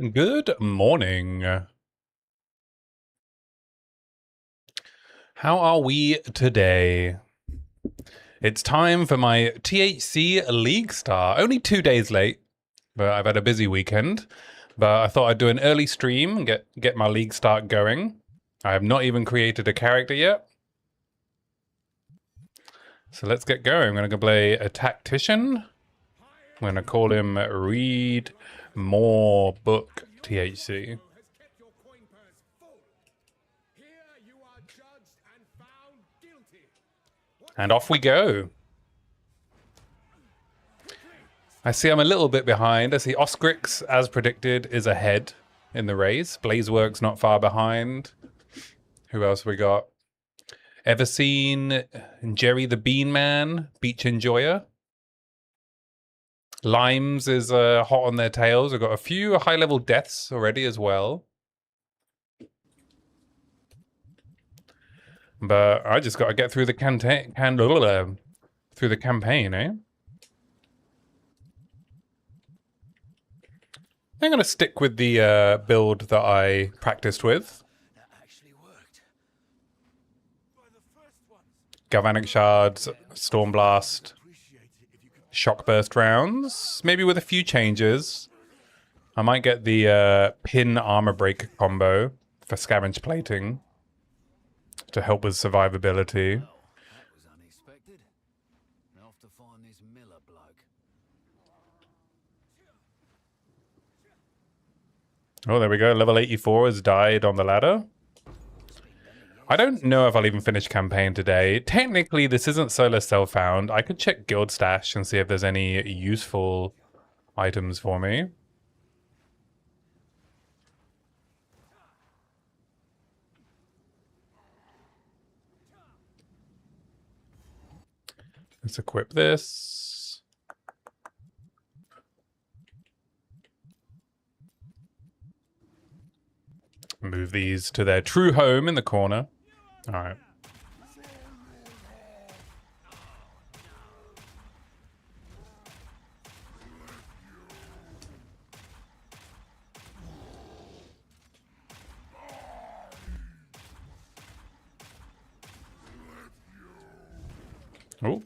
Good morning. How are we today? It's time for my THC League Star. Only 2 days late, but I've had a busy weekend. But I thought I'd do an early stream and get my League start going. I have not even created a character yet. So let's get going. I'm going to play a Tactician. I'm going to call him Read More Book THC. And off we go. I see I'm a little bit behind. I see Oscrix, as predicted, is ahead in the race. Blazeworks not far behind. Who else we got? Ever seen Jerry the Bean Man, Beach Enjoyer? Limes is hot on their tails. We've got a few high-level deaths already as well. But I just got to get through the campaign, eh? I'm going to stick with the build that I practiced with. Galvanic Shards, Stormblast, Shockburst Rounds, maybe with a few changes. I might get the pin armor break combo for scavenge plating to help with survivability. Oh, there we go. Level 84 has died on the ladder. I don't know if I'll even finish campaign today. Technically, this isn't solo self-found. I could check guild stash and see if there's any useful items for me. Let's equip this. Move these to their true home in the corner. All right. Oh.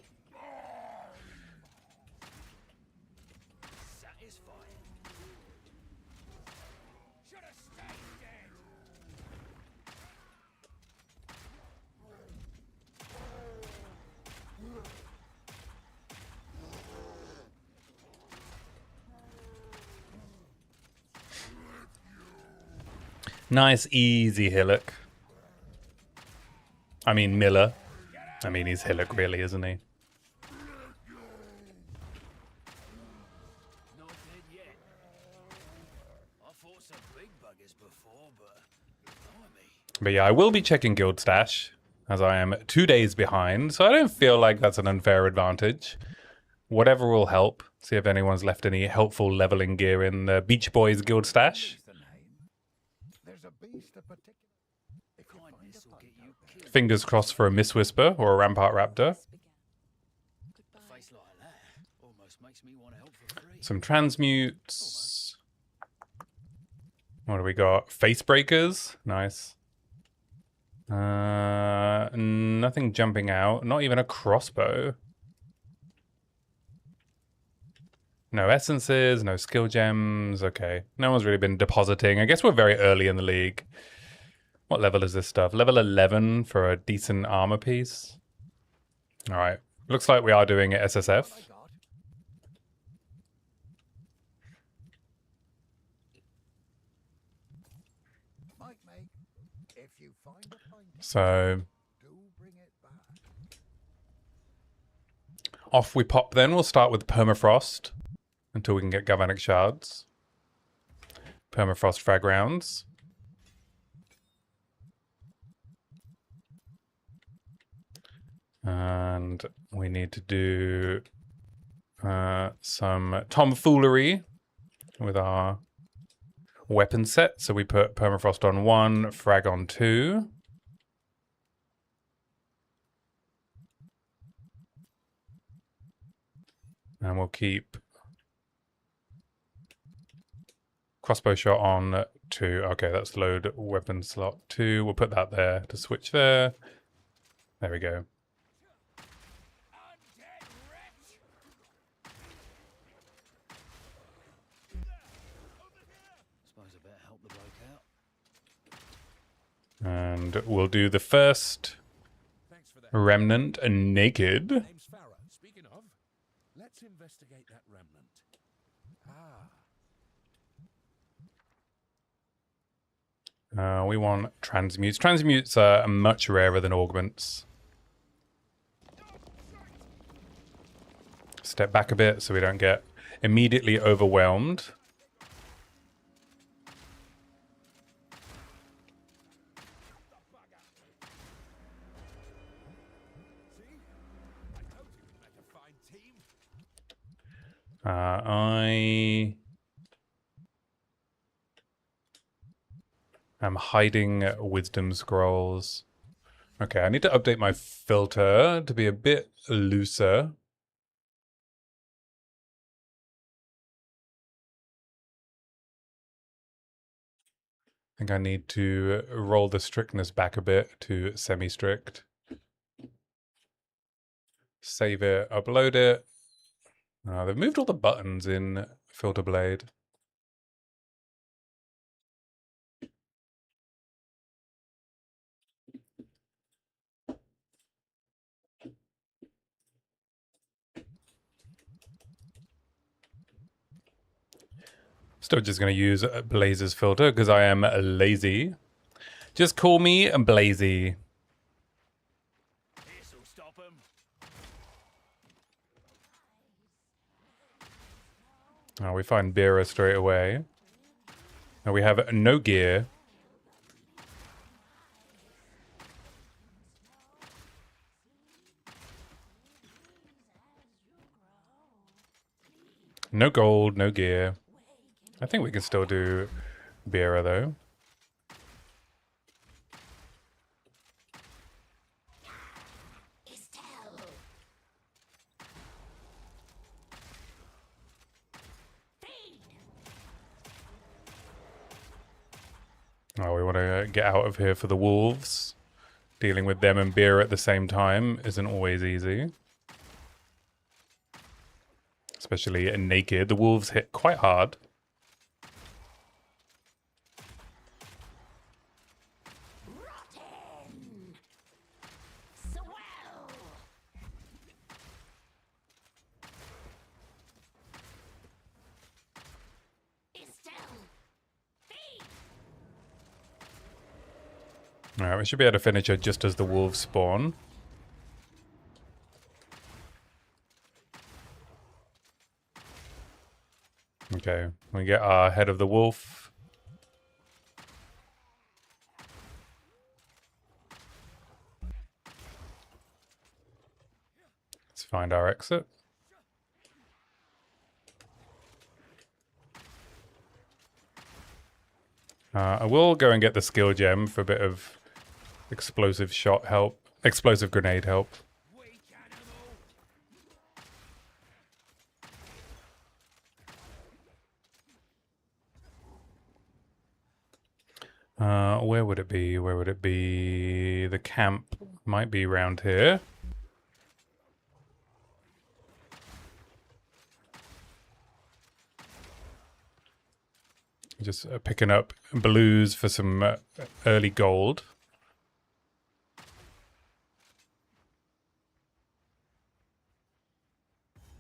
Nice, easy hillock. I mean, Miller. I mean, he's hillock, really, isn't he? But yeah, I will be checking guild stash, as I am 2 days behind, so I don't feel like that's an unfair advantage. Whatever will help. See if anyone's left any helpful leveling gear in the Beach Boys guild stash. Fingers crossed for a Mistwhisper or a Rampart Raptor. Some transmutes. What do we got? Face breakers. Nice. Nothing jumping out. Not even a crossbow. No essences, no skill gems. Okay. No one's really been depositing. I guess we're very early in the league. What level is this stuff? Level 11 for a decent armor piece. All right. Looks like we are doing it SSF. So off we pop then. We'll start with Permafrost until we can get Galvanic Shards. Permafrost frag rounds. And we need to do some tomfoolery with our weapon set. So we put Permafrost on 1, frag on 2. And we'll keep Crossbow shot on 2. Okay, that's load weapon slot 2. We'll put that there to switch there. There we go. And we'll do the first remnant naked. Speaking of, let's investigate that remnant. We want transmutes. Transmutes are much rarer than augments. Step back a bit so we don't get immediately overwhelmed. I'm hiding wisdom scrolls. Okay, I need to update my filter to be a bit looser. I think I need to roll the strictness back a bit to semi-strict. Save it, upload it. They've moved all the buttons in Filter Blade. Still just going to use Blaze's filter because I am lazy. Just call me Blazy. This'll stop 'em. Oh, we find Beera straight away. Now we have no gear. No gold, no gear. I think we can still do Beera though. Oh, we want to get out of here for the wolves. Dealing with them and Beera at the same time isn't always easy. Especially naked. The wolves hit quite hard. Alright, we should be able to finish it just as the wolves spawn. Okay, we get our head of the wolf. Let's find our exit. I will go and get the skill gem for a bit of explosive shot help, explosive grenade help. Where would it be? Where would it be? The camp might be around here. Just picking up blues for some early gold.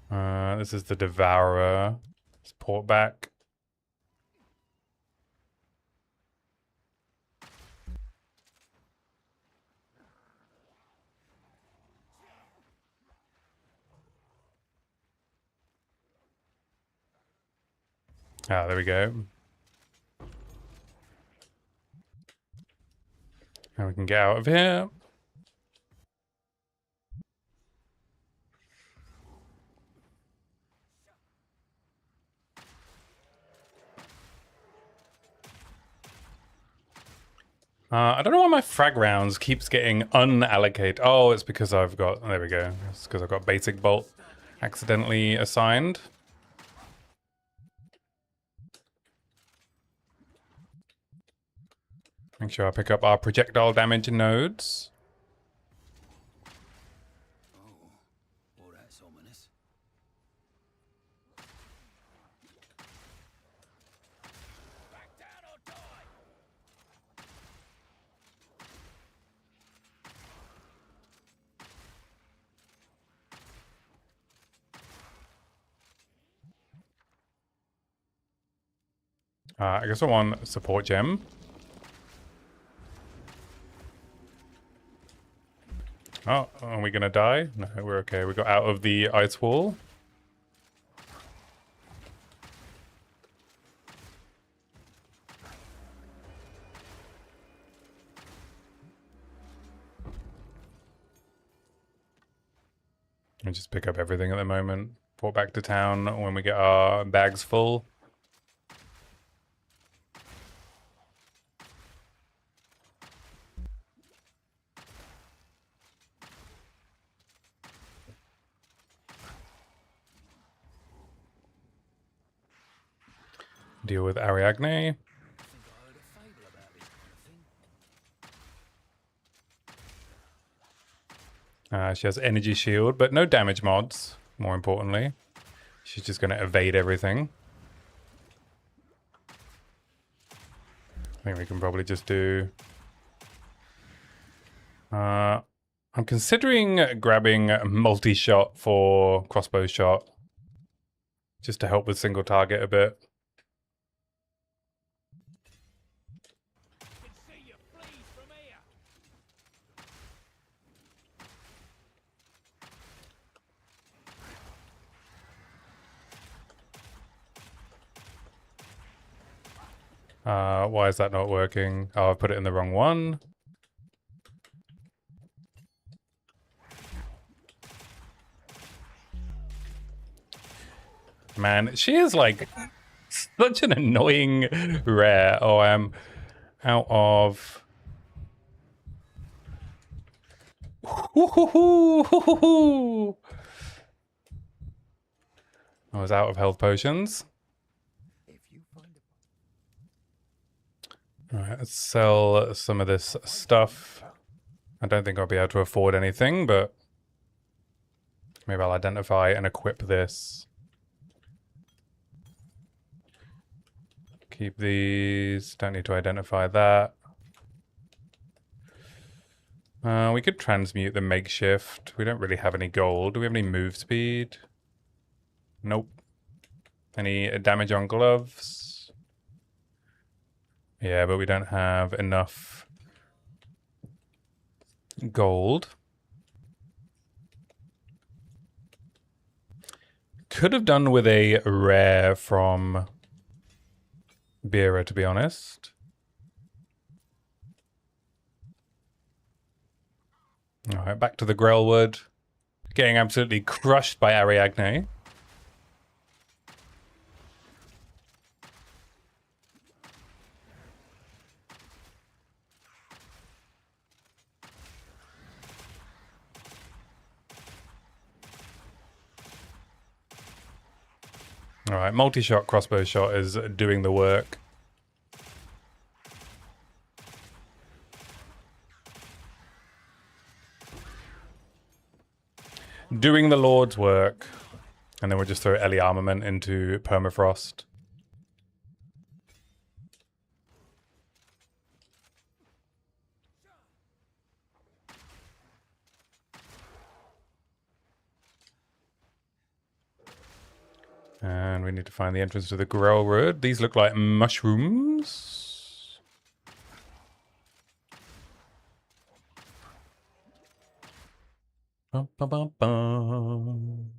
This is the Devourer. Let's port back. Ah, there we go. And we can get out of here. I don't know why my frag rounds keeps getting unallocated. Oh, it's because I've got... There we go. It's because I've got basic bolt accidentally assigned. Make sure I pick up our projectile damage nodes. Oh, that's ominous. Back down or die! I guess I want support gem. Oh, are we gonna die? No, we're okay. We got out of the ice wall. And just pick up everything at the moment. Port back to town when we get our bags full. Deal with Ariadne. I think I heard a fable about this kind of thing. She has energy shield, but no damage mods, more importantly. She's just going to evade everything. I think we can probably just do... I'm considering grabbing multi-shot for crossbow shot. Just to help with single target a bit. Can see your fleas from here. Why is that not working? Oh, I put it in the wrong one. Man, she is like such an annoying rare. Oh, I'm out of... I was out of health potions. Alright, let's sell some of this stuff. I don't think I'll be able to afford anything, but maybe I'll identify and equip this. Keep these. Don't need to identify that. We could transmute the makeshift. We don't really have any gold. Do we have any move speed? Nope. Any damage on gloves? Yeah, but we don't have enough gold. Could have done with a rare from Bera, to be honest. Alright, back to the Grellwood. Getting absolutely crushed by Ariadne. Alright, multi-shot crossbow shot is doing the work. Doing the Lord's work. And then we'll just throw Ellie Armament into Permafrost. And we need to find the entrance to the Grellwood. These look like mushrooms. Bum, bum, bum, bum.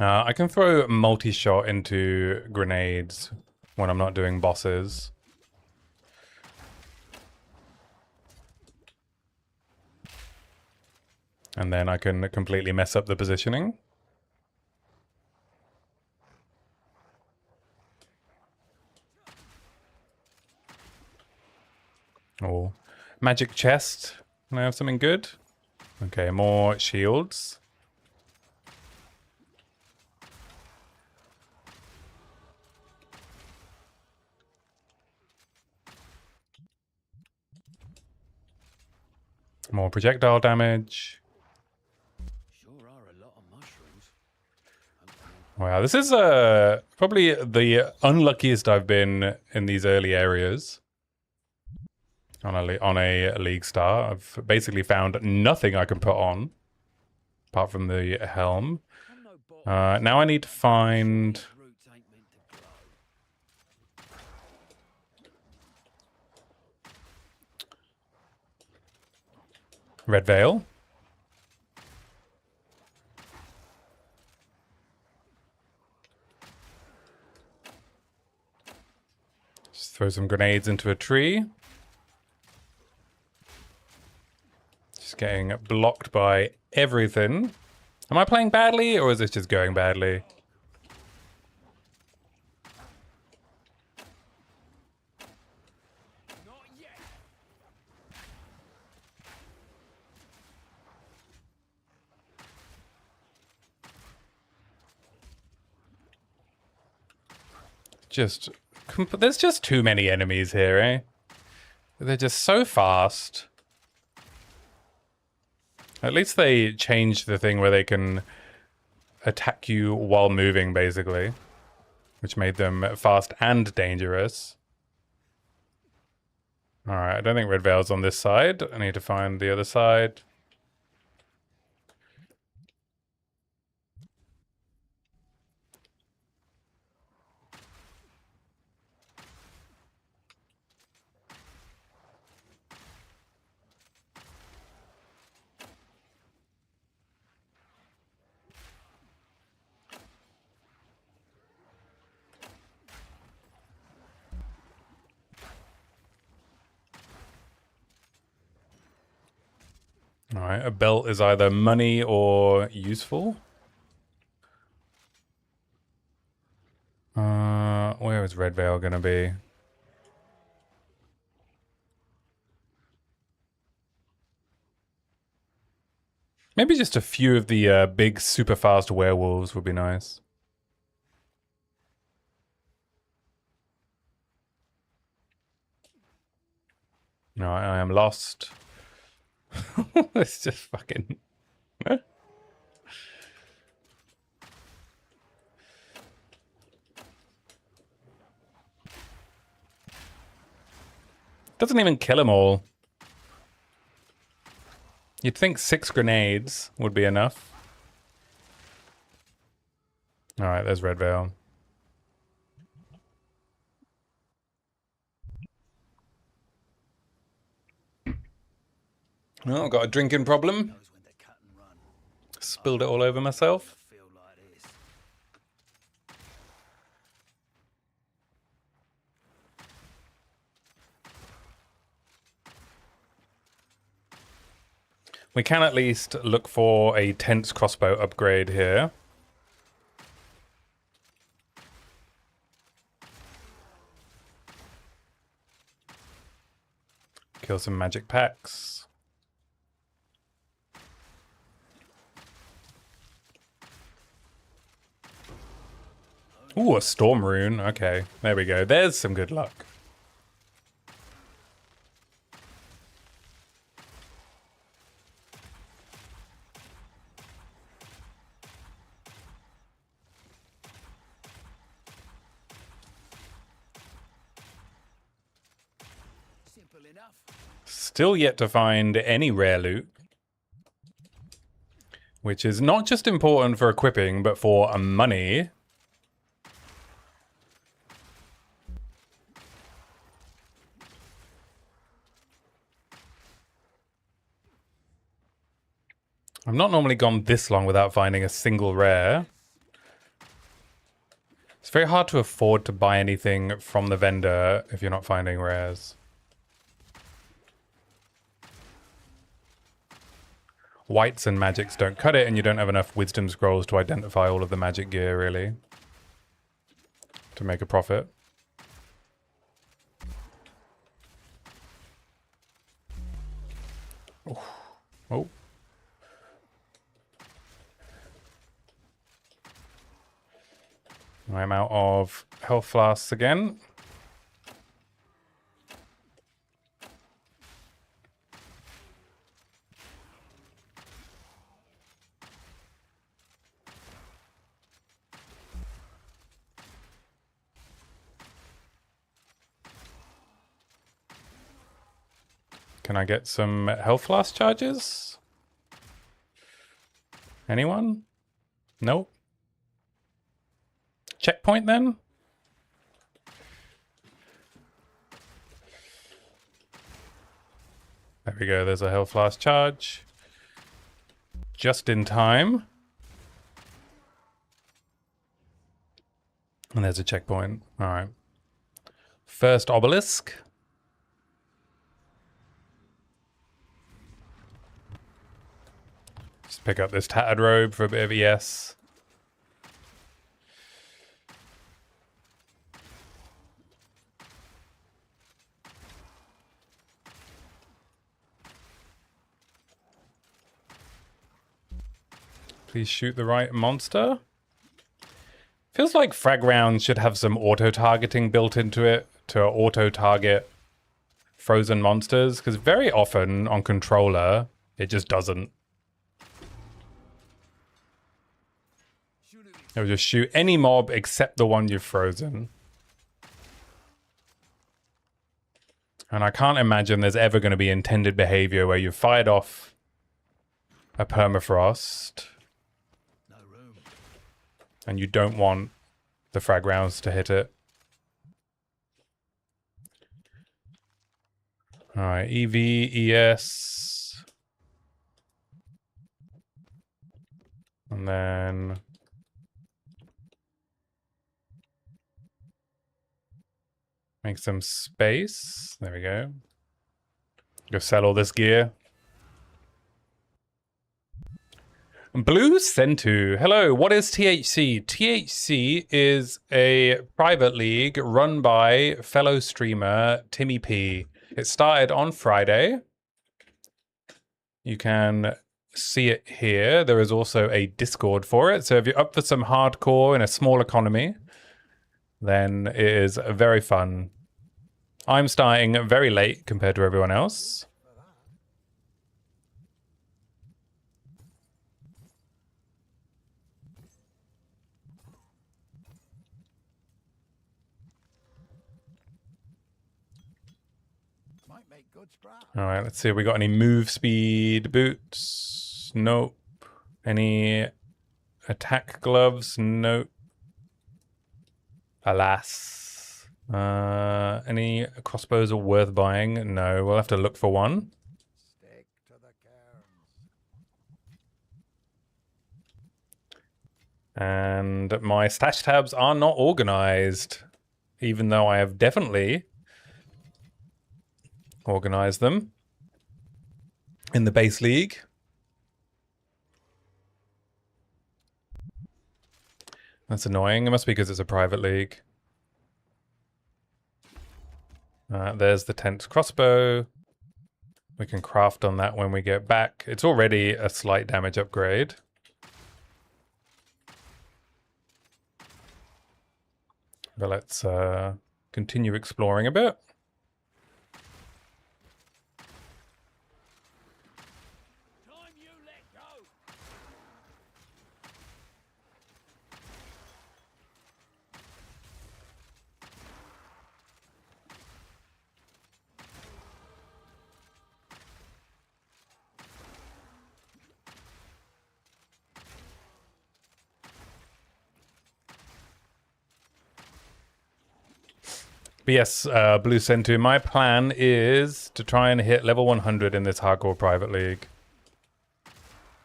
I can throw multi-shot into grenades when I'm not doing bosses. And then I can completely mess up the positioning. Oh, magic chest. Can I have something good? Okay, more shields. More projectile damage. Sure are a lot of mushrooms. Wow, this is probably the unluckiest I've been in these early areas. On a league star, I've basically found nothing I can put on apart from the helm. Now I need to find Roots ain't meant to grow. Red Veil. Just throw some grenades into a tree. Just getting blocked by everything. Am I playing badly, or is this just going badly? Not yet. There's just too many enemies here, eh? They're just so fast. At least they changed the thing where they can attack you while moving, basically. Which made them fast and dangerous. Alright, I don't think Red Veil's on this side. I need to find the other side. Alright, a belt is either money or useful. Where is Red Veil gonna be? Maybe just a few of the big super fast werewolves would be nice. No, I am lost. It's just fucking... Doesn't even kill them all. You'd think 6 grenades would be enough. Alright, there's Red Veil. Oh, got a drinking problem. Spilled it all over myself. We can at least look for a tense crossbow upgrade here. Kill some magic packs. Ooh, a storm rune. Okay, there we go. There's some good luck. Simple enough. Still yet to find any rare loot. Which is not just important for equipping, but for money. I've not normally gone this long without finding a single rare. It's very hard to afford to buy anything from the vendor if you're not finding rares. Whites and magics don't cut it, and you don't have enough wisdom scrolls to identify all of the magic gear, really, to make a profit. Oh. I'm out of health flasks again. Can I get some health flask charges? Anyone? Nope. Checkpoint then? There we go, there's a health flask charge. Just in time. And there's a checkpoint. Alright. First obelisk. Just pick up this tattered robe for a bit of ES. Please shoot the right monster. Feels like frag rounds should have some auto-targeting built into it to auto-target frozen monsters, because very often on controller, it just doesn't. It'll just shoot any mob except the one you've frozen. And I can't imagine there's ever going to be intended behavior where you've fired off a permafrost and you don't want the frag rounds to hit it. Alright, EV, ES. And then... make some space. There we go. Go sell all this gear. Blue Centu. Hello, what is THC? THC is a private league run by fellow streamer Timmy P. It started on Friday. You can see it here. There is also a Discord for it. So if you're up for some hardcore in a small economy, then it is very fun. I'm starting very late compared to everyone else. All right, let's see if we got any move speed boots. Nope. Any attack gloves? Nope. Alas. Any crossbows are worth buying? No, we'll have to look for one. Stick to the cairns. And my stash tabs are not organized, even though I have definitely organized them in the base league. That's annoying. It must be because it's a private league. There's the 10th crossbow. We can craft on that when we get back. It's already a slight damage upgrade. But let's continue exploring a bit. But yes, Blue Centu, my plan is to try and hit level 100 in this hardcore private league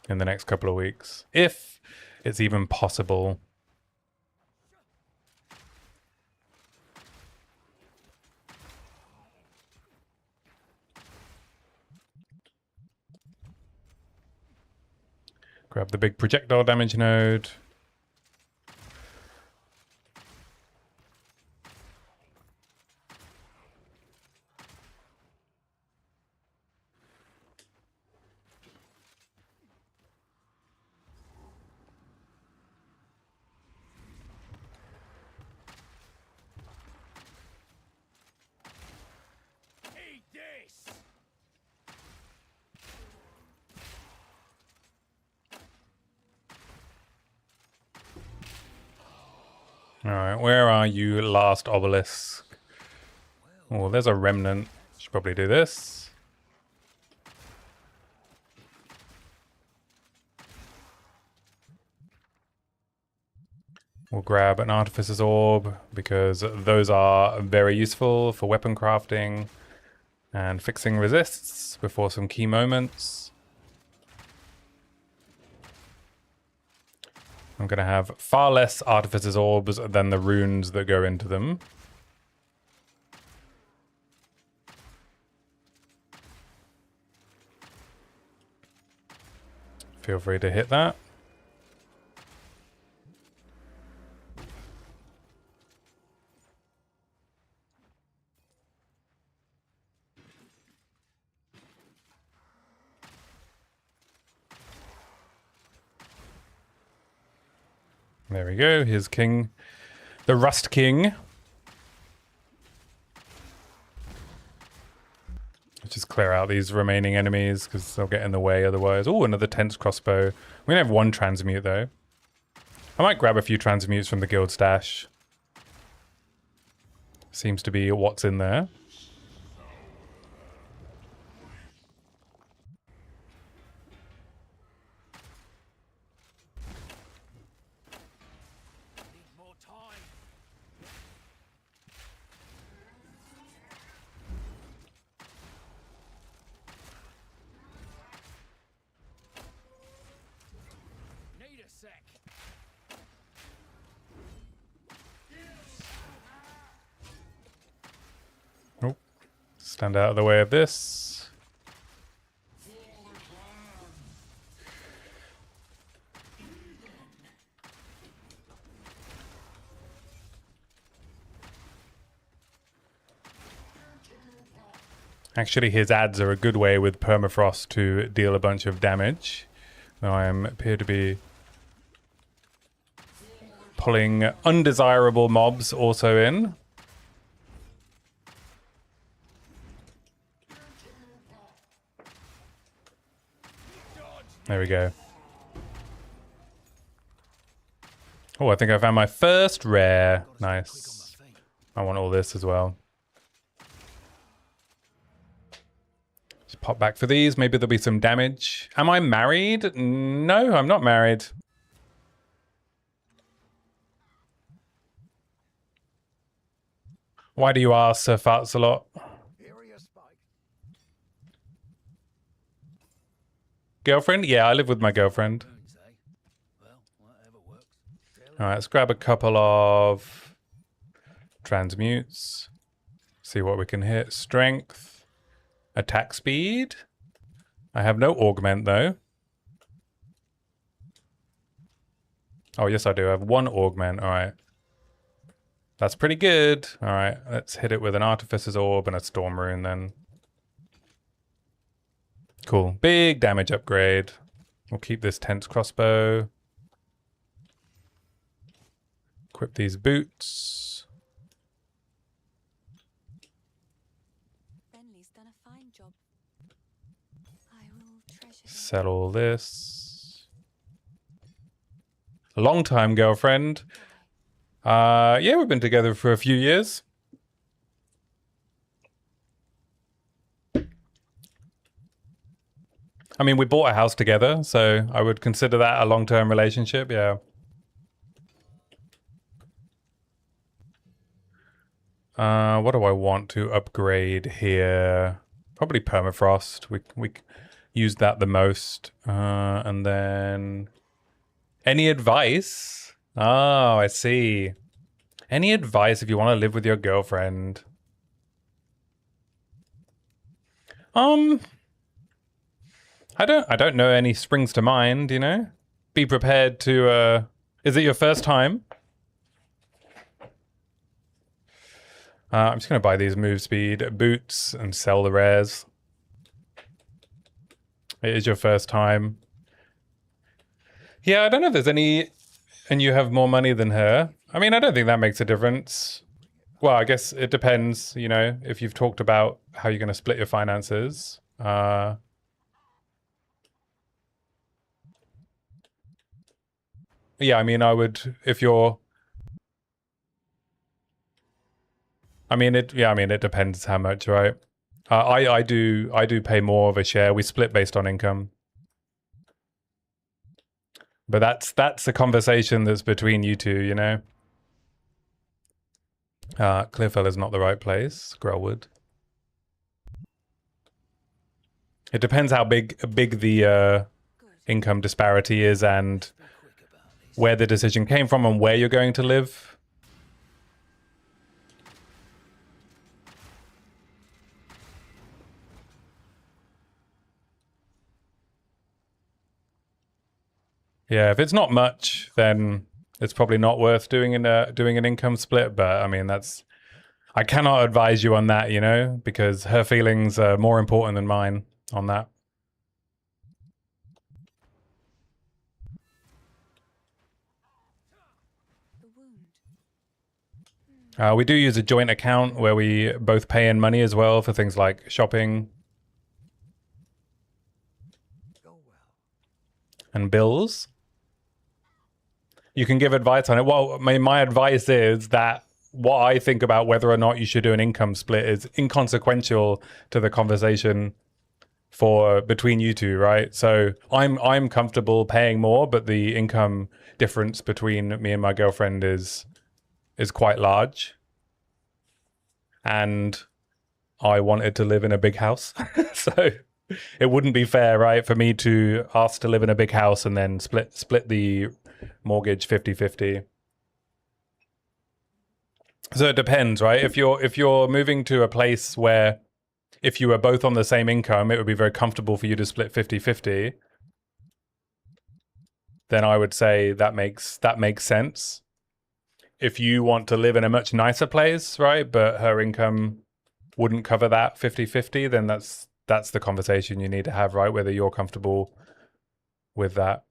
in the next couple of weeks, if it's even possible. Grab the big projectile damage node. Alright, where are you, last obelisk? Oh, there's a remnant. Should probably do this. We'll grab an Artificer's Orb, because those are very useful for weapon crafting and fixing resists before some key moments. I'm going to have far less Artificer's Orbs than the runes that go into them. Feel free to hit that. There we go. Here's King, the Rust King. Let's just clear out these remaining enemies because they'll get in the way otherwise. Oh, another tense crossbow. We only have one transmute though. I might grab a few transmutes from the guild stash. Seems to be what's in there. Oh, stand out of the way of this. Actually, his ads are a good way with permafrost to deal a bunch of damage. Now I appear to be pulling undesirable mobs also in. There we go. Oh, I think I found my first rare. Nice. I want all this as well. Just pop back for these. Maybe there'll be some damage. Am I married? No, I'm not married. Why do you ask, Sir Fartsalot? Girlfriend? Yeah, I live with my girlfriend. Alright, let's grab a couple of transmutes. See what we can hit. Strength. Attack speed. I have no augment though. Oh, yes I do. I have one augment. Alright. That's pretty good. Alright, let's hit it with an Artificer's Orb and a Storm Rune then. Cool. Big damage upgrade. We'll keep this tense crossbow. Equip these boots. Bentley's done a fine job. I will treasure him. Sell all this. Long time girlfriend. Yeah, we've been together for a few years. I mean, we bought a house together, so I would consider that a long-term relationship, yeah. What do I want to upgrade here? Probably permafrost. We use that the most. And then any advice? Oh, I see. Any advice if you want to live with your girlfriend? I don't know any springs to mind, you know? Be prepared to, is it your first time? I'm just going to buy these move speed boots and sell the rares. It is your first time. Yeah, I don't know if there's any... And you have more money than her. I mean, I don't think that makes a difference. Well, I guess it depends, you know, if you've talked about how you're going to split your finances. Yeah, I mean, I would, if you're I mean, it depends how much, right? I do pay more of a share. We split based on income. But that's a conversation that's between you two, you know? Clearfell is not the right place. Grellwood. It depends how big the income disparity is and where the decision came from and where you're going to live. Yeah, if it's not much, then it's probably not worth doing an income split. But I mean, I cannot advise you on that, you know, because her feelings are more important than mine on that. We do use a joint account where we both pay in money as well for things like shopping and bills. You can give advice on it. Well, my advice is that what I think about whether or not you should do an income split is inconsequential to the conversation between you two, right? So I'm comfortable paying more, but the income difference between me and my girlfriend is quite large. And I wanted to live in a big house. So it wouldn't be fair, right, for me to ask to live in a big house and then split the mortgage 50-50. So it depends, right? If you're moving to a place where if you were both on the same income, it would be very comfortable for you to split 50-50, then I would say that makes sense. If you want to live in a much nicer place, right, but her income wouldn't cover that 50-50, then that's the conversation you need to have, right? Whether you're comfortable with that.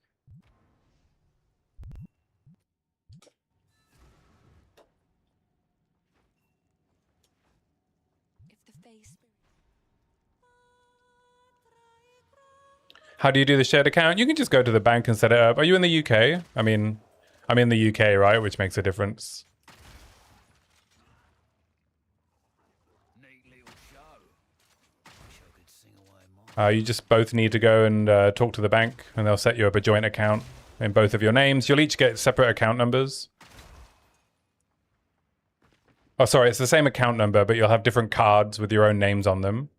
How do you do the shared account? You can just go to the bank and set it up. Are you in the UK? I mean, I'm in the UK, right? Which makes a difference. You just both need to go and talk to the bank and they'll set you up a joint account in both of your names. You'll each get separate account numbers. Oh, sorry, it's the same account number, but you'll have different cards with your own names on them.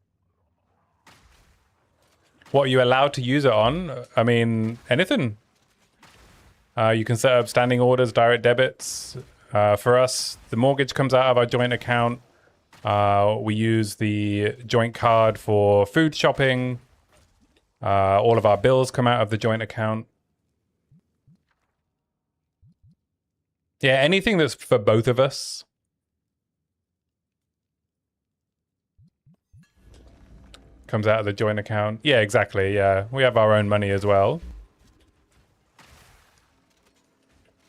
What are you allowed to use it on? I mean, anything. You can set up standing orders, direct debits. For us, the mortgage comes out of our joint account. We use the joint card for food shopping. All of our bills come out of the joint account. Yeah, anything that's for both of us. Comes out of the joint account. Yeah, exactly. Yeah, we have our own money as well.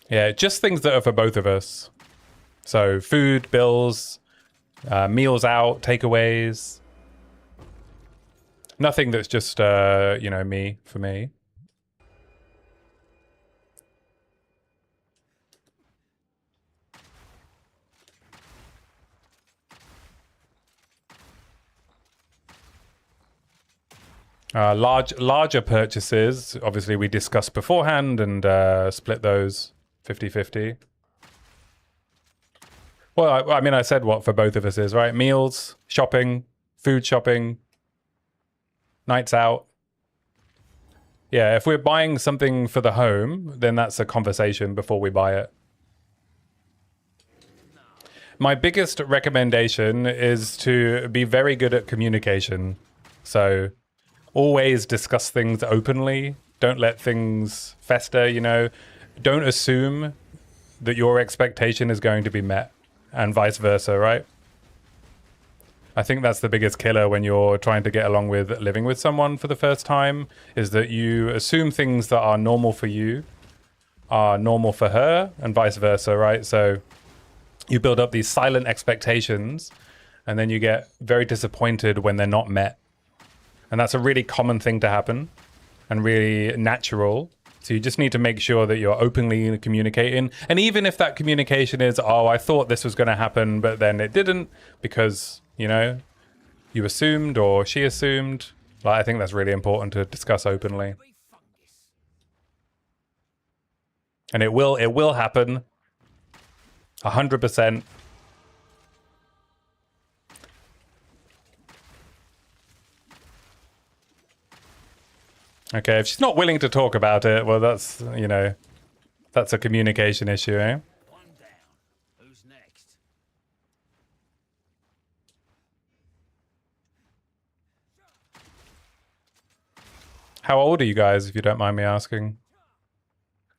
Yeah, just things that are for both of us. So food, bills, meals out, takeaways. Nothing that's just, you know, for me. Larger purchases, obviously we discussed beforehand and split those 50-50. Well, I mean, I said what for both of us is, right? Meals, shopping, food shopping, nights out. Yeah, if we're buying something for the home, then that's a conversation before we buy it. My biggest recommendation is to be very good at communication. So always discuss things openly. Don't let things fester, you know. Don't assume that your expectation is going to be met and vice versa, right? I think that's the biggest killer when you're trying to get along with living with someone for the first time, is that you assume things that are normal for you are normal for her and vice versa, right? So you build up these silent expectations and then you get very disappointed when they're not met. And that's a really common thing to happen and really natural So you just need to make sure that you're openly communicating. And even if that communication is, oh, I thought this was going to happen, but then it didn't because, you know, you assumed or she assumed. Like, I think that's really important to discuss openly. And it will happen. 100%. Okay, if she's not willing to talk about it, well, that's, you know, that's a communication issue, eh? One down. Who's next? How old are you guys, if you don't mind me asking?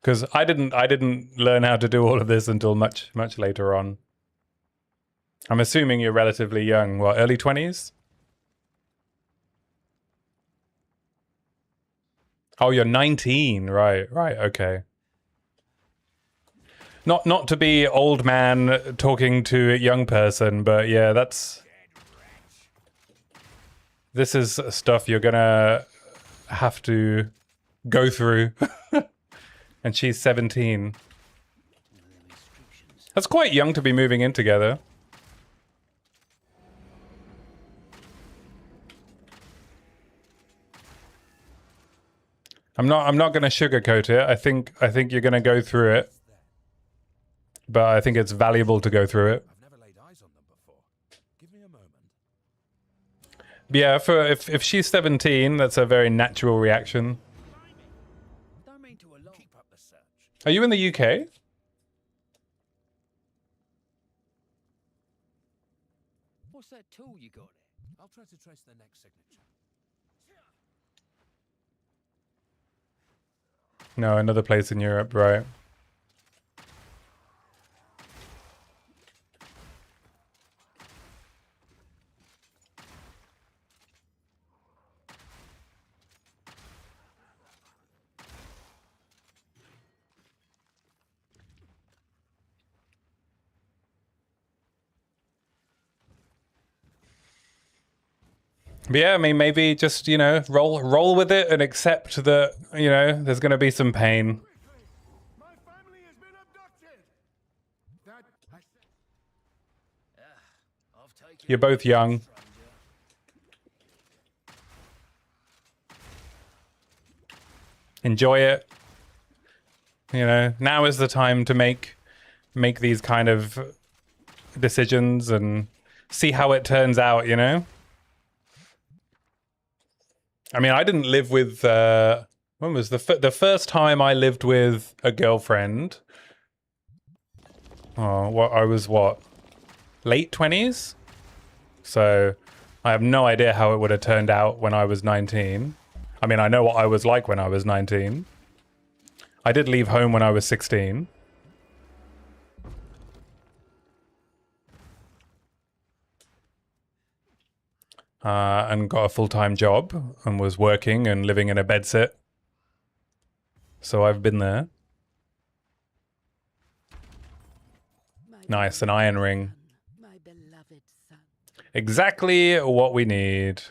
Because I didn't learn how to do all of this until much later on. I'm assuming you're relatively young. What, early 20s? Oh, you're 19. Right, okay. Not to be old man talking to a young person, but yeah, this is stuff you're gonna have to go through. And she's 17. That's quite young to be moving in together. I'm not going to sugarcoat it. I think you're going to go through it. But I think it's valuable to go through it. I've never laid eyes on them before. Give me a moment. Yeah, if she's 17, that's a very natural reaction. Don't mean to alarm. Keep up the search. Are you in the UK? What's that tool you got there? I'll try to trace the next signature. No, another place in Europe, right? But yeah, I mean, maybe just, you know, roll with it and accept that, you know, there's going to be some pain. My family has been abducted. I've taken You're both young. Enjoy it. You know, now is the time to make these kind of decisions and see how it turns out, you know? I mean, I didn't live with, when was the first time I lived with a girlfriend? Oh, I was what? Late 20s? So I have no idea how it would have turned out when I was 19. I mean, I know what I was like when I was 19. I did leave home when I was 16. And got a full-time job and was working and living in a bedsit. So I've been there. Nice, an iron ring. My beloved son. Exactly what we need.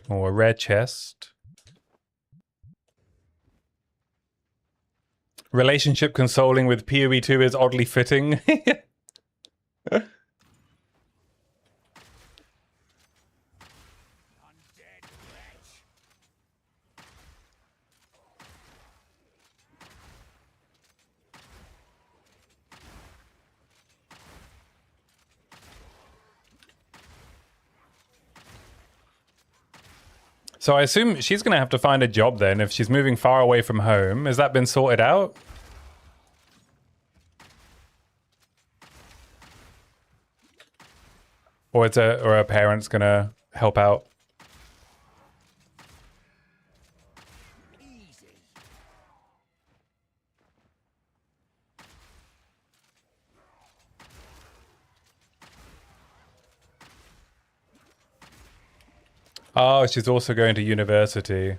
Oh, a rare chest. Relationship consoling with POE 2 is oddly fitting. So I assume she's going to have to find a job then if she's moving far away from home. Has that been sorted out? Or or her parents going to help out? Oh, she's also going to university.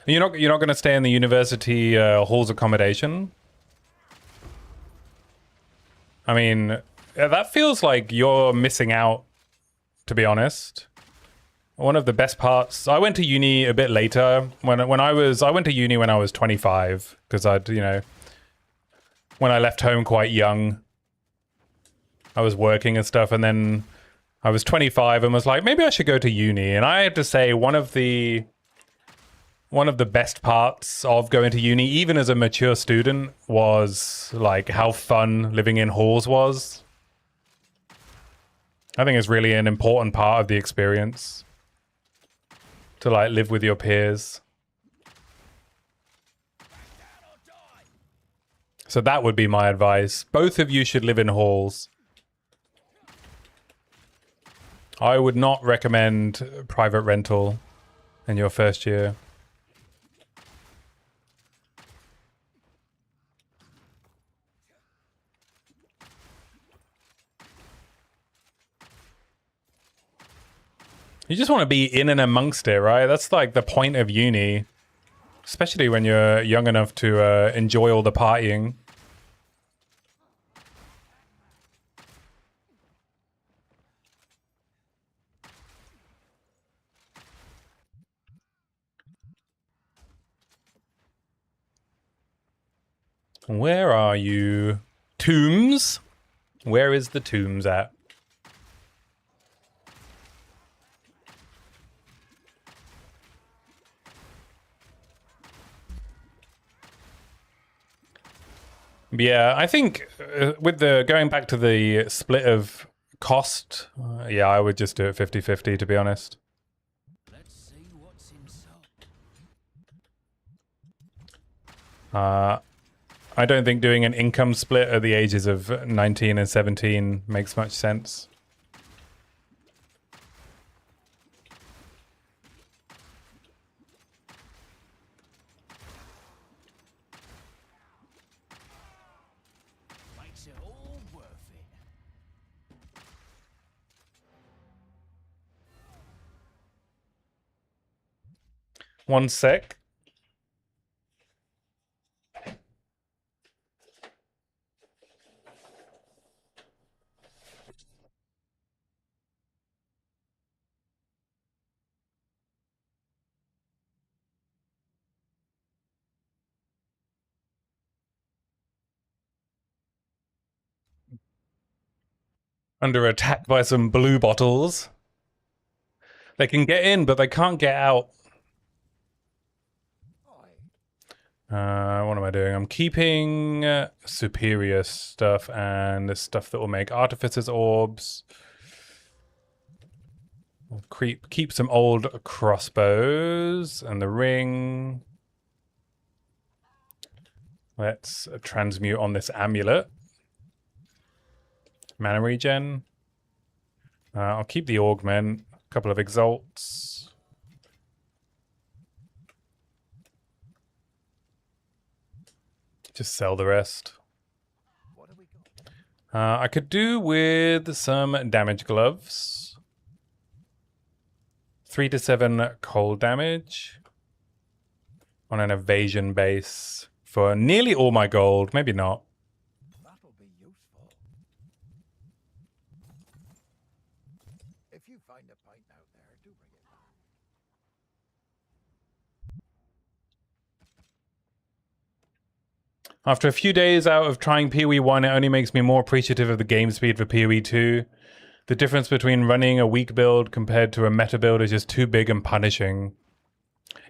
You're not going to stay in the university hall's accommodation? I mean, that feels like you're missing out, to be honest. one of the best parts. I went to uni a bit later. I went to uni when I was 25 because when I left home quite young, I was working and stuff, and then I was 25 and was like, maybe I should go to uni. And I had to say one of the best parts of going to uni, even as a mature student, was like how fun living in halls was. I think it's really an important part of the experience to like live with your peers. So that would be my advice. Both of you should live in halls. I would not recommend private rental in your first year. You just want to be in and amongst it, right? That's like the point of uni, especially when you're young enough to enjoy all the partying. Where are you? Tombs? Where is the tombs at? Yeah, I think with the going back to the split of cost, yeah, I would just do it 50-50 to be honest. Let's see what's inside. I don't think doing an income split at the ages of 19 and 17 makes much sense. Makes it all worth it. One sec. Under attack by some blue bottles. They can get in, but they can't get out. What am I doing? I'm keeping superior stuff and the stuff that will make artificer's orbs. We'll keep some old crossbows and the ring. Let's transmute on this amulet. Mana regen. I'll keep the augment. A couple of exalts. Just sell the rest. What have we got? I could do with some damage gloves. 3 to 7 cold damage on an evasion base for nearly all my gold. Maybe not. That'll be useful. If you find a pint out there, do bring it back. After a few days out of trying PoE 1, it only makes me more appreciative of the game speed for PoE 2. The difference between running a weak build compared to a meta build is just too big and punishing.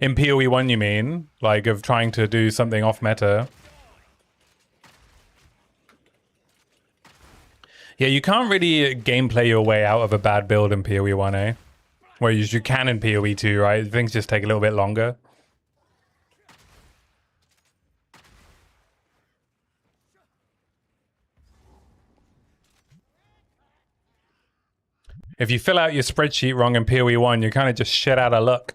In PoE 1, you mean? Like, of trying to do something off meta? Yeah, you can't really gameplay your way out of a bad build in PoE 1, eh? Whereas you can in PoE 2, right? Things just take a little bit longer. If you fill out your spreadsheet wrong in PoE 1, you're kind of just shit out of luck.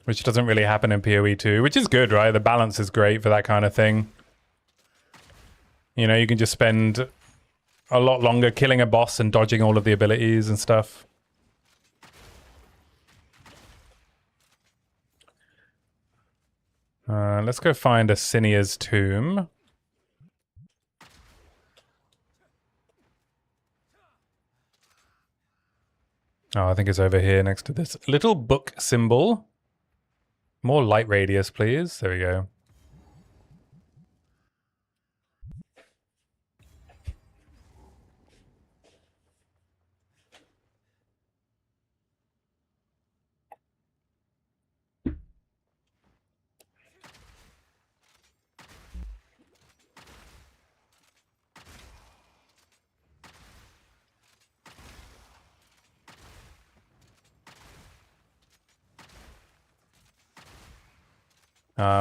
Which doesn't really happen in PoE 2, which is good, right? The balance is great for that kind of thing. You know, you can just spend a lot longer killing a boss and dodging all of the abilities and stuff. Let's go find a Cinea's tomb. Oh, I think it's over here next to this little book symbol. More light radius, please. There we go.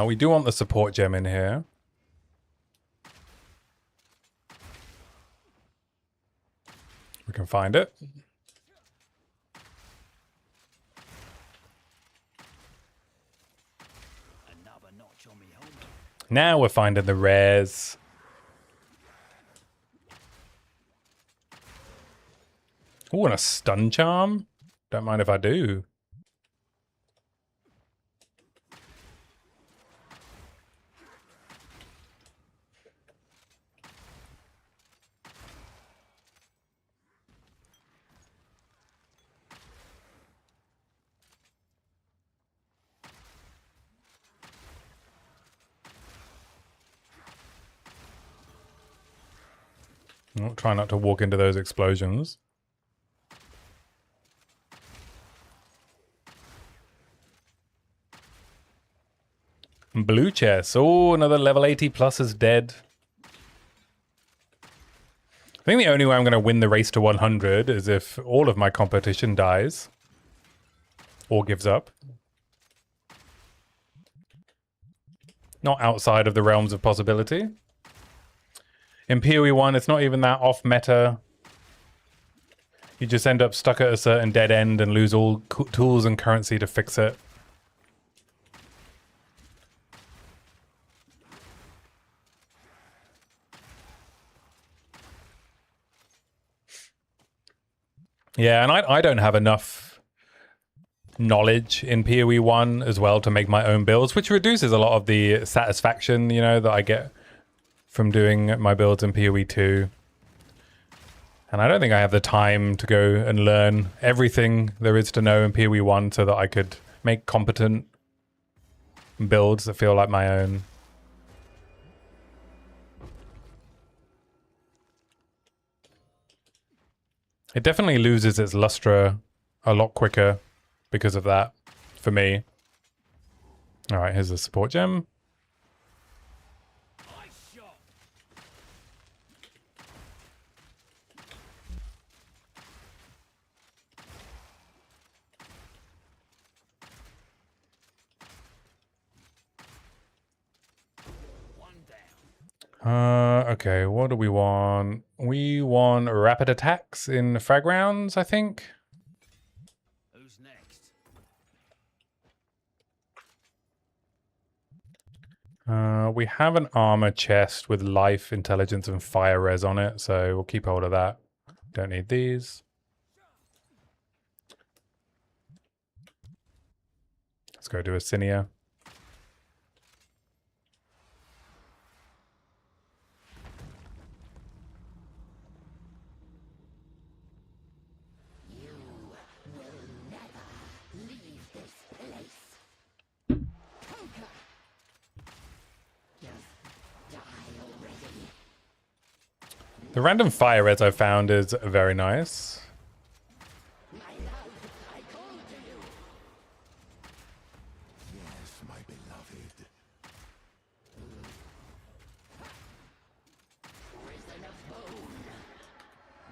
We do want the support gem in here. We can find it. Another notch on me helmet. Now we're finding the rares. Oh, and a stun charm. Don't mind if I do. Oh, try not to walk into those explosions. Blue chest. Oh, another level 80 plus is dead. I think the only way I'm going to win the race to 100 is if all of my competition dies. Or gives up. Not outside of the realms of possibility. In POE 1, it's not even that off meta. You just end up stuck at a certain dead end and lose all tools and currency to fix it. Yeah, and I don't have enough knowledge in POE 1 as well to make my own builds, which reduces a lot of the satisfaction, you know, that I get from doing my builds in POE 2. And I don't think I have the time to go and learn everything there is to know in POE 1 so that I could make competent builds that feel like my own. It definitely loses its luster a lot quicker because of that, for me. Alright, here's the support gem. Okay, what do we want? We want rapid attacks in frag rounds, I think. Who's next? We have an armor chest with life, intelligence, and fire res on it, so we'll keep hold of that. Don't need these. Let's go do a Cinia. The random fire res I found is very nice. Yes, my beloved. Prison of bone.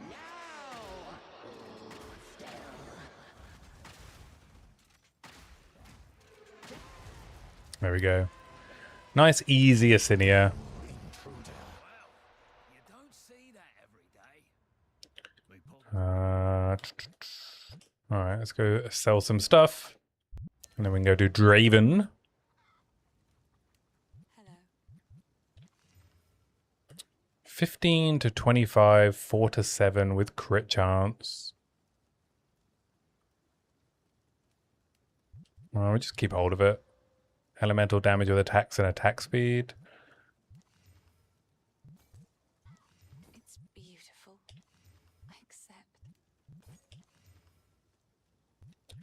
Now. There we go. Nice, easy Asinia. Alright, let's go sell some stuff. And then we can go do Draven. Hello. 15 to 25, 4 to 7 with crit chance. Well, we just keep hold of it. Elemental damage with attacks and attack speed. It's beautiful. I accept.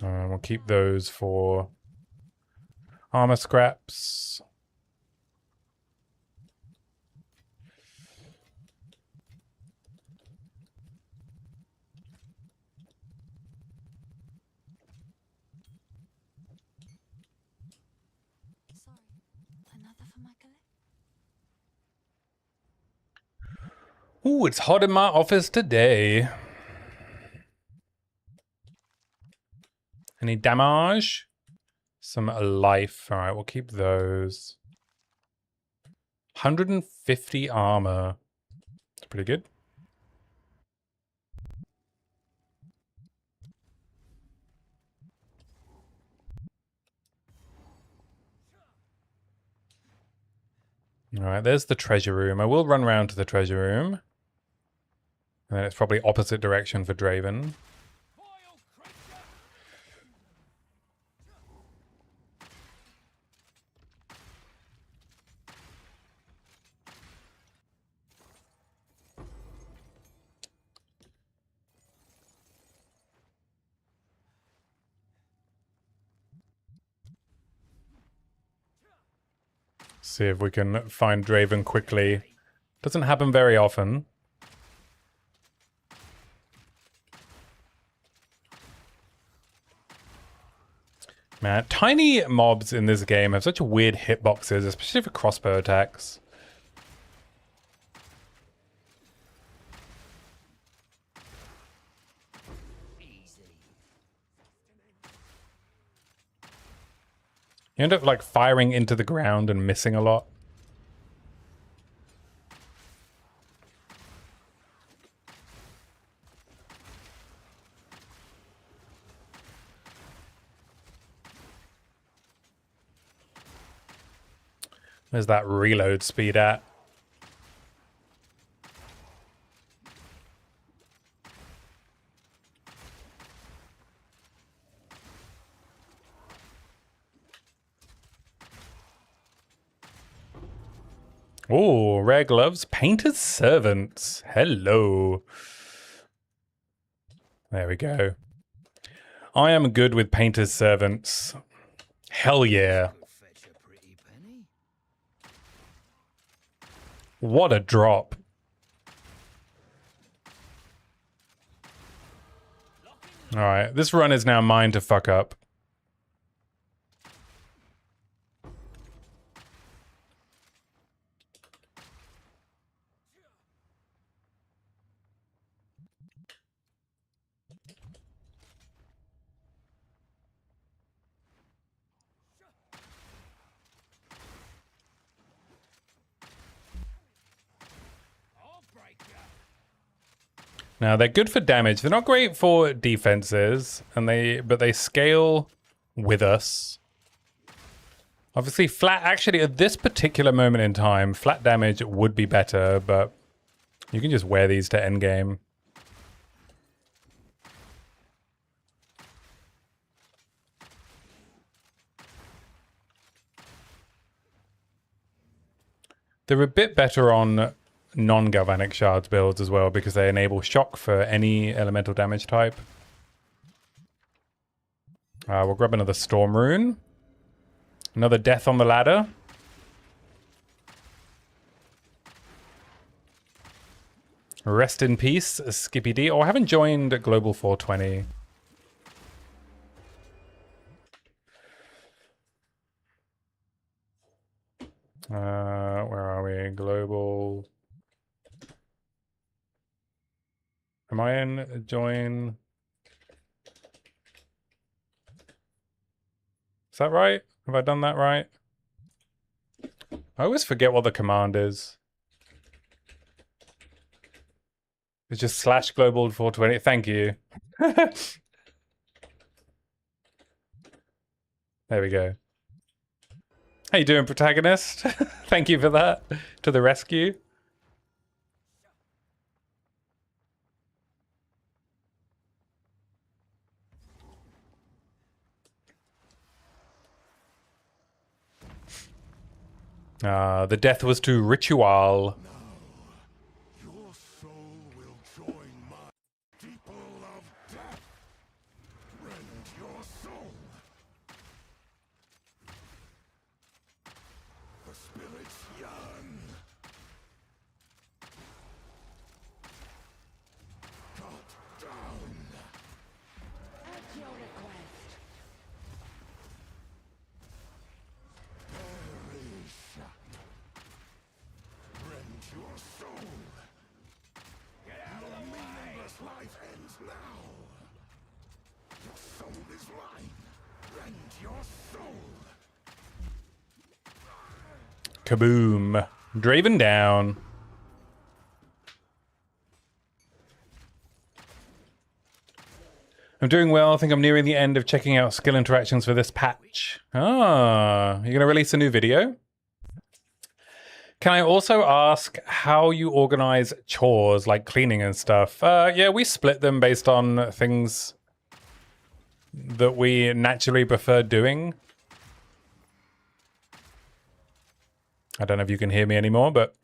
We'll keep those for armor scraps. Sorry. Another for my collection. Ooh, it's hot in my office today. Any damage? Some life. All right, we'll keep those. 150 armor. That's pretty good. All right, there's the treasure room. I will run around to the treasure room. And then it's probably opposite direction for Draven. See if we can find Draven quickly. Doesn't happen very often. Man, tiny mobs in this game have such weird hitboxes, especially for crossbow attacks. You end up like firing into the ground and missing a lot. Where's that reload speed at? Oh, rare gloves. Painter's servants. Hello. There we go. I am good with painter's servants. Hell yeah. What a drop. Alright, this run is now mine to fuck up. Now they're good for damage. They're not great for defenses, and but they scale with us. Obviously, flat. Actually, at this particular moment in time, flat damage would be better, but you can just wear these to endgame. They're a bit better on non-Galvanic Shards builds as well, because they enable shock for any elemental damage type. We'll grab another Storm Rune. Another Death on the Ladder. Rest in peace, Skippy D. Oh, I haven't joined Global 420. Where are we? Global. Am I in join? Is that right? Have I done that right? I always forget what the command is. It's just / global 420. Thank you. There we go. How you doing, protagonist? Thank you for that. To the rescue. The death was to Ritual. Your soul will join my people of death. Rend your and your soul. Kaboom. Draven down. I'm doing well. I think I'm nearing the end of checking out skill interactions for this patch. Ah, you're going to release a new video? Can I also ask how you organize chores like cleaning and stuff? Yeah, we split them based on things that we naturally prefer doing. I don't know if you can hear me anymore, but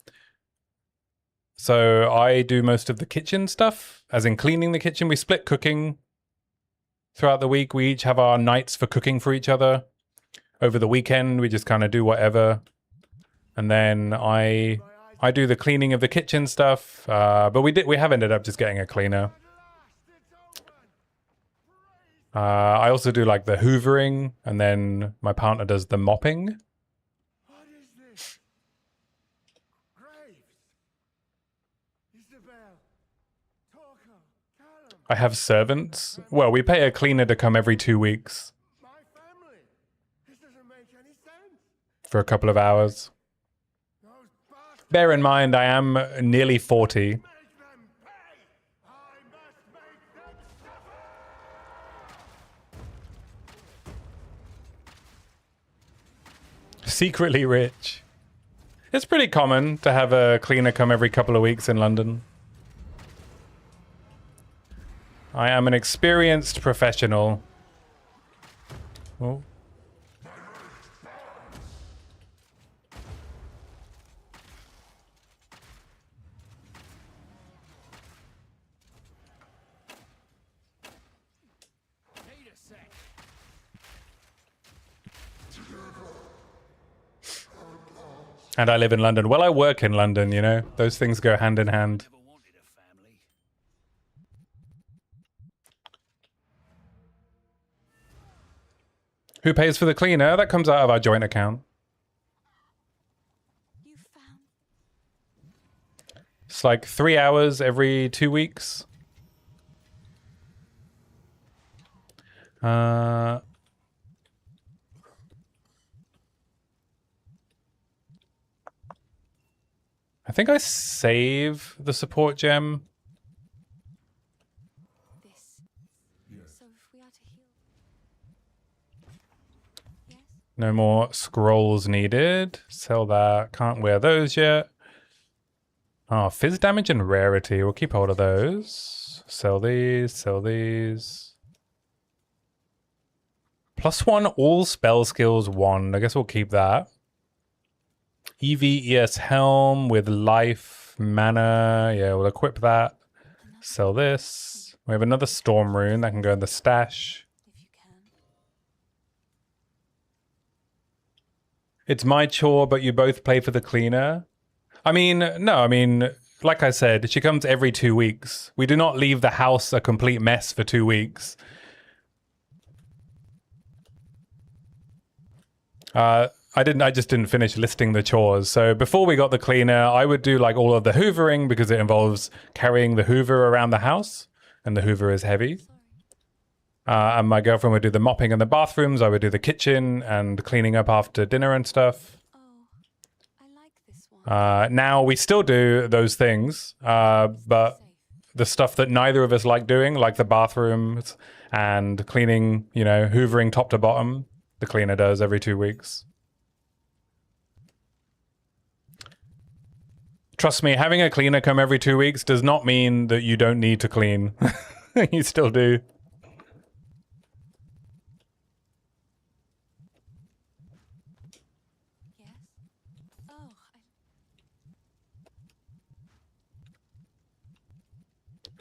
so I do most of the kitchen stuff, as in cleaning the kitchen. We split cooking throughout the week. We each have our nights for cooking for each other. Over the weekend, we just kind of do whatever. And then I do the cleaning of the kitchen stuff. But we have ended up just getting a cleaner. I also do like the hoovering, and then my partner does the mopping. What is this? Graves. Isabel. Torko. Callum. I have servants. Well, we pay a cleaner to come every 2 weeks My family. This doesn't make any sense. for a couple of hours. Those bastards Bear in mind, I am nearly 40. make them pay. I must make them suffer. Secretly rich. It's pretty common to have a cleaner come every couple of weeks in London. I am an experienced professional. Oh. Need a sec. And I live in London. Well, I work in London, you know. Those things go hand in hand. Never wanted a family. Who pays for the cleaner? That comes out of our joint account. You found It's like 3 hours every 2 weeks. I think I save the support gem. this. So if we are to heal. Yes? No more scrolls needed. Sell that. Can't wear those yet. Oh, fizz damage and rarity. We'll keep hold of those. Sell these. Sell these. +1 all spell skills 1. I guess we'll keep that. EVES helm with life, mana. Yeah, we'll equip that. Sell this. We have another storm rune that can go in the stash. If you can. It's my chore, but you both play for the cleaner. I mean, no, I mean, like I said, she comes every 2 weeks. We do not leave the house a complete mess for 2 weeks. I just didn't finish listing the chores. So before we got the cleaner, I would do like all of the hoovering because it involves carrying the hoover around the house, and the hoover is heavy. Sorry. And my girlfriend would do the mopping in the bathrooms. I would do the kitchen and cleaning up after dinner and stuff. Oh, I like this one. Now we still do those things, but Safe. the stuff that neither of us like doing, like the bathrooms and cleaning, you know, hoovering top to bottom, the cleaner does every 2 weeks. Trust me, having a cleaner come every 2 weeks does not mean that you don't need to clean. You still do. Yes?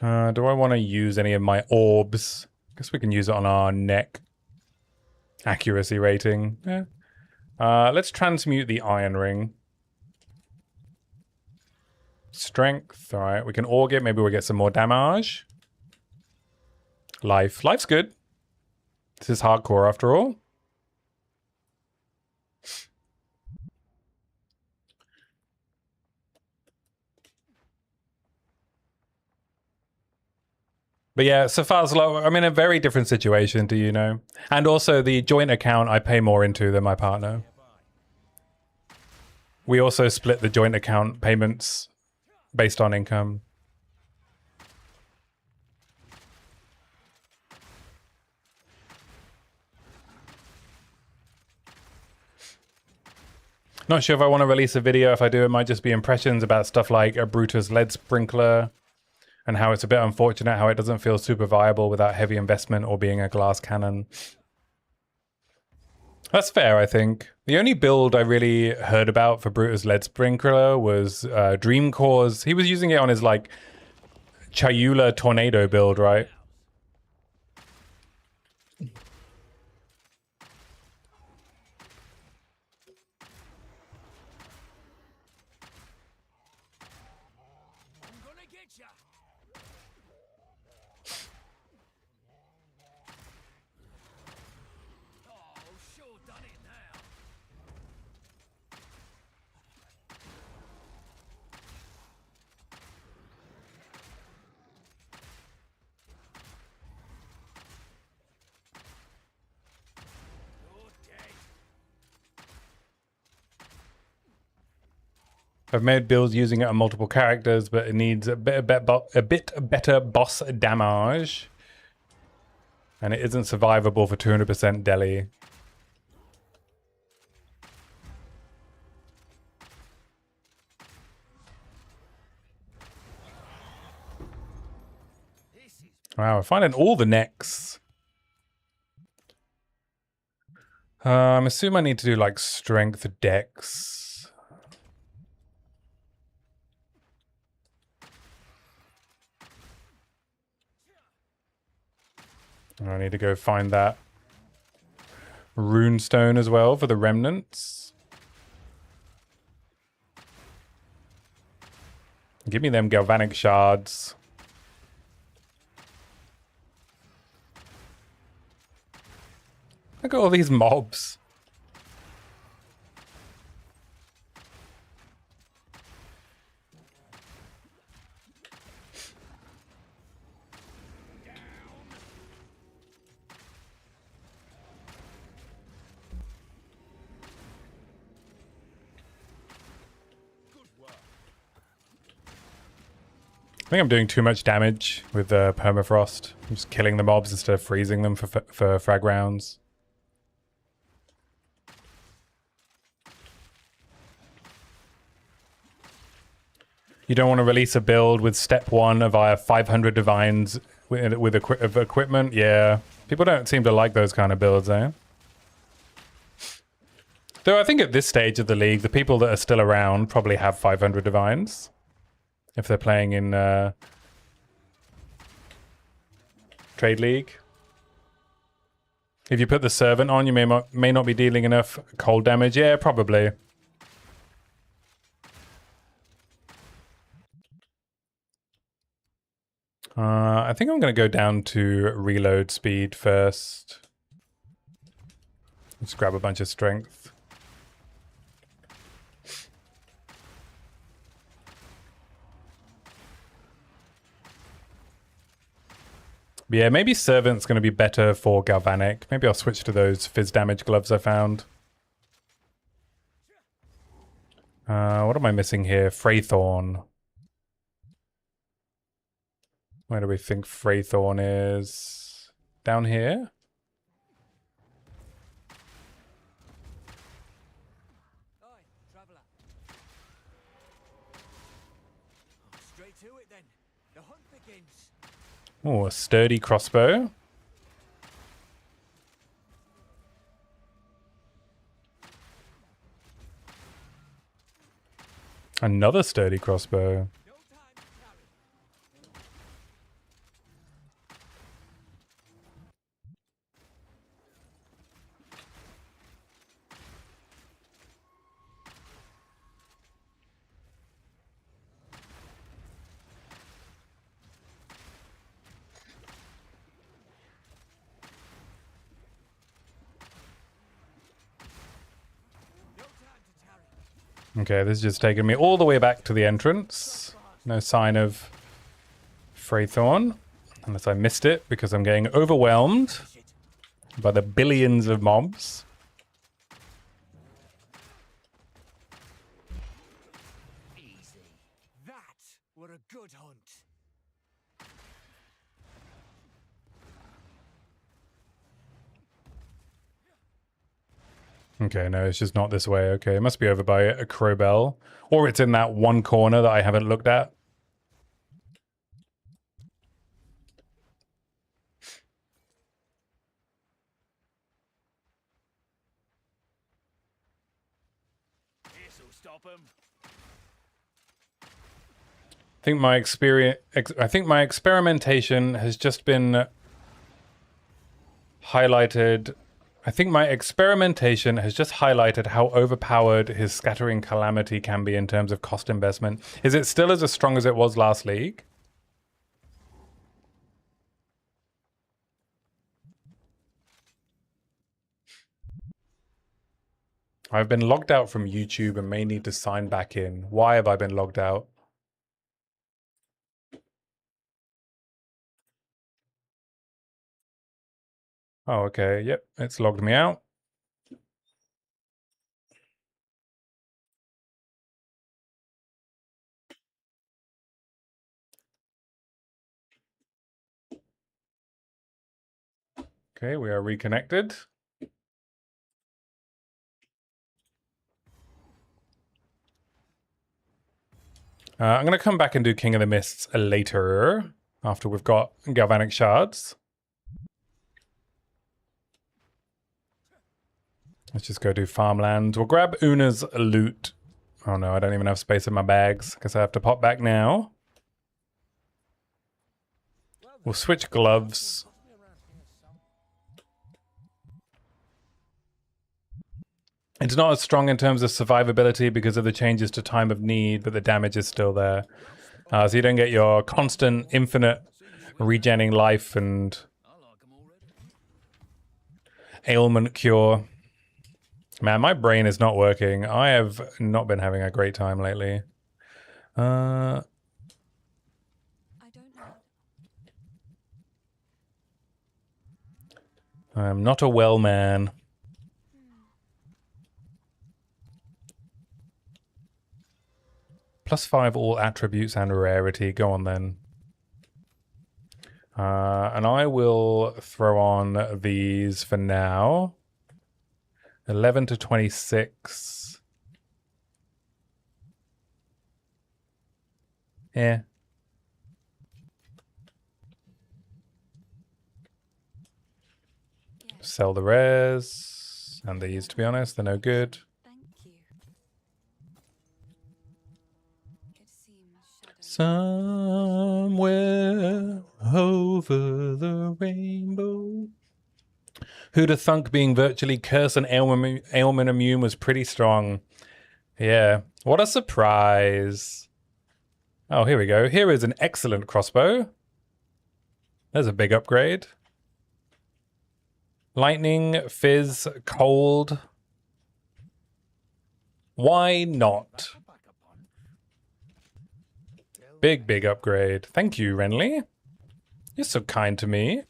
Oh, Do I want to use any of my orbs? Guess we can use it on our neck. Accuracy rating. Yeah. Let's transmute the iron ring. Strength. All right, we can aug it. Maybe we'll get some more damage. Life. Life's good. This is hardcore after all. But yeah, Safar's I'm in a very different situation, do you know? And also the joint account I pay more into than my partner. We also split the joint account payments based on income. Not sure if I want to release a video. If I do, it might just be impressions about stuff like a Brutus lead sprinkler and how it's a bit unfortunate how it doesn't feel super viable without heavy investment or being a glass cannon. That's fair, I think. The only build I really heard about for Brutus lead sprinkler was Dreamcore's. He was using it on his like Chayula tornado build, right? I'm gonna get ya. Oh, sure done it now. You're dead. I've made builds using it on multiple characters, but it needs a bit better boss damage. And it isn't survivable for 200% deli. Wow, we're finding all the necks. I'm assuming I need to do like strength dex. I need to go find that runestone as well for the remnants. Give me them galvanic shards. Look at all these mobs. I think I'm doing too much damage with permafrost. I'm just killing the mobs instead of freezing them for frag rounds. You don't want to release a build with step 1 via 500 divines with equipment. Yeah, people don't seem to like those kind of builds, eh? Though I think at this stage of the league, the people that are still around probably have 500 divines. If they're playing in Trade League. If you put the Servant on, you may not be dealing enough cold damage. Yeah, probably. I think I'm going to go down to reload speed first. Let's grab a bunch of strength. But yeah, maybe Servant's going to be better for Galvanic. Maybe I'll switch to those fizz damage gloves I found. What am I missing here? Fraythorn. Where do we think Fraythorn is? Down here? Oi, traveller. Straight to it then. The hunt begins. Oh, a sturdy crossbow. Another sturdy crossbow. No time to tarry. No time to tarry. Okay, this is just taking me all the way back to the entrance. No sign of Fraythorn. Unless I missed it because I'm getting overwhelmed by the billions of mobs. Easy. That were a good hunt. Okay, no, it's just not this way. Okay, it must be over by a crowbell. Or it's in that one corner that I haven't looked at. This'll stop 'em. I think my experimentation has just been highlighted. I think my experimentation has just highlighted how overpowered his Scattering Calamity can be in terms of cost investment. Is it still as strong as it was last league? I've been logged out from YouTube and may need to sign back in. Why have I been logged out? Oh, okay. Yep, it's logged me out. Okay, we are reconnected. I'm going to come back and do King of the Mists later, after we've got Galvanic Shards. Let's just go do farmland. We'll grab Una's loot. Oh no, I don't even have space in my bags. Guess I have to pop back now. We'll switch gloves. It's not as strong in terms of survivability because of the changes to time of need, but the damage is still there. So you don't get your constant, infinite regenning life and ailment cure. Man, my brain is not working. I have not been having a great time lately. I don't know. I'm not a well man. +5 all attributes and rarity. Go on then. And I will throw on these for now. 11 to 26. Yeah. Yes. Sell the rares. And these, to be honest, they're no good. Thank you. It seems Somewhere over the rainbow. Who'd have thunk being virtually curse and ailment immune was pretty strong. Yeah. What a surprise. Oh, here we go. Here is an excellent crossbow. There's a big upgrade. Lightning, fizz, cold. Why not? Big, big upgrade. Thank you, Renly. You're so kind to me.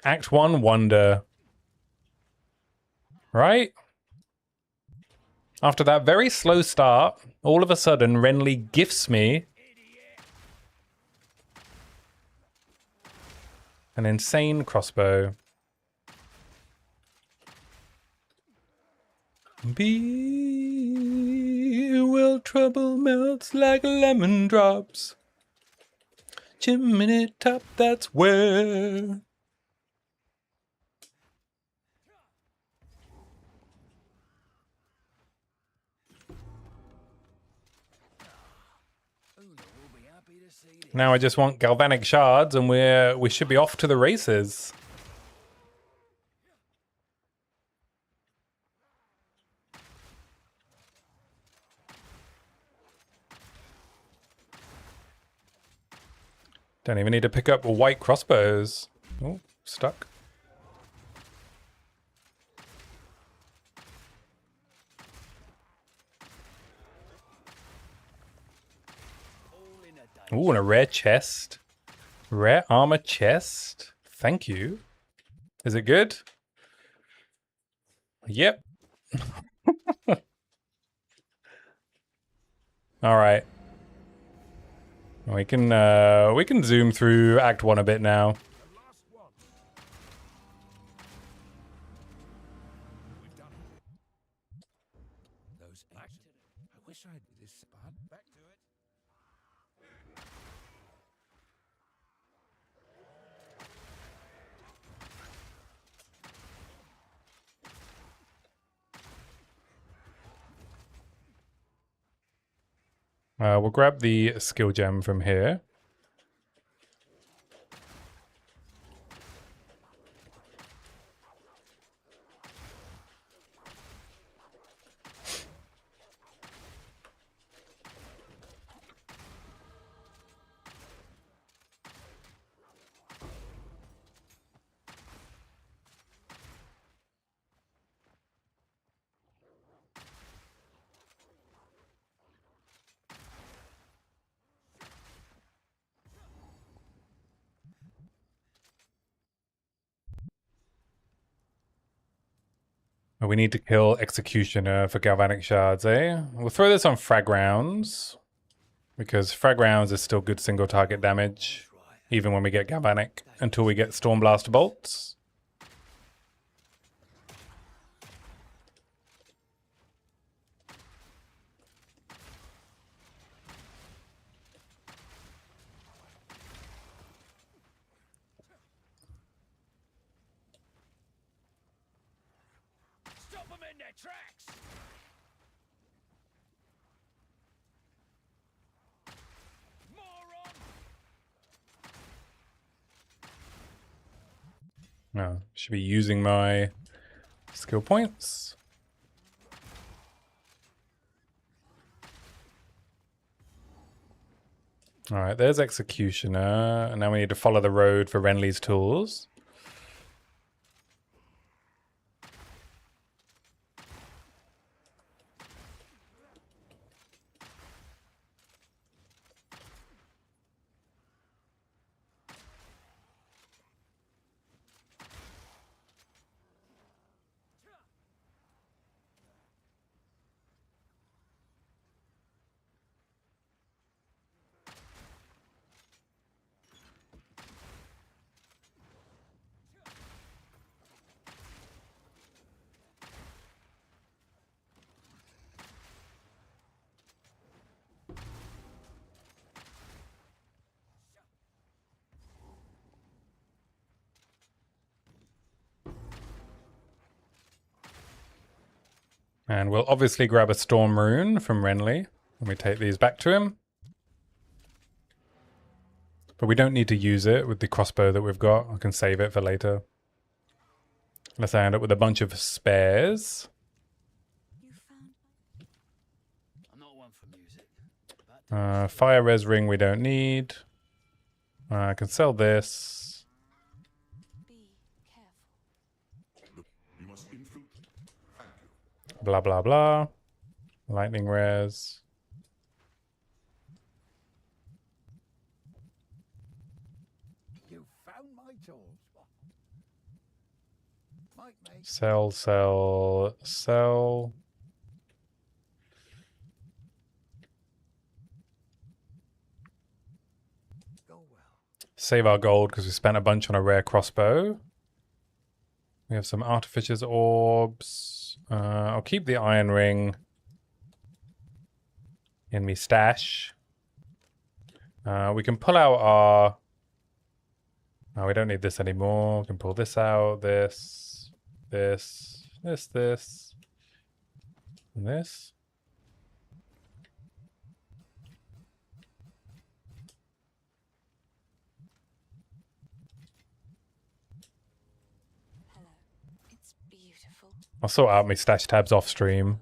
Act 1 Wonder. Right? After that very slow start, all of a sudden, Renly gifts me an insane crossbow. Be well, trouble melts like lemon drops. Chimney top, that's where. Now I just want Galvanic Shards and we should be off to the races. Don't even need to pick up white crossbows. Oh, stuck. Ooh, and a rare chest. Rare armor chest. Thank you. Is it good? Yep. All right. We can zoom through Act 1 a bit now. The last one. We've done it. Those action. I wish I'd this spot. Back to it. We'll grab the skill gem from here. We need to kill Executioner for Galvanic Shards, eh? We'll throw this on Frag Rounds, because Frag Rounds is still good single target damage, even when we get Galvanic, until we get Stormblast Bolts. Stop them in their tracks! Moron! No, should be using my skill points. All right, there's Executioner, and now we need to follow the road for Renly's tools. And we'll obviously grab a Storm Rune from Renly when we take these back to him. But we don't need to use it with the crossbow that we've got. I can save it for later. Unless I end up with a bunch of spares. You found I'm not one for music. Fire res ring we don't need. I can sell this. be careful. You must influence. Thank you. Blah, blah, blah. Lightning res. You found my tools. Might make Sell, sell, sell. go well. Save our gold because we spent a bunch on a rare crossbow. We have some Artificer's Orbs. I'll keep the Iron Ring in me stash. We can pull out our... No, we don't need this anymore. We can pull this out, this, and this. Hello. It's beautiful. I'll sort out my stash tabs off stream.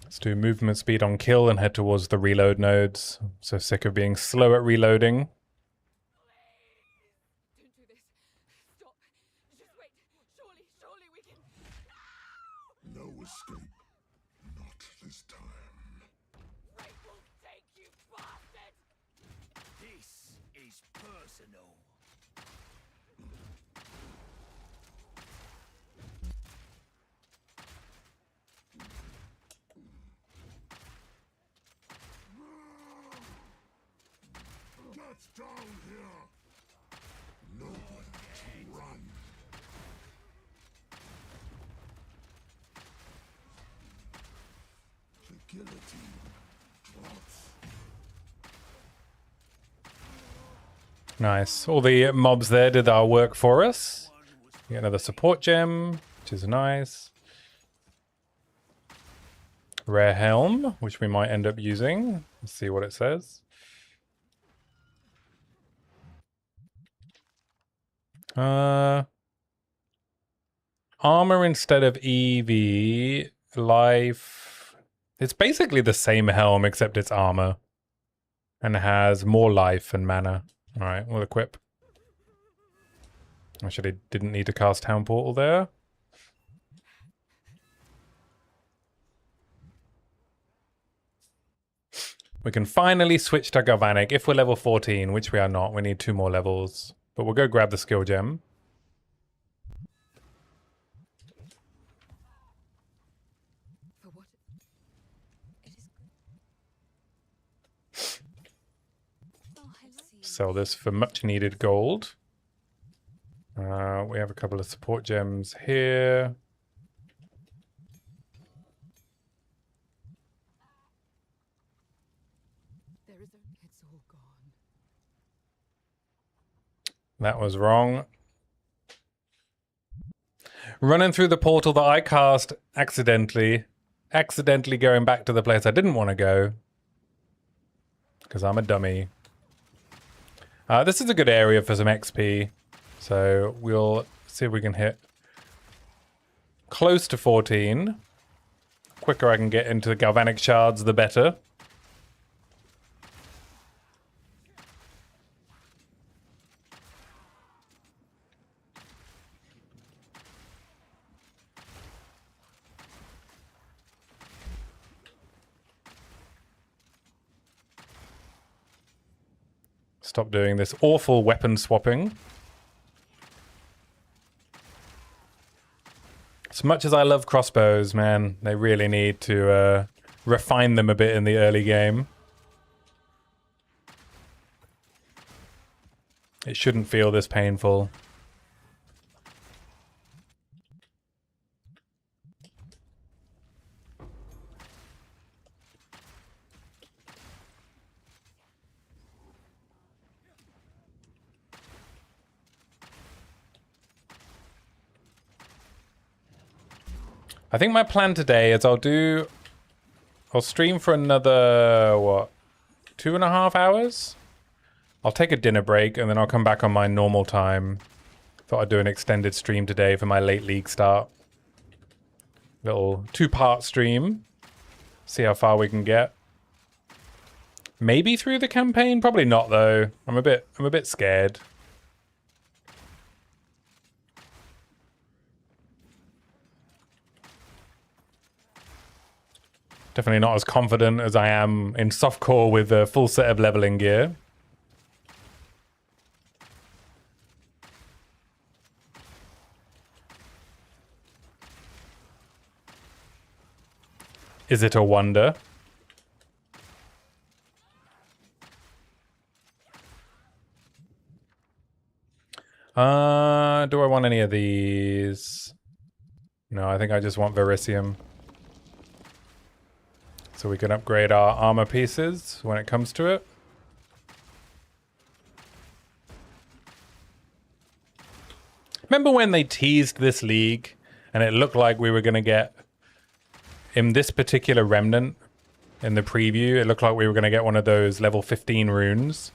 Let's do movement speed on kill and head towards the reload nodes. I'm so sick of being slow at reloading. Don't do this. Stop. Just wait. Surely we can. No escape. medicinal. Get down here! Nowhere to run. The guillotine drops. Nice. All the mobs there did our work for us. We get another support gem, which is nice. Rare helm, which we might end up using. Let's see what it says. Armor instead of EV. Life. It's basically the same helm, except it's armor. And it has more life and mana. Alright, we'll equip. Actually, didn't need to cast Town Portal there. We can finally switch to Galvanic if we're level 14, which we are not. We need 2 more levels. But we'll go grab the skill gem. For what? It is good. Oh, I like Sell this for much needed gold. We have a couple of support gems here. there is a. It's all gone. That was wrong. Running through the portal that I cast accidentally going back to the place I didn't want to go. Because I'm a dummy. This is a good area for some XP. So we'll see if we can hit close to 14. Quicker I can get into the Galvanic Shards, the better. Stop doing this awful weapon swapping. As much as I love crossbows, man, they really need to refine them a bit in the early game. It shouldn't feel this painful. I think my plan today is I'll stream for another, what, 2.5 hours? I'll take a dinner break and then I'll come back on my normal time. Thought I'd do an extended stream today for my late league start. Little 2-part stream. See how far we can get. Maybe through the campaign? Probably not though. I'm a bit scared. Definitely not as confident as I am in softcore with a full set of leveling gear. Is it a wonder? Do I want any of these? No, I think I just want Verisium. So we can upgrade our armor pieces when it comes to it. Remember when they teased this league and it looked like we were going to get, in this particular remnant, in the preview, it looked like we were going to get one of those level 15 runes.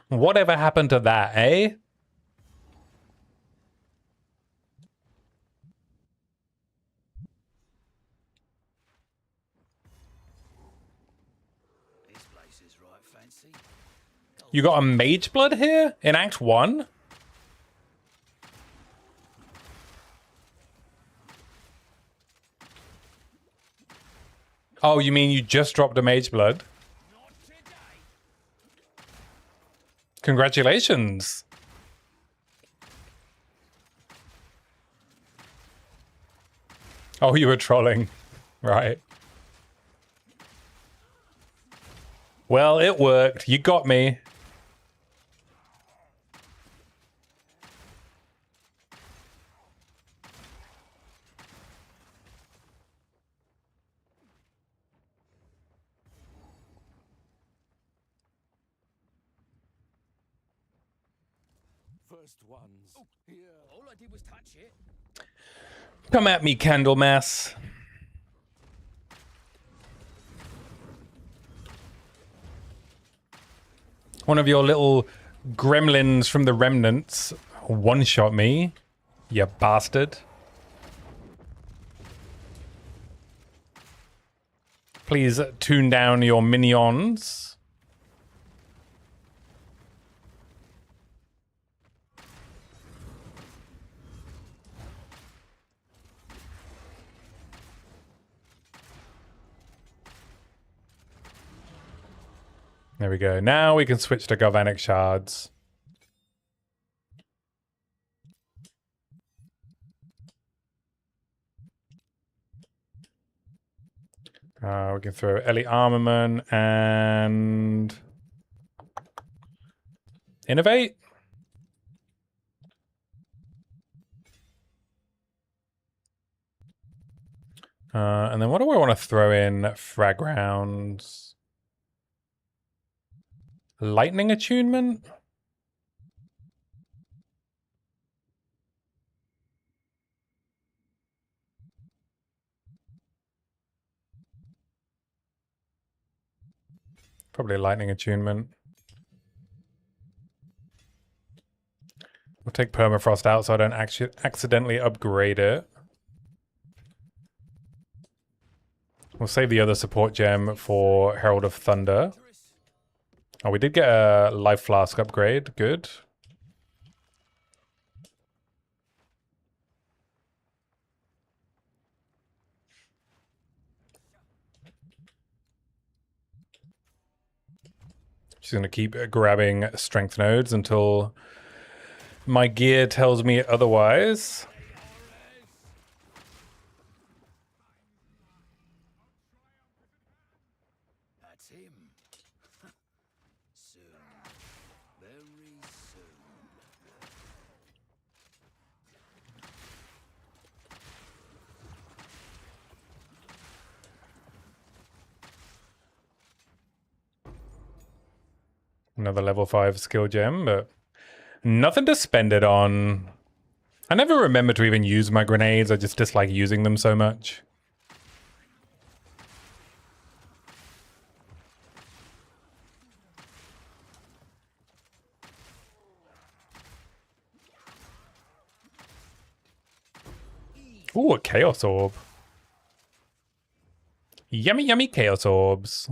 Whatever happened to that, eh? This place is right fancy. God, You got a mage blood here in Act 1? Oh, you mean you just dropped a mage blood? Congratulations. Oh, you were trolling. Right. Well, it worked. You got me. First ones. Here. All I did was touch it. Come at me, Candlemass. One of your little gremlins from the remnants one-shot me, you bastard. Please tune down your minions. There we go. Now we can switch to Galvanic Shards. We can throw Ellie Armament and Innovate. And then what do I want to throw in? Frag rounds. Lightning attunement? Probably lightning attunement. We'll take permafrost out so I don't actually accidentally upgrade it. We'll save the other support gem for Herald of Thunder. Oh, we did get a life flask upgrade. Good. Just going to keep grabbing strength nodes until my gear tells me otherwise. That's him. Soon. Very soon. Another level 5 skill gem, but nothing to spend it on. I never remember to even use my grenades. I just dislike using them so much. Ooh, a Chaos Orb. Yummy, yummy Chaos Orbs.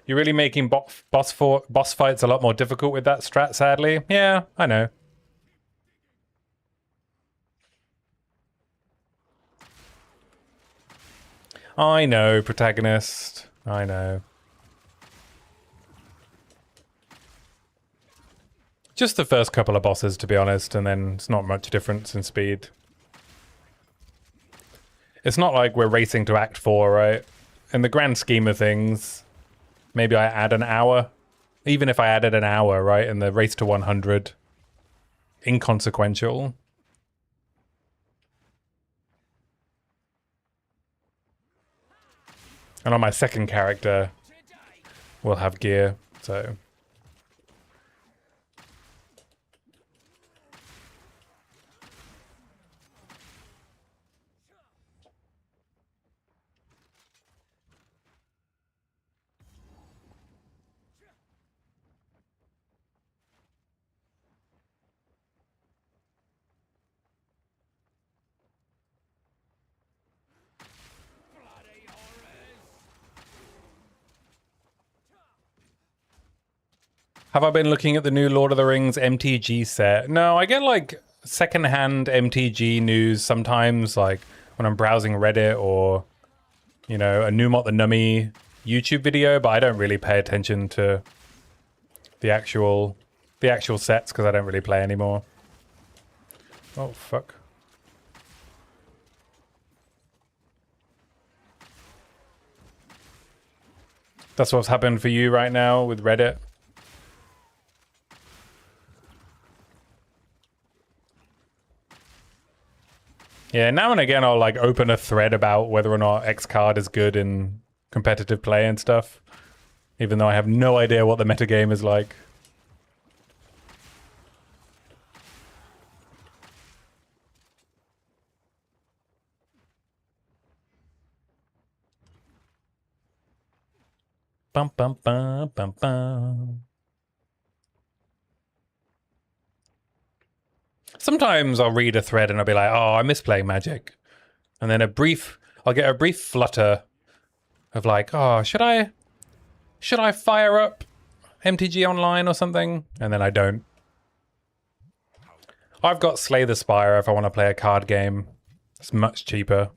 You're really making boss fights a lot more difficult with that strat, sadly. Yeah, I know. I know, protagonist. I know. Just the first couple of bosses, to be honest, and then it's not much difference in speed. It's not like we're racing to Act 4, right? In the grand scheme of things, maybe I add an hour. Even if I added an hour, right, in the race to 100. Inconsequential. And on my second character, we'll have gear, so... Have I been looking at the new Lord of the Rings MTG set? No, I get like secondhand MTG news sometimes, like when I'm browsing Reddit or, you know, a Numot the Nummy YouTube video, but I don't really pay attention to the actual sets because I don't really play anymore. Oh, fuck. That's what's happened for you right now with Reddit. Yeah, now and again I'll like open a thread about whether or not X card is good in competitive play and stuff, even though I have no idea what the metagame is like. Bum bum bum bum bum. Sometimes I'll read a thread and I'll be like, oh, I miss playing Magic. And then I'll get a brief flutter of like, oh, should I fire up MTG Online or something? And then I don't. I've got Slay the Spire if I want to play a card game. It's much cheaper.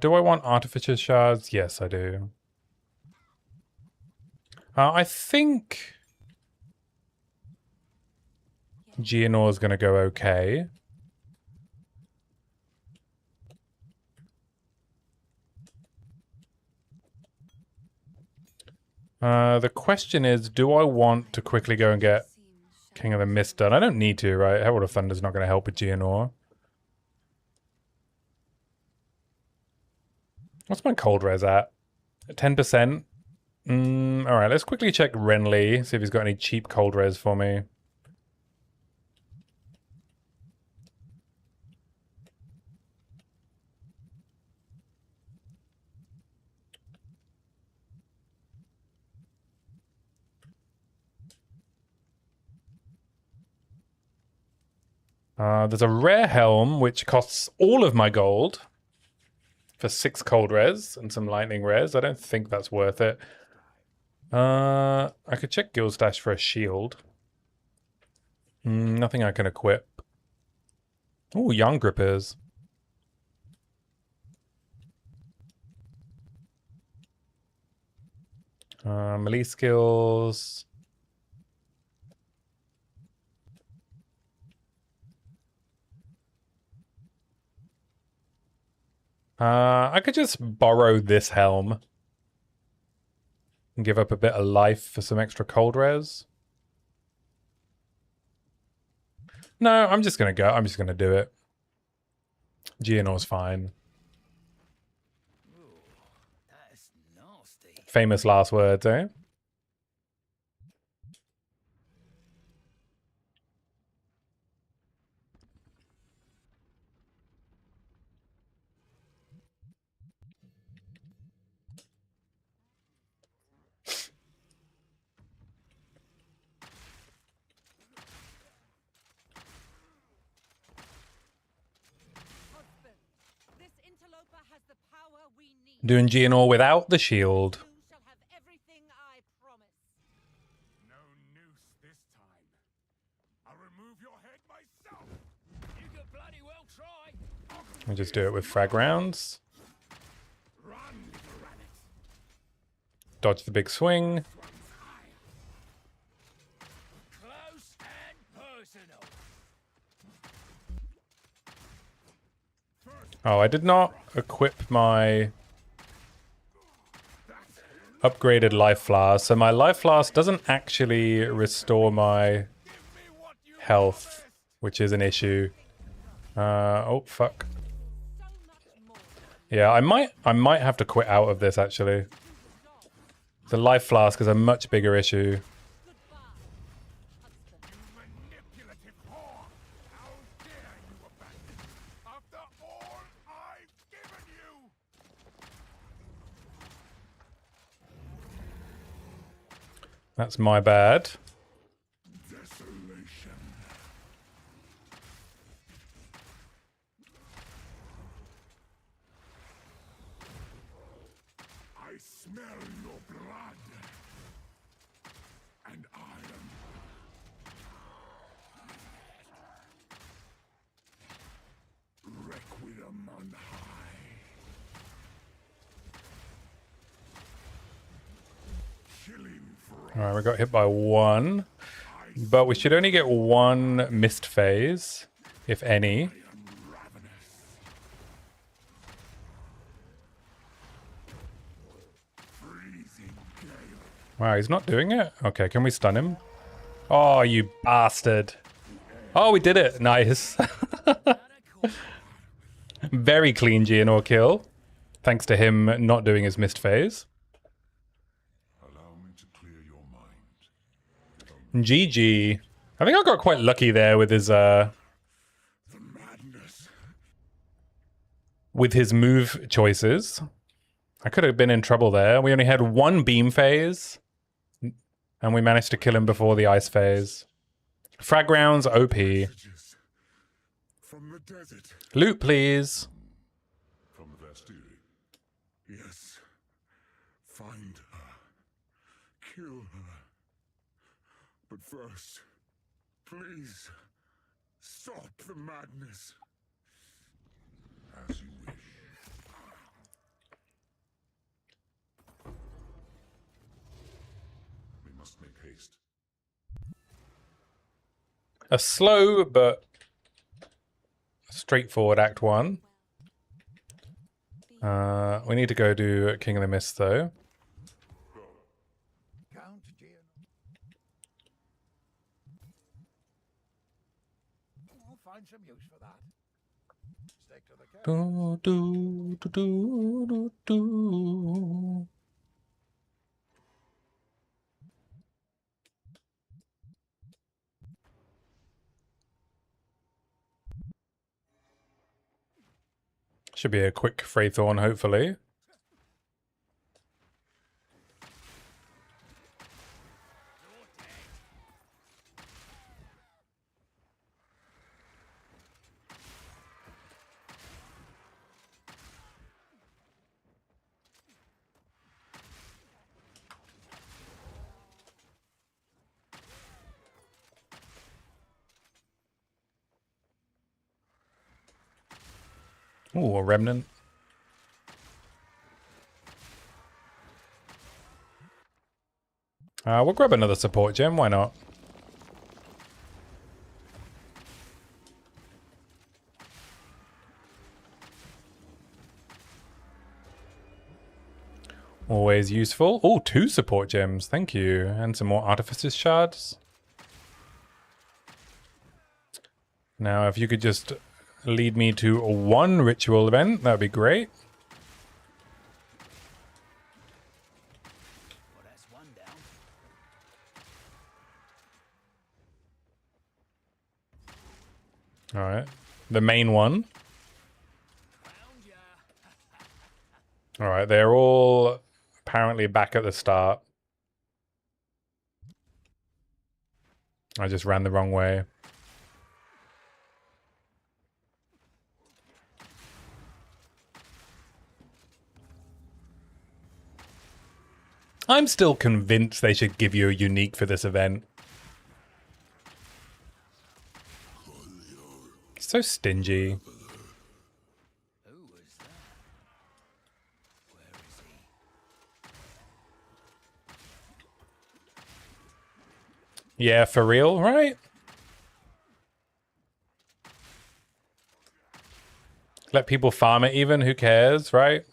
Do I want Artificer Shards? Yes, I do. I think Geonor is going to go okay. The question is, do I want to quickly go and get King of the Mist done? I don't need to, right? Herald of Thunder's not going to help with Geonor. What's my cold res at? 10%? Alright, let's quickly check Renly, see if he's got any cheap cold res for me. There's a rare helm which costs all of my gold for 6 cold res and some lightning res. I don't think that's worth it. I could check Guild Stash for a shield. Nothing I can equip. Oh, Yarn Grippers. Melee skills. I could just borrow this helm and give up a bit of life for some extra cold res. No, I'm just gonna go. I'm just gonna do it. Geonor's fine. Ooh, that's nasty. Famous last words, eh? Husband, this interloper has the power we need. Doing Geonor without the shield. You shall have everything I promise. No noose this time. I'll remove your head myself. You could bloody well try. I'll just do it with frag rounds. Run, rabbit. Dodge the big swing. Close and personal. Oh, I did not equip my upgraded life flask. So my life flask doesn't actually restore my health, which is an issue. Oh, fuck. So much more. Yeah, I might have to quit out of this, actually. The life flask is a much bigger issue. Goodbye, husband. Manipulative whore. How dare you abandon me after all I've given you? That's my bad. Desolation Alright, we got hit by one. But we should only get one missed phase, if any. Wow, he's not doing it? Okay, can we stun him? Oh, you bastard. Oh, we did it. Nice. Very clean GNR kill. Thanks to him not doing his missed phase. Allow me to clear your mind. GG. I think I got quite lucky there with his The madness. with his move choices. I could have been in trouble there. We only had one beam phase. And we managed to kill him before the ice phase. Frag rounds, OP. Messages from the desert. Loot, please. From the Vastiri. Yes. Find her. Kill her. But first, please, stop the madness. As you wish. We must make haste. A slow but straightforward Act 1. We need to go do King of the Mist, though. Count Gian. I'll find some use for that. Stick to the case. Do, do, do, do, do, do. Should be a quick Fraythorn, hopefully. Ooh, a remnant. We'll grab another support gem, why not? Always useful. Oh, 2 support gems, thank you. And some more Artificer's Shards. Now, if you could just lead me to 1 ritual event, that would be great. Well, that's one down. Alright. The main one. Found ya. Alright, they're all apparently back at the start. I just ran the wrong way. I'm still convinced they should give you a unique for this event. So stingy. Who was that? Where is he? Yeah, for real, right? Let people farm it even, who cares, right?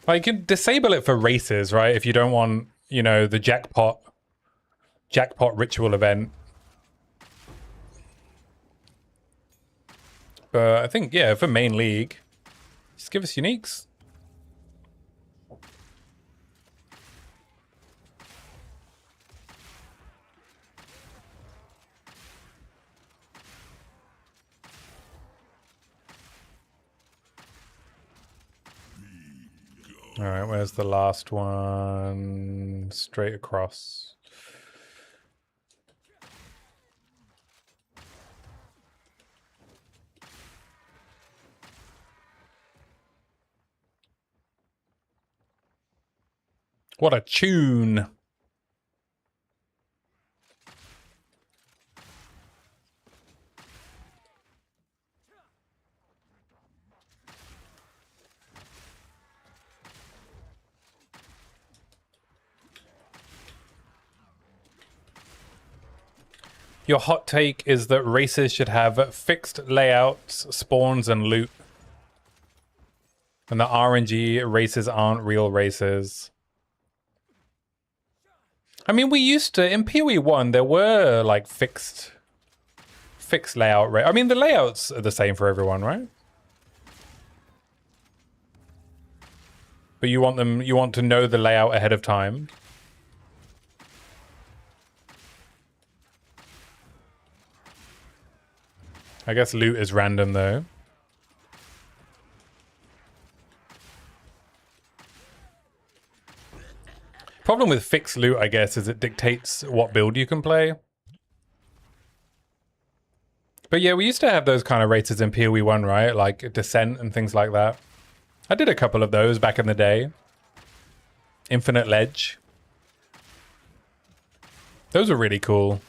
Like, you can disable it for races, right? If you don't want, you know, the jackpot ritual event. But I think, yeah, for main league, just give us uniques. All right, where's the last one? Straight across. What a tune. Your hot take is that races should have fixed layouts, spawns, and loot. And the RNG races aren't real races. I mean, we used to, in POE 1, there were like fixed layout. I mean, the layouts are the same for everyone, right? But you want to know the layout ahead of time. I guess loot is random though. Problem with fixed loot, I guess, is it dictates what build you can play. But yeah, we used to have those kind of races in PoE 1, right? Like Descent and things like that. I did a couple of those back in the day. Infinite Ledge. Those were really cool.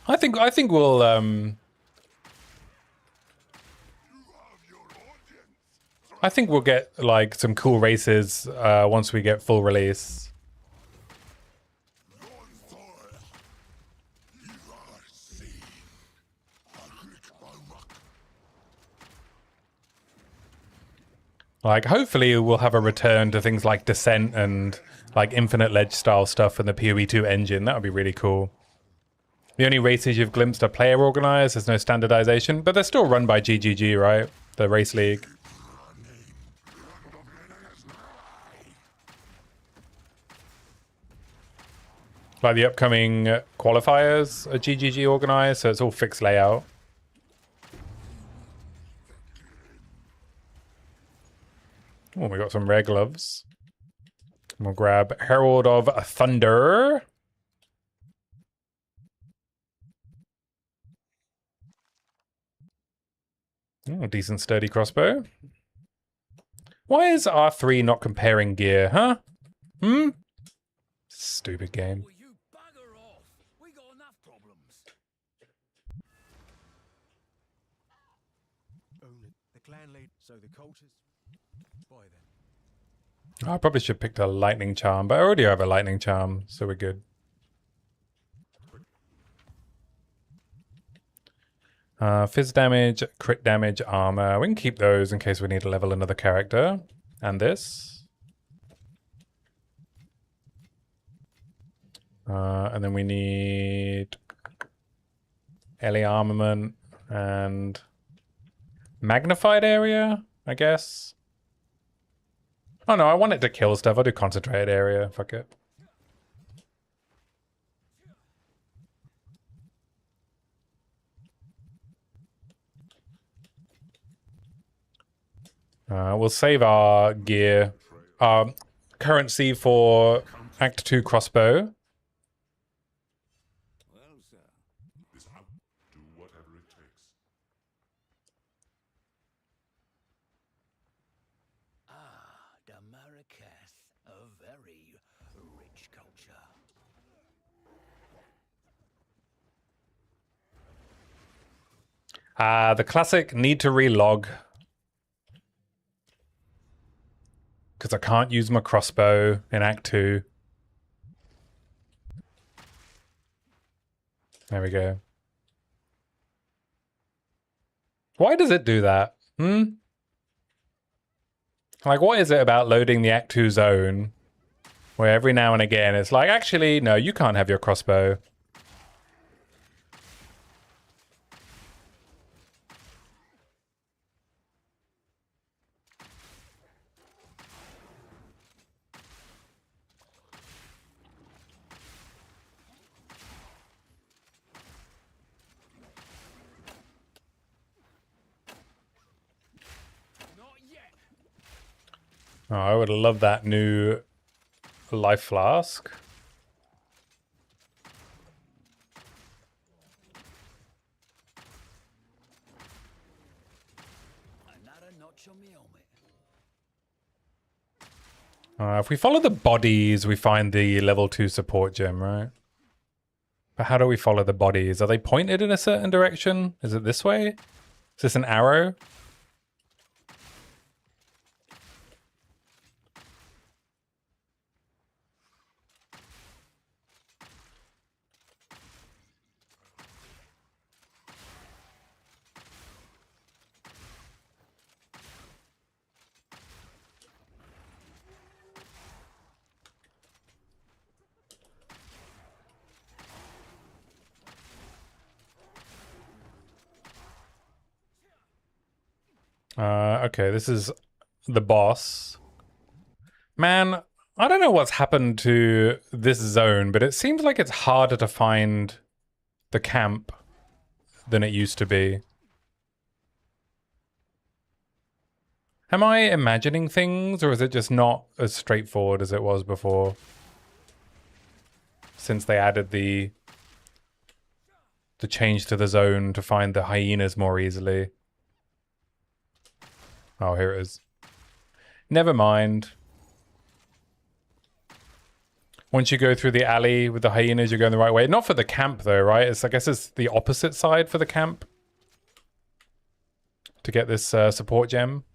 I think we'll I think we'll get like some cool races once we get full release. Like, hopefully we'll have a return to things like Descent and like Infinite Ledge style stuff in the PoE 2 engine. That would be really cool. The only races you've glimpsed are player organized. There's no standardization, but they're still run by GGG, right? The race league. Like the upcoming qualifiers are GGG organized, so it's all fixed layout. Oh, we got some rare gloves. We'll grab Herald of Thunder. Oh, decent sturdy crossbow. Why is R3 not comparing gear, huh? Stupid game. Will you bugger off? We got enough problems. Only the clan lead, so the cultures. By then. I probably should have picked a lightning charm, but I already have a lightning charm, so we're good. Fizz damage, crit damage, armor. We can keep those in case we need to level another character. And this. And then we need Ellie armament and magnified area, I guess. Oh no, I want it to kill stuff. I'll do concentrated area. Fuck it. We'll save our gear, currency for Act 2 crossbow. Well, sir. This out. Do whatever it takes. Ah, the Marrakech, a very rich culture. The classic need to relog. Because I can't use my crossbow in Act 2. There we go. Why does it do that? Like, what is it about loading the Act 2 zone where every now and again it's like, actually, no, you can't have your crossbow. Oh, I would love that new life flask. Another notch on me helmet. If we follow the bodies, we find the level 2 support gem, right? But how do we follow the bodies? Are they pointed in a certain direction? Is it this way? Is this an arrow? Okay, this is the boss. Man, I don't know what's happened to this zone, but it seems like it's harder to find the camp than it used to be. Am I imagining things, or is it just not as straightforward as it was before? Since they added the change to the zone to find the hyenas more easily. Oh, here it is. Never mind. Once you go through the alley with the hyenas, you're going the right way. Not for the camp, though, right? I guess it's the opposite side for the camp. To get this support gem.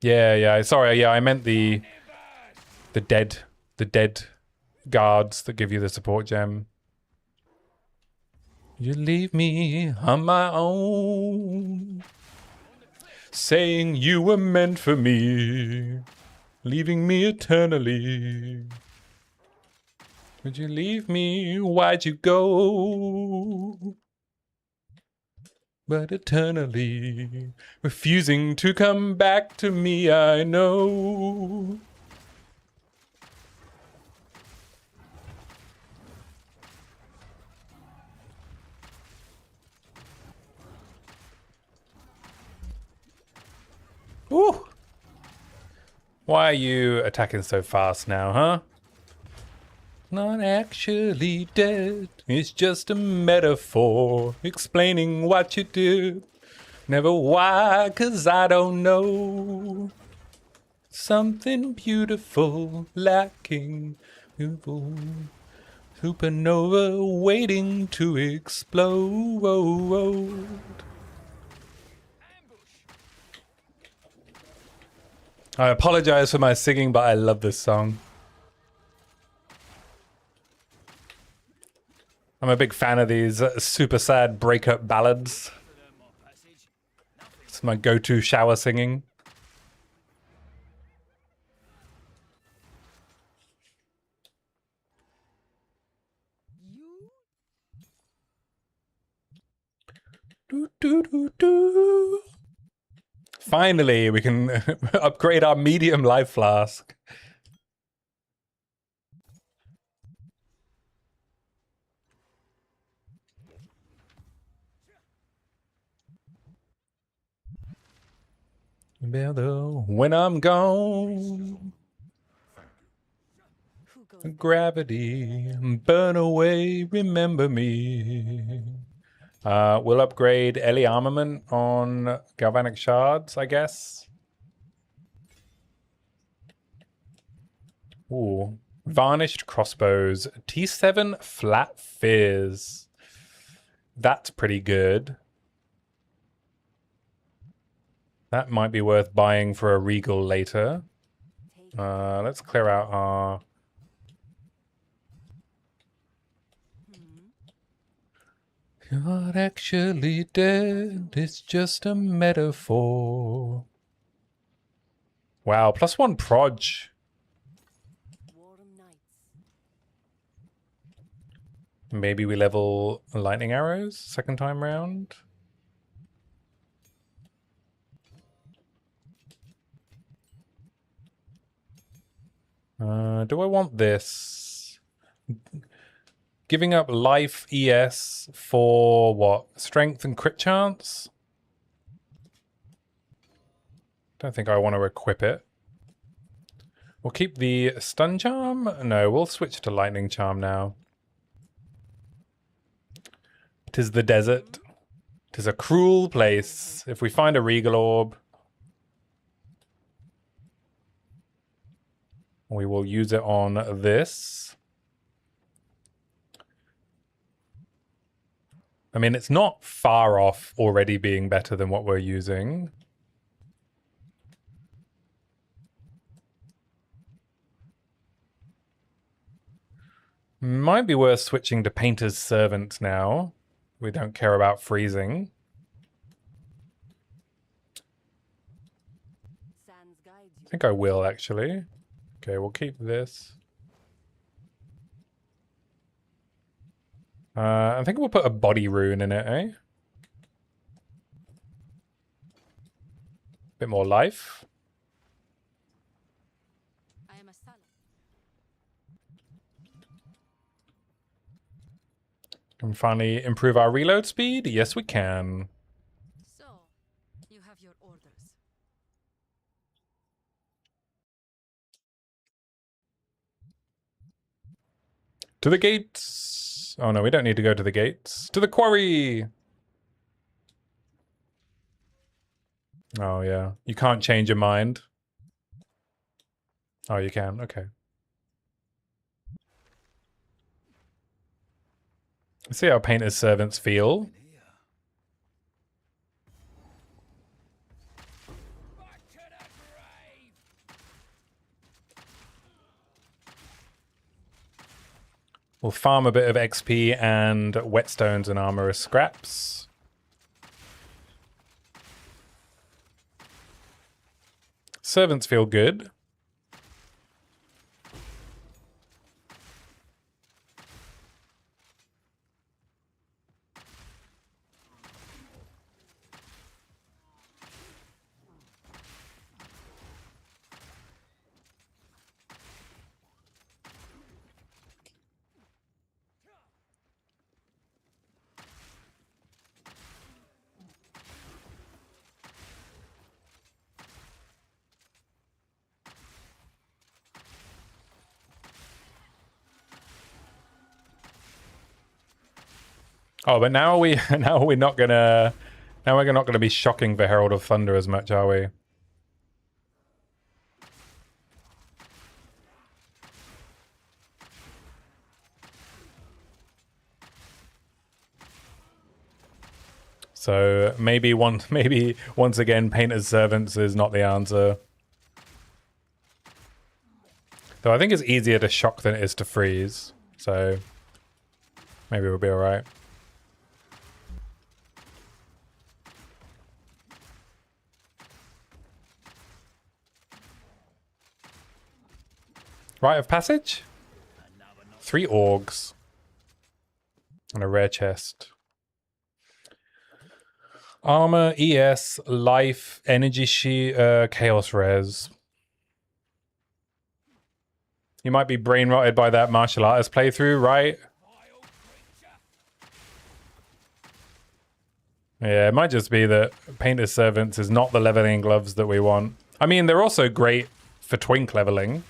Yeah. Sorry, yeah, I meant the dead guards that give you the support gem. You leave me on my own. Saying you were meant for me, leaving me eternally. Would you leave me? Why'd you go? But eternally, refusing to come back to me, I know. Ooh. Why are you attacking so fast now, huh? Not actually dead. It's just a metaphor explaining what you did. Never why, 'cause I don't know. Something beautiful lacking. Supernova waiting to explode. I apologize for my singing, but I love this song. I'm a big fan of these super sad breakup ballads. It's my go-to shower singing. Do. Finally, we can upgrade our medium life flask. When I'm gone, gravity, burn away, remember me. We'll upgrade Ellie armament on Galvanic Shards, I guess. Ooh. Varnished crossbows. T7 flat fears. That's pretty good. That might be worth buying for a regal later. Let's clear out our... You're not actually dead, it's just a metaphor. Wow, +1 proj. Maybe we level lightning arrows second time round. Do I want this? Giving up life ES for what? Strength and crit chance? Don't think I want to equip it. We'll keep the stun charm? No, we'll switch to lightning charm now. 'Tis the desert. 'Tis a cruel place. If we find a regal orb, we will use it on this. I mean, it's not far off already being better than what we're using. Might be worth switching to Painter's Servant now. We don't care about freezing. I think I will, actually. Okay, we'll keep this. I think we'll put a body rune in it, eh? Bit more life. I am a salad. Can we finally improve our reload speed? Yes, we can. So, you have your orders. To the gates. Oh no, we don't need to go to the gates. To the quarry. Oh yeah, you can't change your mind. Oh, you can. Okay. Let's see how Painter's Servants feel. Back to the grave! We'll farm a bit of XP and whetstones and armor as scraps. Servants feel good. Oh, but now we're not gonna be shocking the Herald of Thunder as much, are we? So maybe once again, Painter's Servants is not the answer. Though I think it's easier to shock than it is to freeze. So maybe we'll be alright. Rite of Passage? 3 Orgs. And a rare chest. Armor, ES, Life, Energy Chaos Res. You might be brain rotted by that martial artist playthrough, right? Yeah, it might just be that Painter's Servants is not the leveling gloves that we want. I mean, they're also great for twink leveling.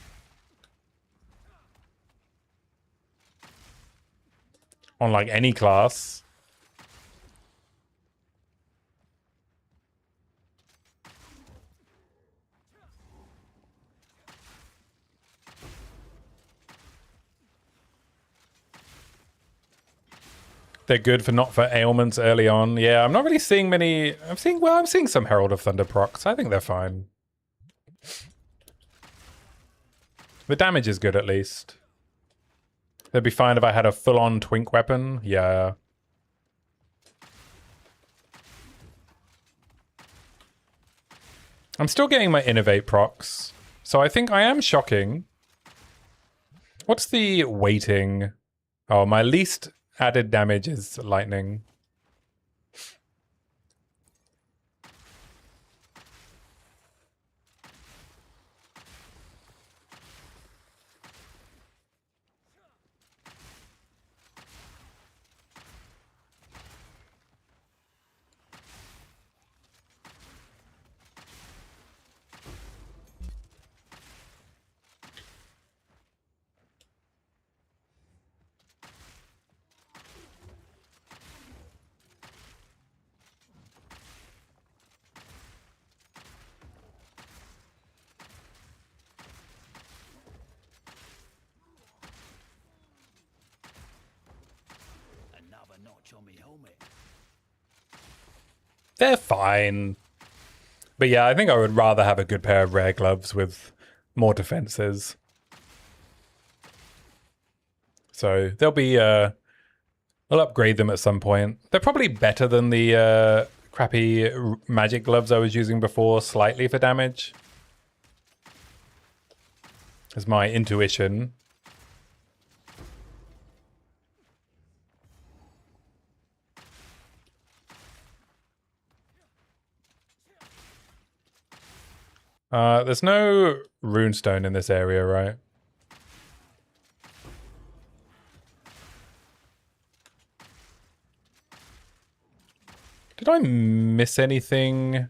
On like any class. They're good for not for ailments early on. Yeah, I'm not really seeing many. I'm seeing some Herald of Thunder procs. I think they're fine. The damage is good at least. They'd be fine if I had a full-on twink weapon. Yeah. I'm still getting my innovate procs. So I think I am shocking. What's the weighting? Oh, my least added damage is lightning. on me helmet. They're fine. But yeah, I think I would rather have a good pair of rare gloves with more defenses. So they'll be, I'll upgrade them at some point. They're probably better than the crappy magic gloves I was using before, slightly for damage. Is my intuition. There's no runestone in this area, right? Did I miss anything?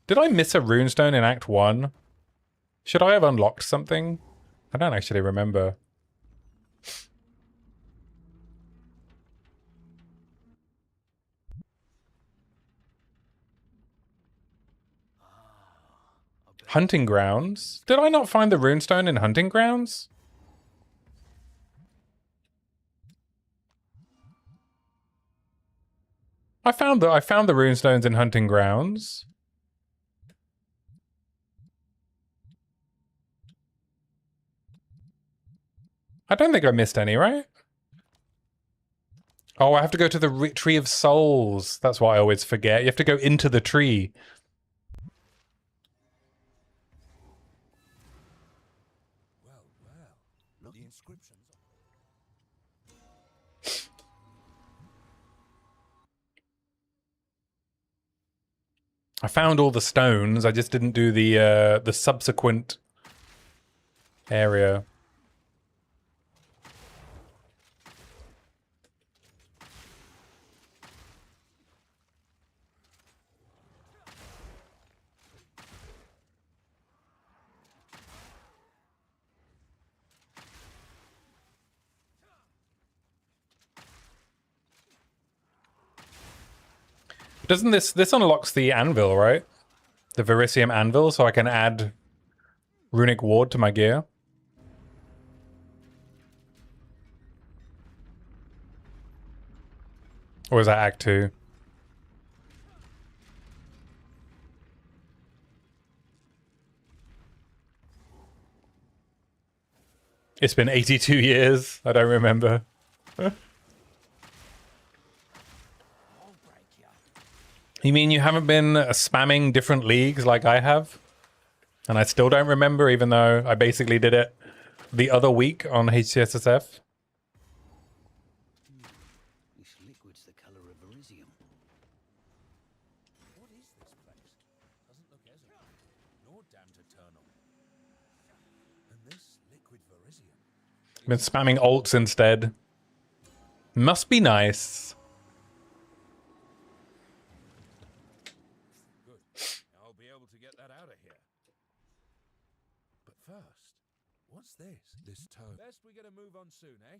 Did I miss a runestone in Act 1? Should I have unlocked something? I don't actually remember. Hunting Grounds? Did I not find the runestone in Hunting Grounds? I found the runestones in Hunting Grounds. I don't think I missed any, right? Oh, I have to go to the Tree of Souls. That's what I always forget. You have to go into the tree. Look, the inscriptions. I found all the stones. I just didn't do the subsequent area. Doesn't this unlocks the anvil, right? The Verisium anvil, so I can add runic ward to my gear. Or is that Act 2? It's been 82 years. I don't remember. You mean you haven't been spamming different leagues like I have? And I still don't remember, even though I basically did it the other week on HCSSF? This liquid's the color of Verisium. What is this place? Doesn't look Ezra, nor damned eternal. And this liquid Verisium. Been spamming ults instead. Must be nice. Good. I'll be able to get that out of here. But first, what's this? This toe. Best we get a move on soon, eh?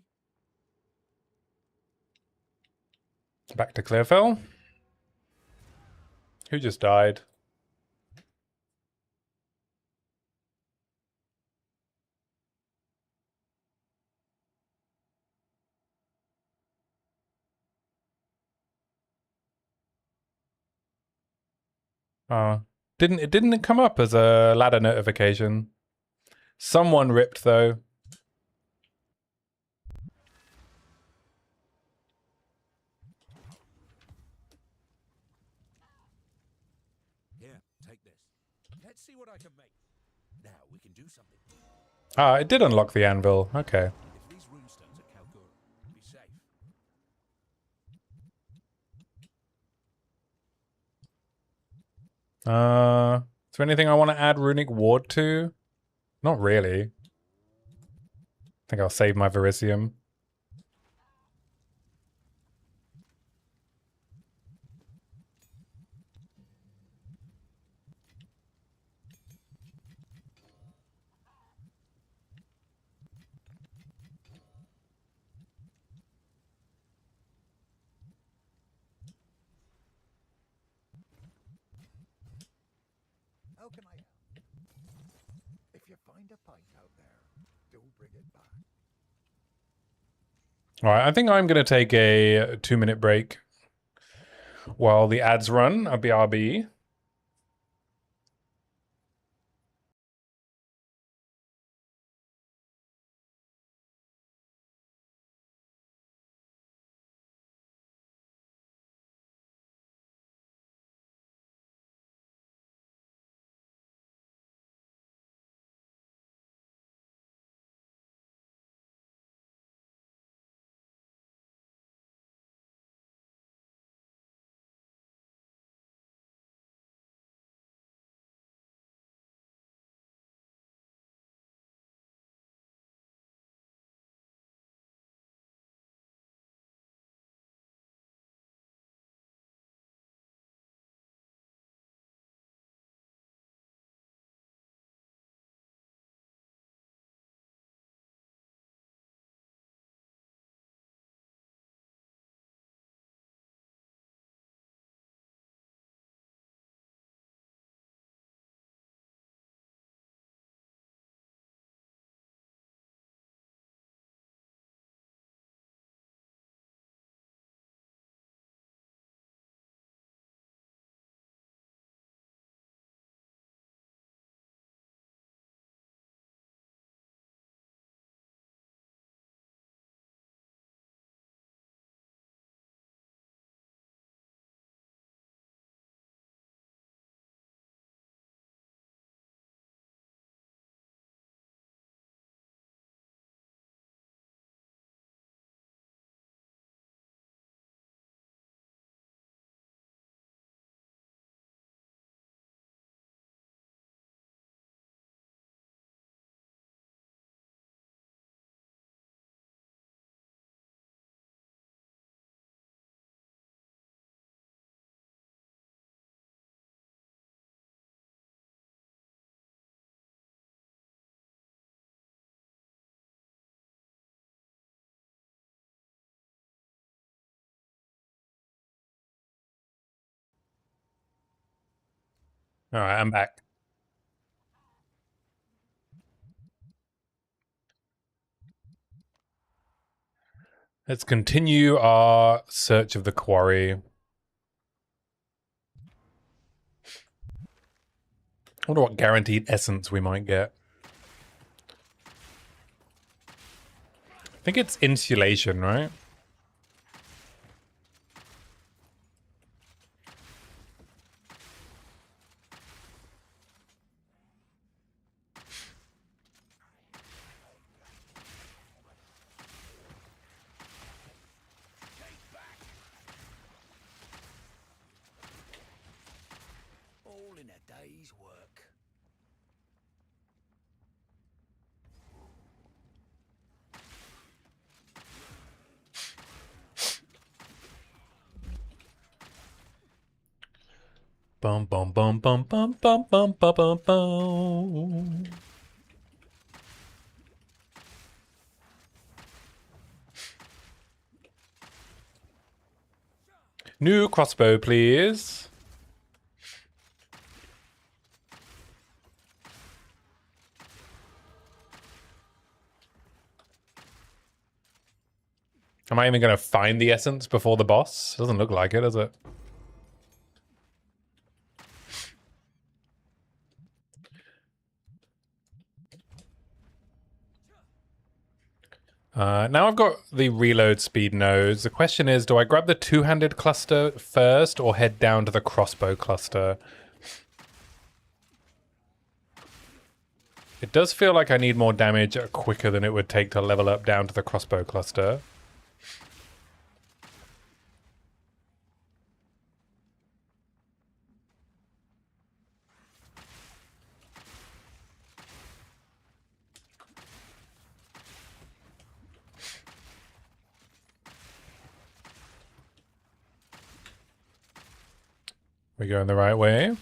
Back to Clearfell. Who just died? It didn't come up as a ladder notification. Someone ripped though. Here, take this. Let's see what I can make. Now we can do something. It did unlock the anvil. Okay. If these runestones are Kalgur, be safe. Is there anything I want to add runic ward to? Not really. I think I'll save my Verisium. How can I help? If you find a pint out there, do bring it back. All right, I think I'm going to take a 2-minute break while the ads run. A BRB. All right, I'm back. Let's continue our search of the quarry. I wonder what guaranteed essence we might get. I think it's insulation, right? All in a day's work. Bum bum bum bum bum bum bum bum bum bum. New crossbow, please. Am I even going to find the essence before the boss? Doesn't look like it, does it? Now I've got the reload speed nodes. The question is, do I grab the two-handed cluster first or head down to the crossbow cluster? It does feel like I need more damage quicker than it would take to level up down to the crossbow cluster. We going the right way?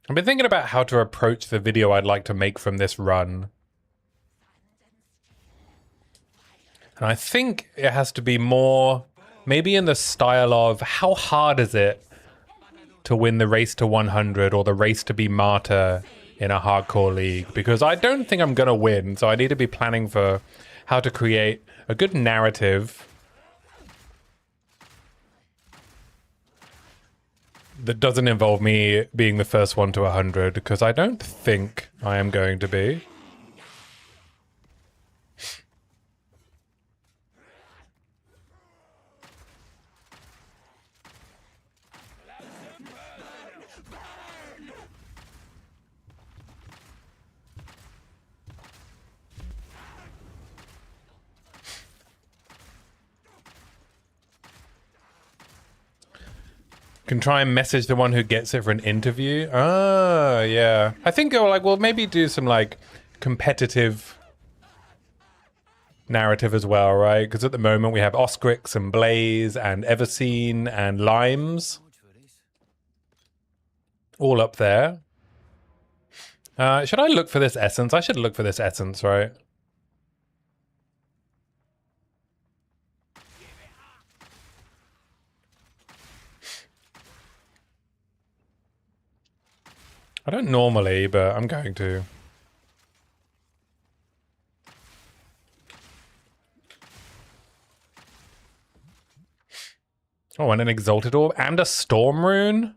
I've been thinking about how to approach the video I'd like to make from this run. And I think it has to be more, maybe in the style of how hard is it to win the race to 100 or the race to be martyr in a hardcore league, because I don't think I'm gonna win, so I need to be planning for how to create a good narrative that doesn't involve me being the first one to 100, because I don't think I am going to be. Can try and message the one who gets it for an interview. Ah, yeah. I think like we'll maybe do some like competitive narrative as well, right? Because at the moment we have Oscrix and Blaze and Everseen and Limes all up there. Should I look for this essence? I should look for this essence, right? I don't normally, but I'm going to. Oh, and an Exalted Orb and a Storm Rune.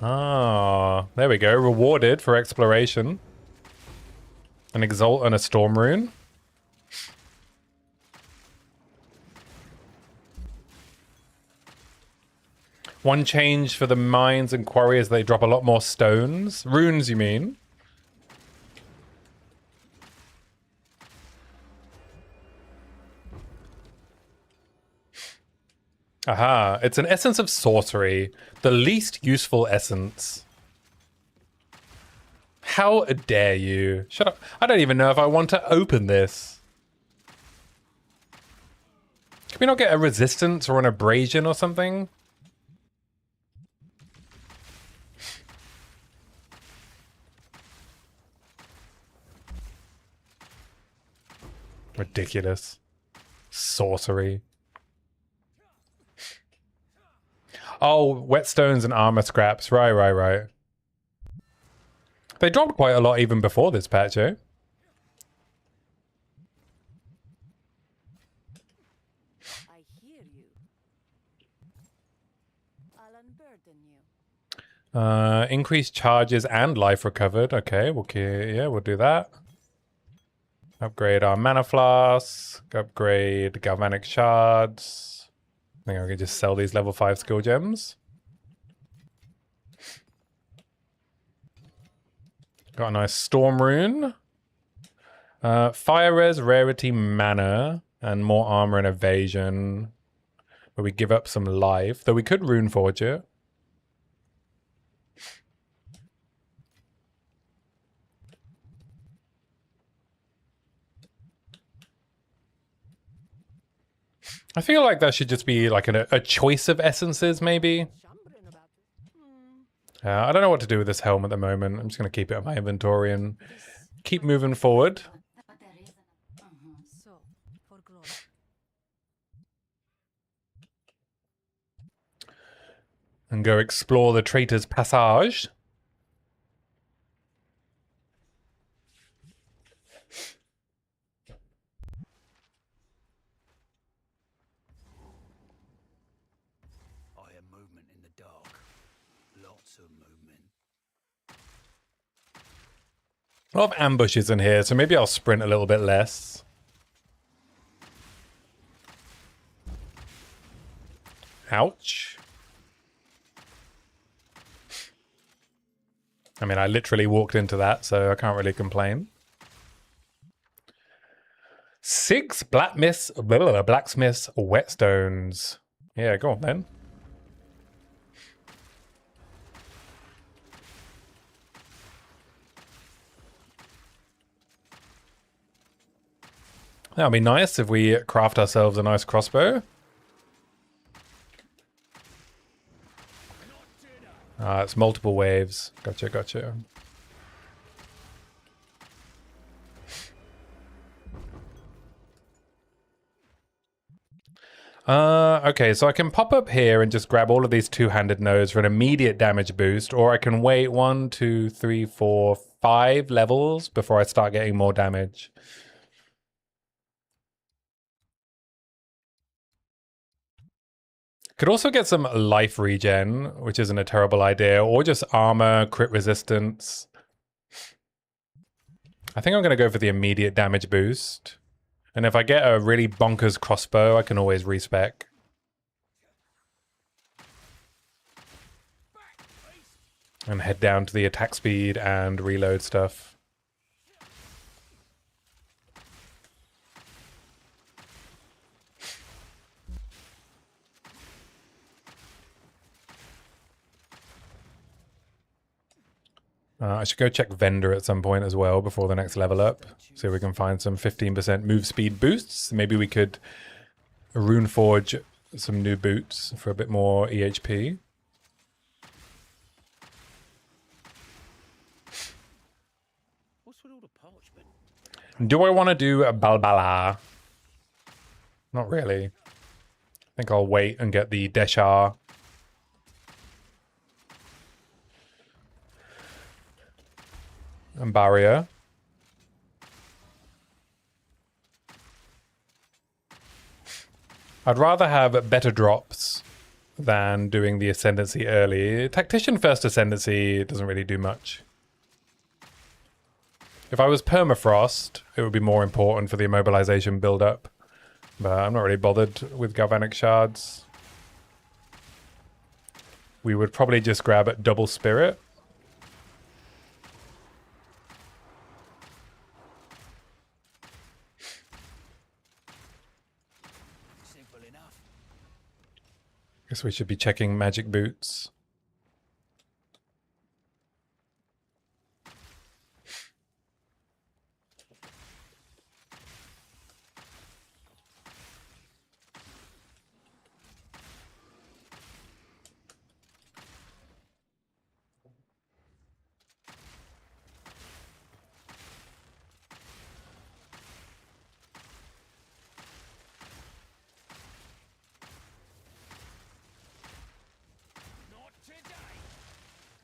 Ah, there we go. Rewarded for exploration. An Exalt and a Storm Rune. One change for the mines and quarries, they drop a lot more stones. Runes, you mean? Aha, it's an essence of sorcery. The least useful essence. How dare you? Shut up. I don't even know if I want to open this. Can we not get a resistance or an abrasion or something? Ridiculous. Sorcery. Oh, whetstones and armor scraps. Right. They dropped quite a lot even before this patch, eh? I hear you. I'll unburden you. Increased charges and life recovered. Okay, we'll do that. Upgrade our mana flask. Upgrade Galvanic Shards. I think I can just sell these level 5 skill gems. Got a nice Storm Rune. Fire Res, Rarity, Mana, and more armor and evasion. But we give up some life. Though we could Rune Forge it. I feel like that should just be like a choice of essences, maybe. I don't know what to do with this helm at the moment. I'm just going to keep it in my inventory and keep moving forward. So, for glory. And go explore the Traitor's Passage. I hear movement in the dark. Lots of movement. A lot of ambushes in here, so maybe I'll sprint a little bit less. Ouch. I mean, I literally walked into that, so I can't really complain. 6 blacksmiths whetstones. Yeah, go on then. That would be nice if we craft ourselves a nice crossbow. It's multiple waves. Gotcha. Okay, so I can pop up here and just grab all of these two-handed nodes for an immediate damage boost, or I can wait 1, 2, 3, 4, 5 levels before I start getting more damage. Could also get some life regen, which isn't a terrible idea, or just armor, crit resistance. I think I'm going to go for the immediate damage boost. And if I get a really bonkers crossbow, I can always respec. And head down to the attack speed and reload stuff. I should go check vendor at some point as well before the next level up. See if we can find some 15% move speed boosts. Maybe we could rune forge some new boots for a bit more EHP. What's with all the parchment? Do I want to do a Balbala? Not really. I think I'll wait and get the Deshar. And barrier. I'd rather have better drops than doing the ascendancy early. Tactician first ascendancy doesn't really do much. If I was permafrost, it would be more important for the immobilization build-up. But I'm not really bothered with Galvanic Shards. We would probably just grab double spirit. Simple enough. Guess we should be checking magic boots.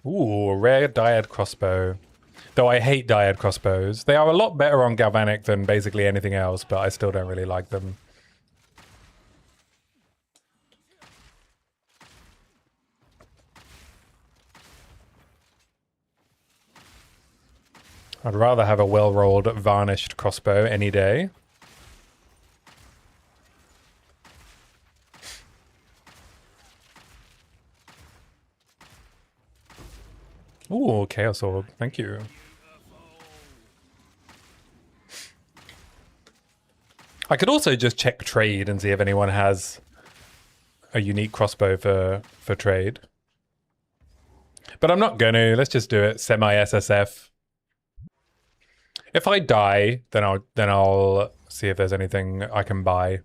Ooh, rare dyad crossbow. Though I hate dyad crossbows. They are a lot better on Galvanic than basically anything else, but I still don't really like them. I'd rather have a well-rolled varnished crossbow any day. Ooh, Chaos Orb. Thank you. I could also just check trade and see if anyone has a unique crossbow for trade. But I'm not gonna. Let's just do it semi-SSF. If I die, then I'll see if there's anything I can buy.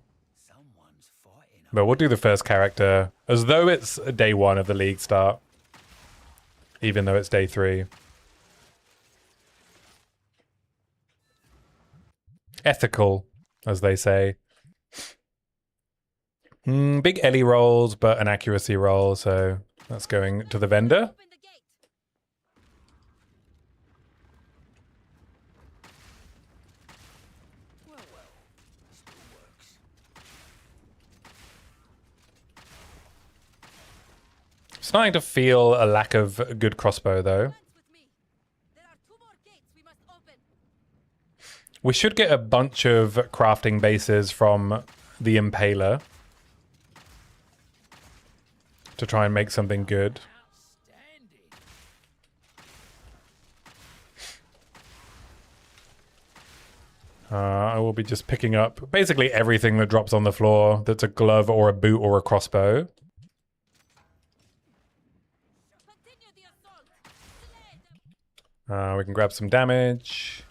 Someone's fighting. But we'll do the first character as though it's day 1 of the league start. Even though it's day 3. Ethical, as they say. Big Ellie rolls, but an accuracy roll, so that's going to the vendor. Open the gate. Well, still works. Starting to feel a lack of good crossbow, though. Fence with me. There are 2 more gates we must open. We should get a bunch of crafting bases from the Impaler to try and make something good. Outstanding. I will be just picking up basically everything that drops on the floor that's a glove or a boot or a crossbow. Continue the assault. Slay them. We can grab some damage.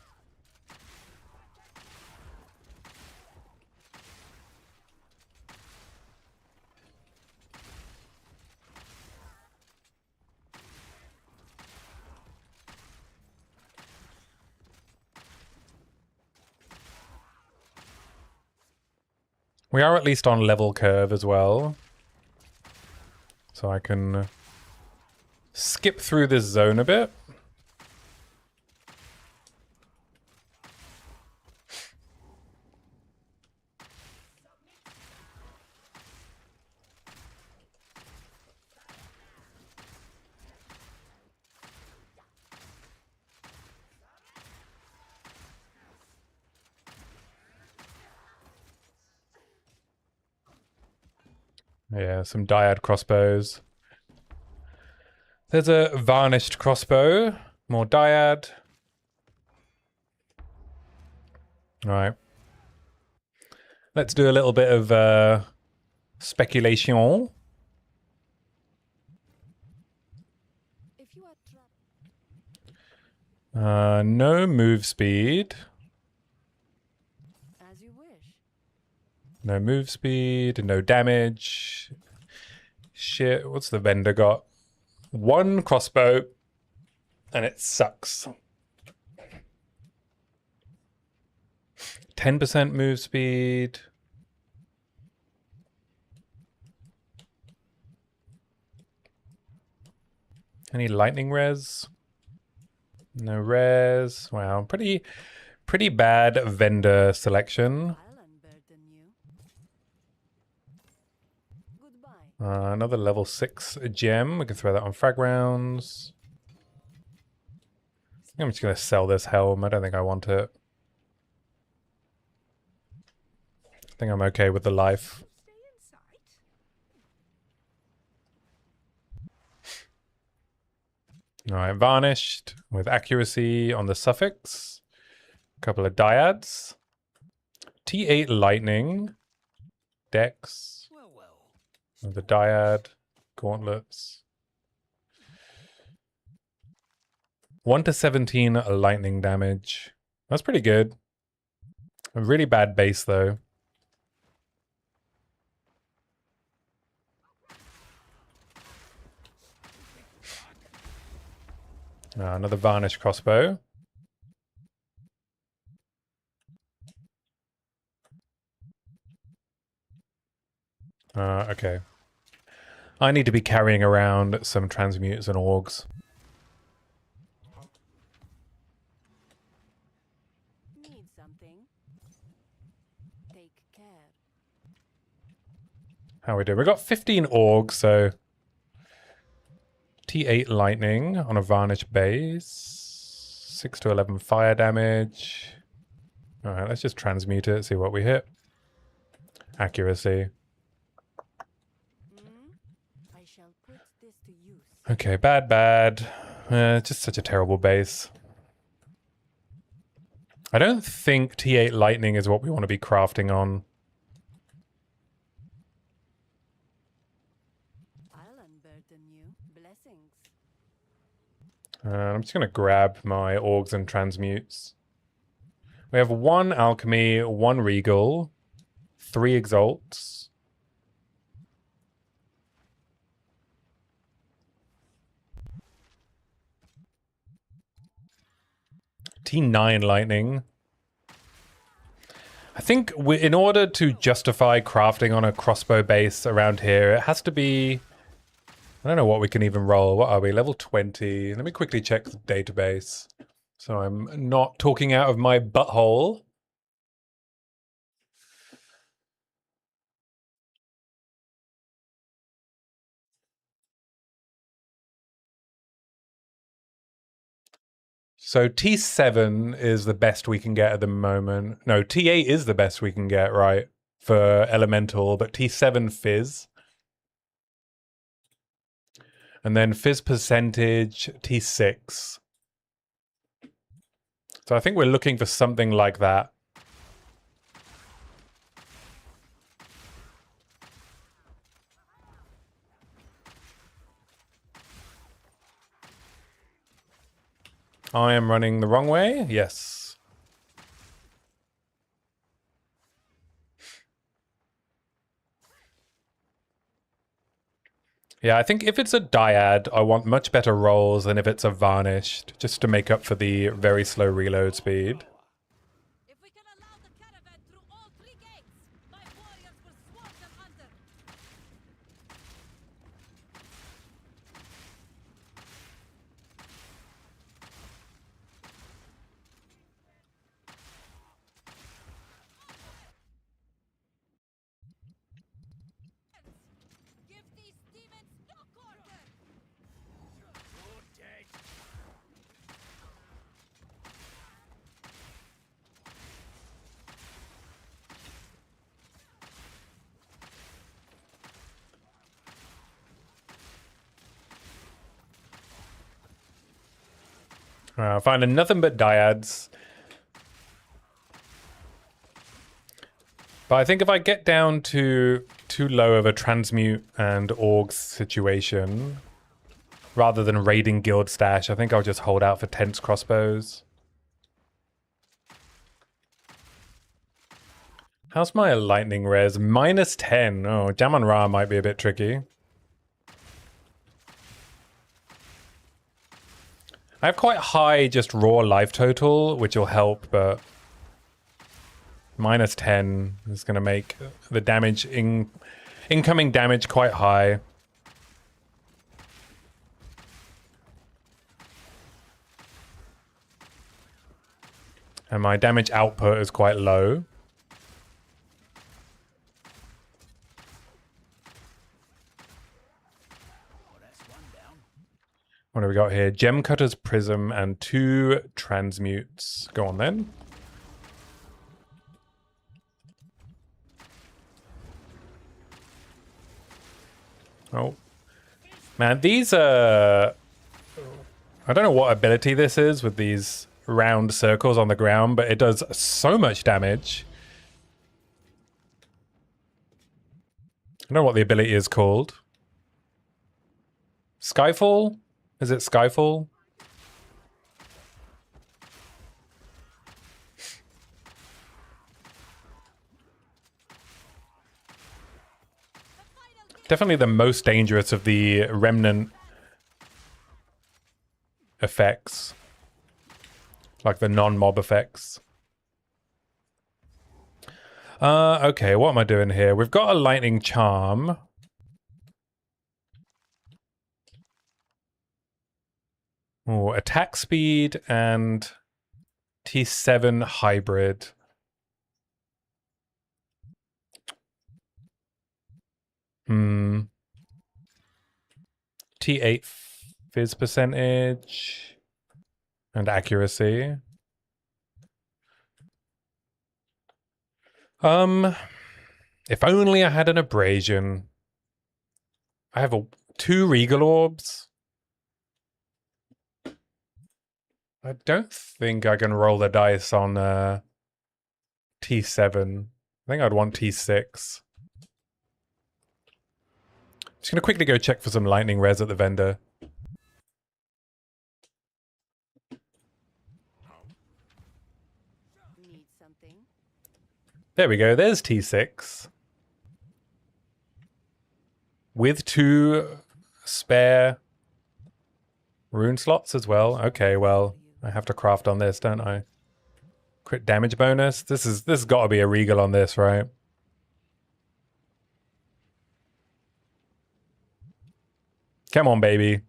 We are at least on level curve as well. So I can skip through this zone a bit. Yeah, some dyad crossbows. There's a varnished crossbow. More dyad. Alright. Let's do a little bit of speculation. If you are trapped, No move speed. as you wish. No move speed, no damage. Shit, what's the vendor got? 1 crossbow, and it sucks. 10% move speed. Any lightning res? No res. Wow, pretty bad vendor selection. I'll unburden you. Goodbye. Another level 6 gem. We can throw that on frag rounds. I'm just going to sell this helm. I don't think I want it. I think I'm okay with the life. Stay in sight. Alright, varnished with accuracy on the suffix. A couple of dyads. T8 lightning. Dex. Well, well. With the dyad. Gauntlets. 1 to 17 lightning damage. That's pretty good. A really bad base though. Another varnish crossbow. Okay. I need to be carrying around some transmutes and orgs. Need something? Take care. How we doing? We got 15 orgs, so T8 lightning on a varnish base. 6 to 11 fire damage. Alright, let's just transmute it, see what we hit. Accuracy. I shall put this to use. Okay, bad. Just such a terrible base. I don't think T8 lightning is what we want to be crafting on. I'll unburden you. Blessings. I'm just going to grab my orgs and transmutes. We have 1 alchemy, 1 regal, 3 exalts. T9 lightning. I think in order to justify crafting on a crossbow base around here, it has to be... I don't know what we can even roll. What are we? Level 20. Let me quickly check the database. So I'm not talking out of my butthole. So T7 is the best we can get at the moment. No, T8 is the best we can get, right? For elemental, but T7 fizz. And then fizz percentage, T6. So I think we're looking for something like that. I am running the wrong way? Yes. Yeah, I think if it's a dyad, I want much better rolls than if it's a varnished, just to make up for the very slow reload speed. If we can allow the caravan through all 3 gates, my warriors will Finding nothing but dyads. But I think if I get down to too low of a transmute and orgs situation, rather than raiding guild stash, I think I'll just hold out for tense crossbows. How's my lightning res? -10. Oh, Jamon Ra might be a bit tricky. I have quite high just raw life total, which will help, but -10 is going to make the damage incoming damage quite high. And my damage output is quite low. What do we got here? Gem Cutter's Prism and 2 Transmutes. Go on then. Oh. Man, these are... I don't know what ability this is with these round circles on the ground, but it does so much damage. I don't know what the ability is called. Skyfall? Is it Skyfall? Definitely the most dangerous of the remnant effects. Like the non-mob effects. Okay, what am I doing here? We've got a lightning charm. Oh, attack speed and T7 hybrid. T8 fizz percentage and accuracy. If only I had an abrasion. I have 2 regal orbs. I don't think I can roll the dice on T7. I think I'd want T6. Just gonna quickly go check for some lightning res at the vendor. Need something? There we go, there's T6. With 2 spare rune slots as well. Okay, well, I have to craft on this, don't I? Crit damage bonus. This has got to be a regal on this, right? Come on, baby.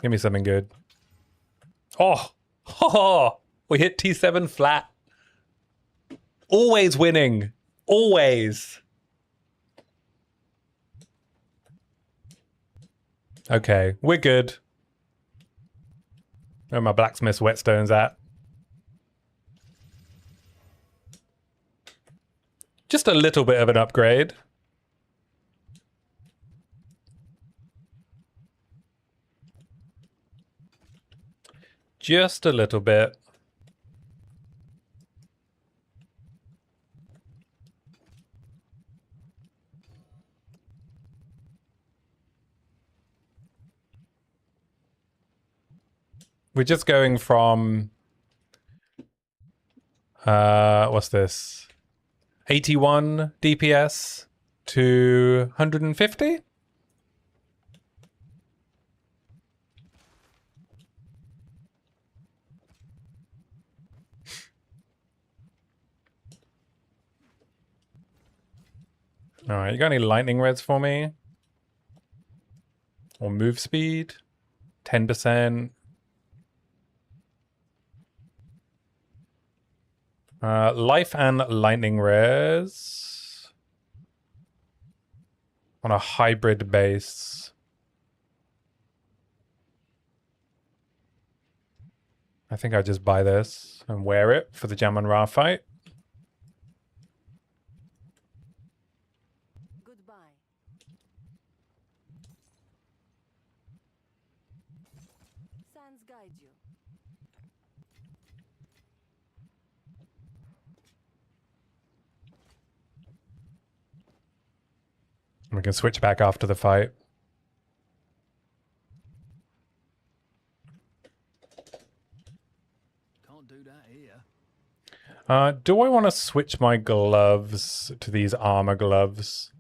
Give me something good. Oh! Oh! We hit T7 flat. Always winning. Always. Okay, we're good. Where are my blacksmith's whetstones at? Just a little bit of an upgrade. Just a little bit. We're just going from what's this? 81 DPS to 150? All right, you got any lightning reds for me? Or move speed? 10%. Life and lightning res on a hybrid base. I think I just buy this and wear it for the Jamon Ra fight. Goodbye. Sands guide you. We can switch back after the fight. Can't do that here. Do I want to switch my gloves to these armor gloves?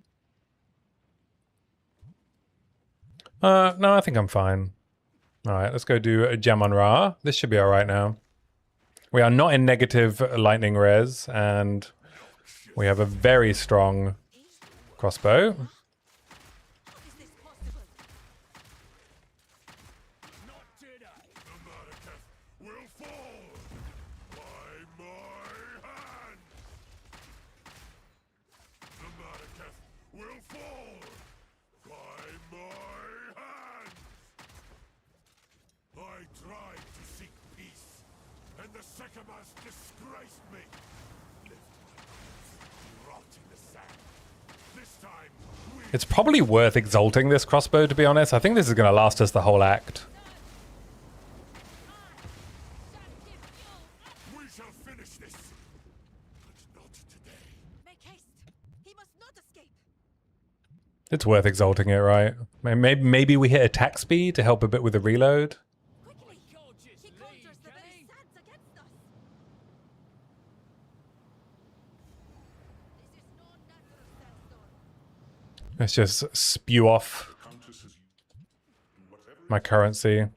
No, I think I'm fine. All right, let's go do a gem on Ra. This should be all right now. We are not in negative lightning res, and we have a very strong crossbow. How is this possible? Not today. The Maracas will fall by my hand. The Maracas will fall by my hand. I tried to seek peace, and the Sycamores disgraced me. Lift my hands, rot in the sand. This time, we It's probably worth exalting this crossbow, to be honest. I think this is going to last us the whole act. shall finish this. But not today. Make haste. He must not escape. It's worth exalting it, right? Maybe we hit attack speed to help a bit with the reload. Quickly. He conjures the very sands against us. This is no natural sandstorm. Let's just spew off my currency.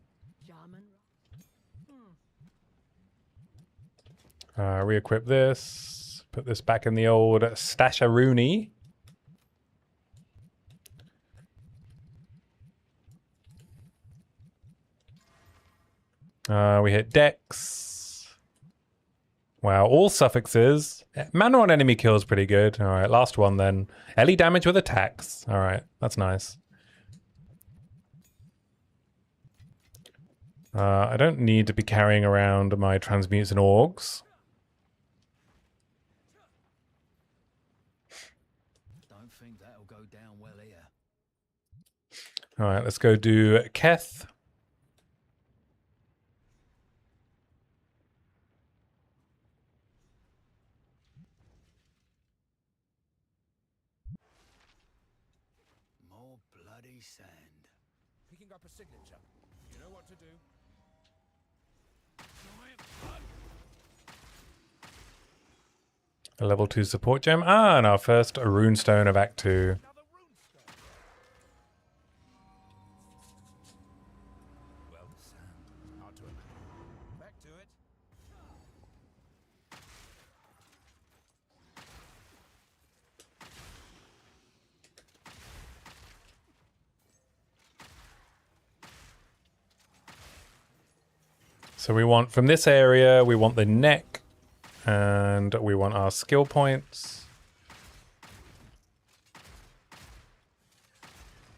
Re-equip this. Put this back in the old stasharoonie. We hit Dex. Wow, all suffixes. Mana on enemy kills pretty good. All right, last one then. Ellie damage with attacks. All right, that's nice. I don't need to be carrying around my transmutes and orgs. Don't think that'll go down well here. All right, let's go do Keth. More bloody sand. Picking up a signature. You know what to do. A level 2 support gem. Ah, and our first runestone of Act 2. Another runestone. Well, sand. Hard to imagine. Back to it. So we want, from this area, we want the neck, and we want our skill points.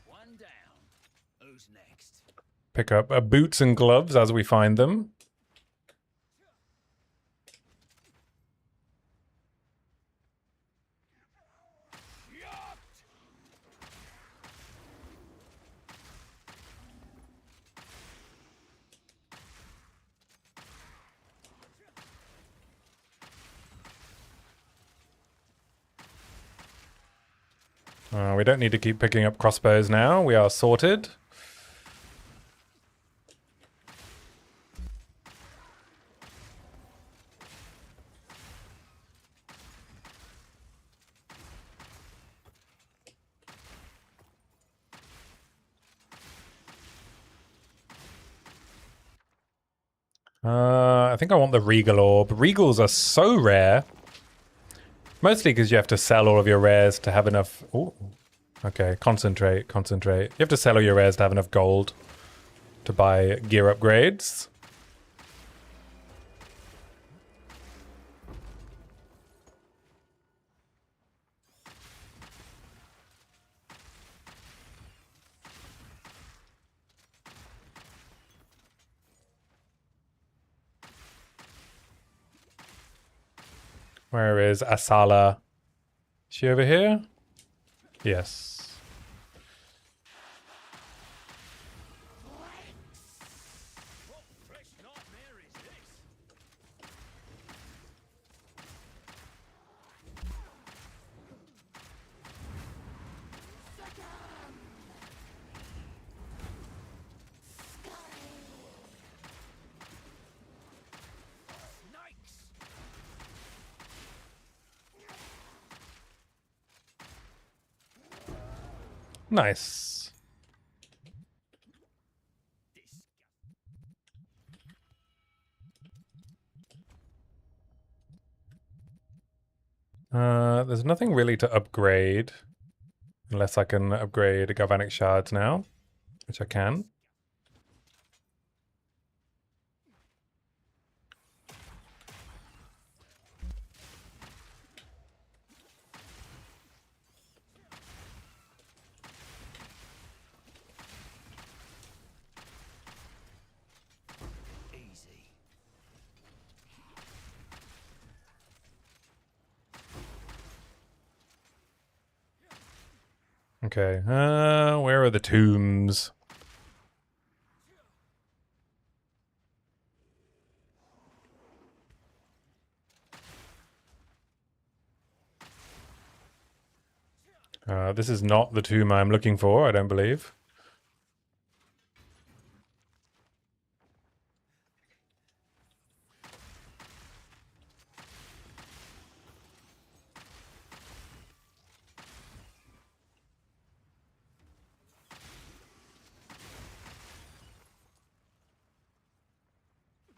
One down. Who's next? Pick up boots and gloves as we find them. We don't need to keep picking up crossbows now. We are sorted. I think I want the Regal Orb. Regals are so rare. Mostly because you have to sell all of your rares to have enough... Ooh. Okay, concentrate. You have to sell all your rares to have enough gold to buy gear upgrades. Where is Asala? Is she over here? Yes. Nice. There's nothing really to upgrade. Unless I can upgrade Galvanic Shards now. Which I can. Easy. Okay, where are the tombs? This is not the tomb I'm looking for, I don't believe.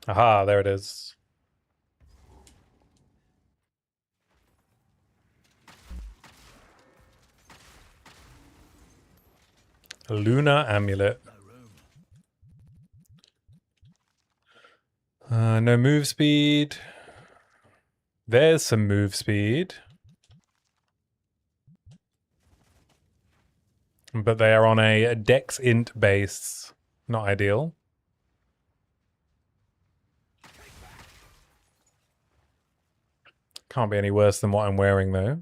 Aha, there it is. A lunar amulet. No move speed. There's some move speed. But they are on a Dex int base. Not ideal. Can't be any worse than what I'm wearing, though.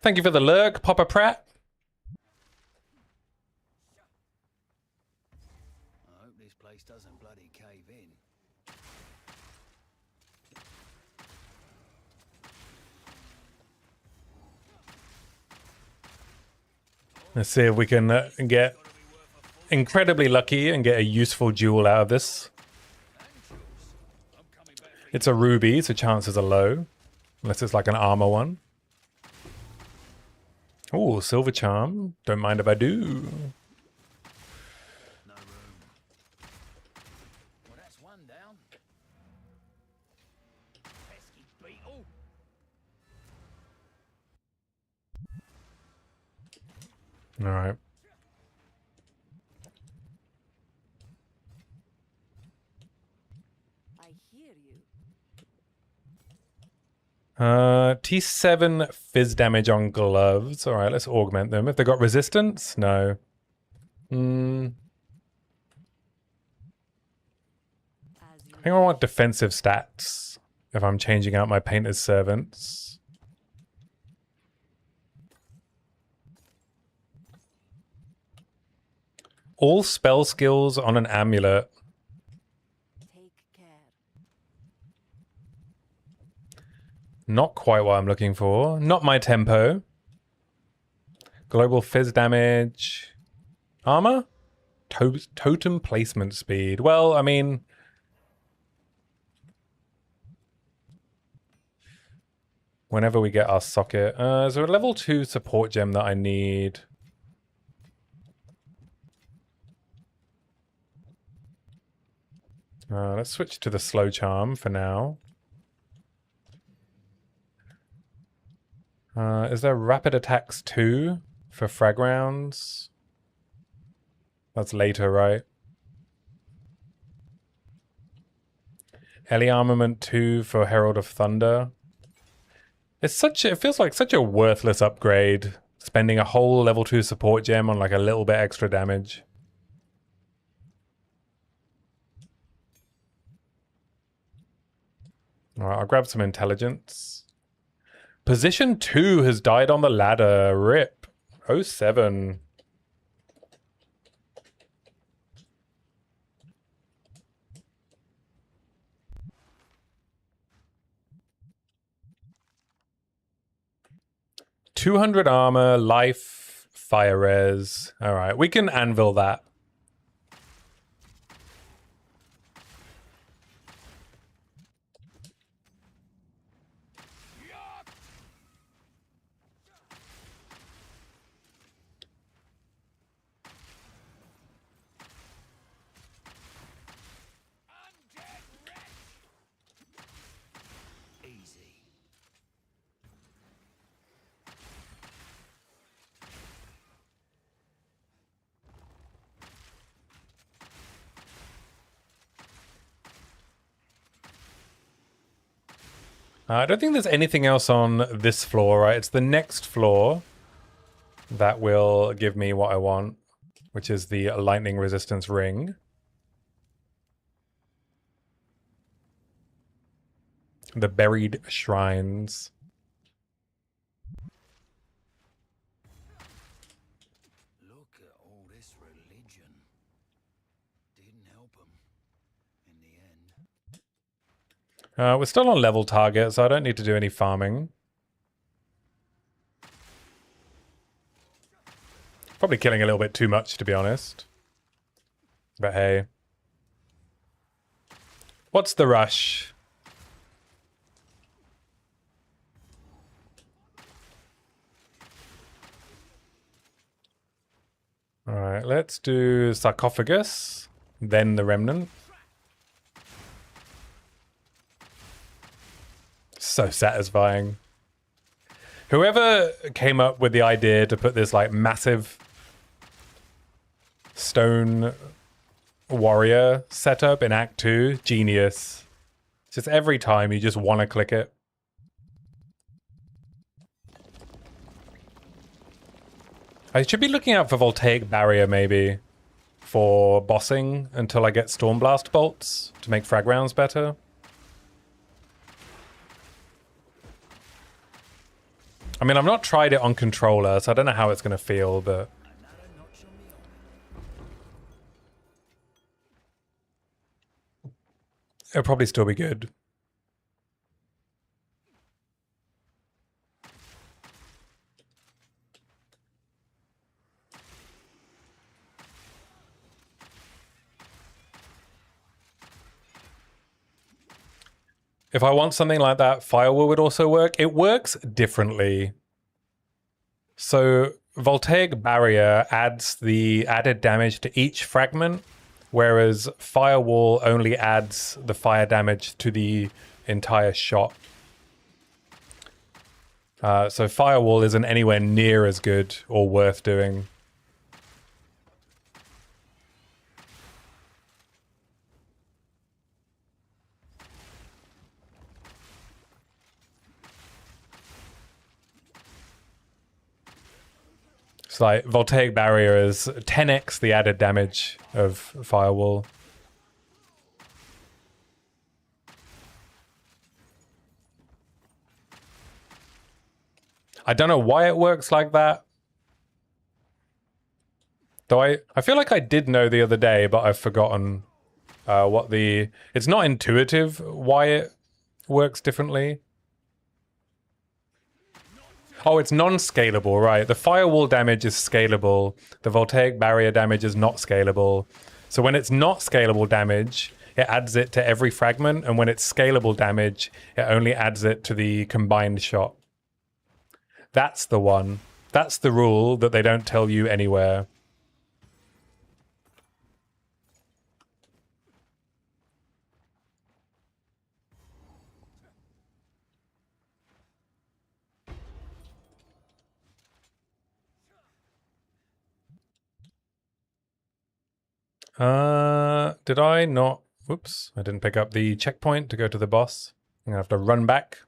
Thank you for the lurk, Papa Pratt. I hope this place doesn't bloody cave in. Let's see if we can get incredibly lucky and get a useful jewel out of this. It's a ruby, so chances are low. Unless it's like an armor one. Ooh, silver charm. Don't mind if I do. No room. Well, that's one down. Pesky beetle. All right. I hear you. T7 fizz damage on gloves. All right, let's augment them. If they got resistance? No. As you I think I want defensive stats if I'm changing out my painter's servants. All spell skills on an amulet. take care. Not quite what I'm looking for. Not my tempo. Global fizz damage. Armor? Totem placement speed. Well, I mean... whenever we get our socket. Is there a level 2 support gem that I need? Let's switch to the slow charm for now. Is there rapid attacks 2 for frag rounds? That's later, right? Ellie armament 2 for Herald of Thunder. It feels like such a worthless upgrade, spending a whole level 2 support gem on like a little bit extra damage. Alright, I'll grab some intelligence. Position 2 has died on the ladder. RIP. 07. $200 armor, life, fire res. Alright, we can anvil that. I don't think there's anything else on this floor, right? It's the next floor that will give me what I want, which is the lightning resistance ring. The buried shrines. Look at all this religion. Didn't help 'em in the end. We're still on level target, so I don't need to do any farming. Probably killing a little bit too much, to be honest. But hey. What's the rush? Alright, let's do sarcophagus, then the remnant. So satisfying. Whoever came up with the idea to put this like massive stone warrior setup in Act 2, genius. Just every time you just want to click it. I should be looking out for Voltaic Barrier maybe for bossing until I get Stormblast Bolts to make frag rounds better. I mean, I've not tried it on controller, so I don't know how it's going to feel, but... it'll probably still be good. If I want something like that, Firewall would also work. It works differently. So Voltaic Barrier adds the added damage to each fragment, whereas Firewall only adds the fire damage to the entire shot. So Firewall isn't anywhere near as good or worth doing. It's like Voltaic Barrier is 10x the added damage of Firewall. I don't know why it works like that. Though I feel like I did know the other day, but I've forgotten what the... It's not intuitive why it works differently. Oh, it's non-scalable, right. The Firewall damage is scalable. The Voltaic Barrier damage is not scalable. So when it's not scalable damage, it adds it to every fragment. And when it's scalable damage, it only adds it to the combined shot. That's the one. That's the rule that they don't tell you anywhere. Did I not? Whoops, I didn't pick up the checkpoint to go to the boss. I'm gonna have to run back.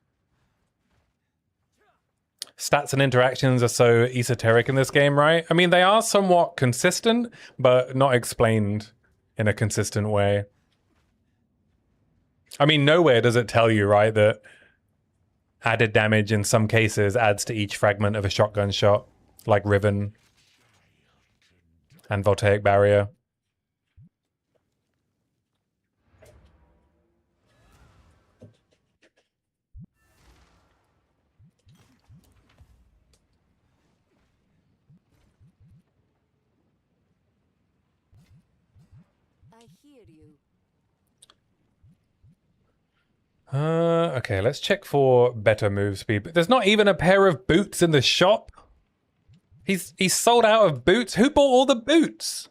Stats and interactions are so esoteric in this game, right? I mean, they are somewhat consistent, but not explained in a consistent way. I mean, nowhere does it tell you, right, that added damage in some cases adds to each fragment of a shotgun shot, like Riven and Voltaic Barrier. I hear you. Okay, let's check for better move speed. But there's not even a pair of boots in the shop. He's sold out of boots. Who bought all the boots?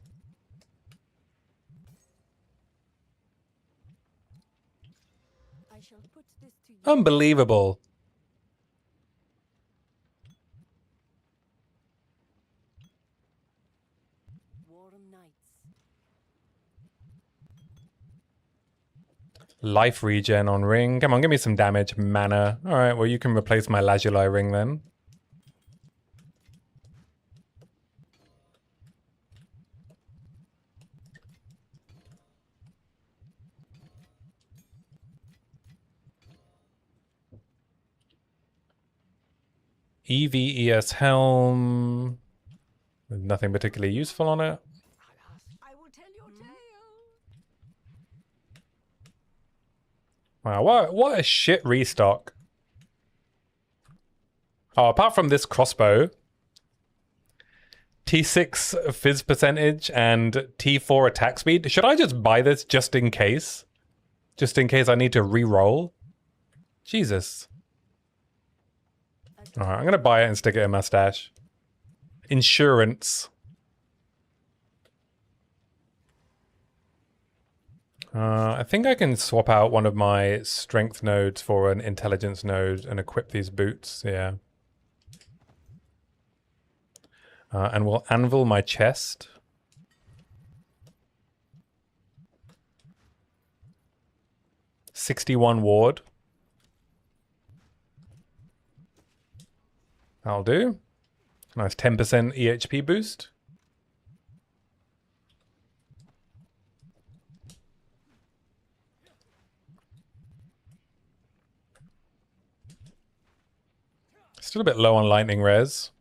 I shall put this to you. Unbelievable. Warm nights. Life regen on ring. Come on, give me some damage. Mana. Alright, well you can replace my lazuli ring then. EVES helm. With nothing particularly useful on it. I will tell your tale. Wow, what a shit restock. Oh, apart from this crossbow, T6 fizz percentage and T4 attack speed. Should I just buy this just in case? Just in case I need to re-roll? Jesus. Alright, I'm gonna buy it and stick it in my stash. Insurance. I think I can swap out one of my strength nodes for an intelligence node and equip these boots, yeah. And we'll anvil my chest. '61 ward. That'll do. Nice 10% EHP boost. Still a bit low on lightning res.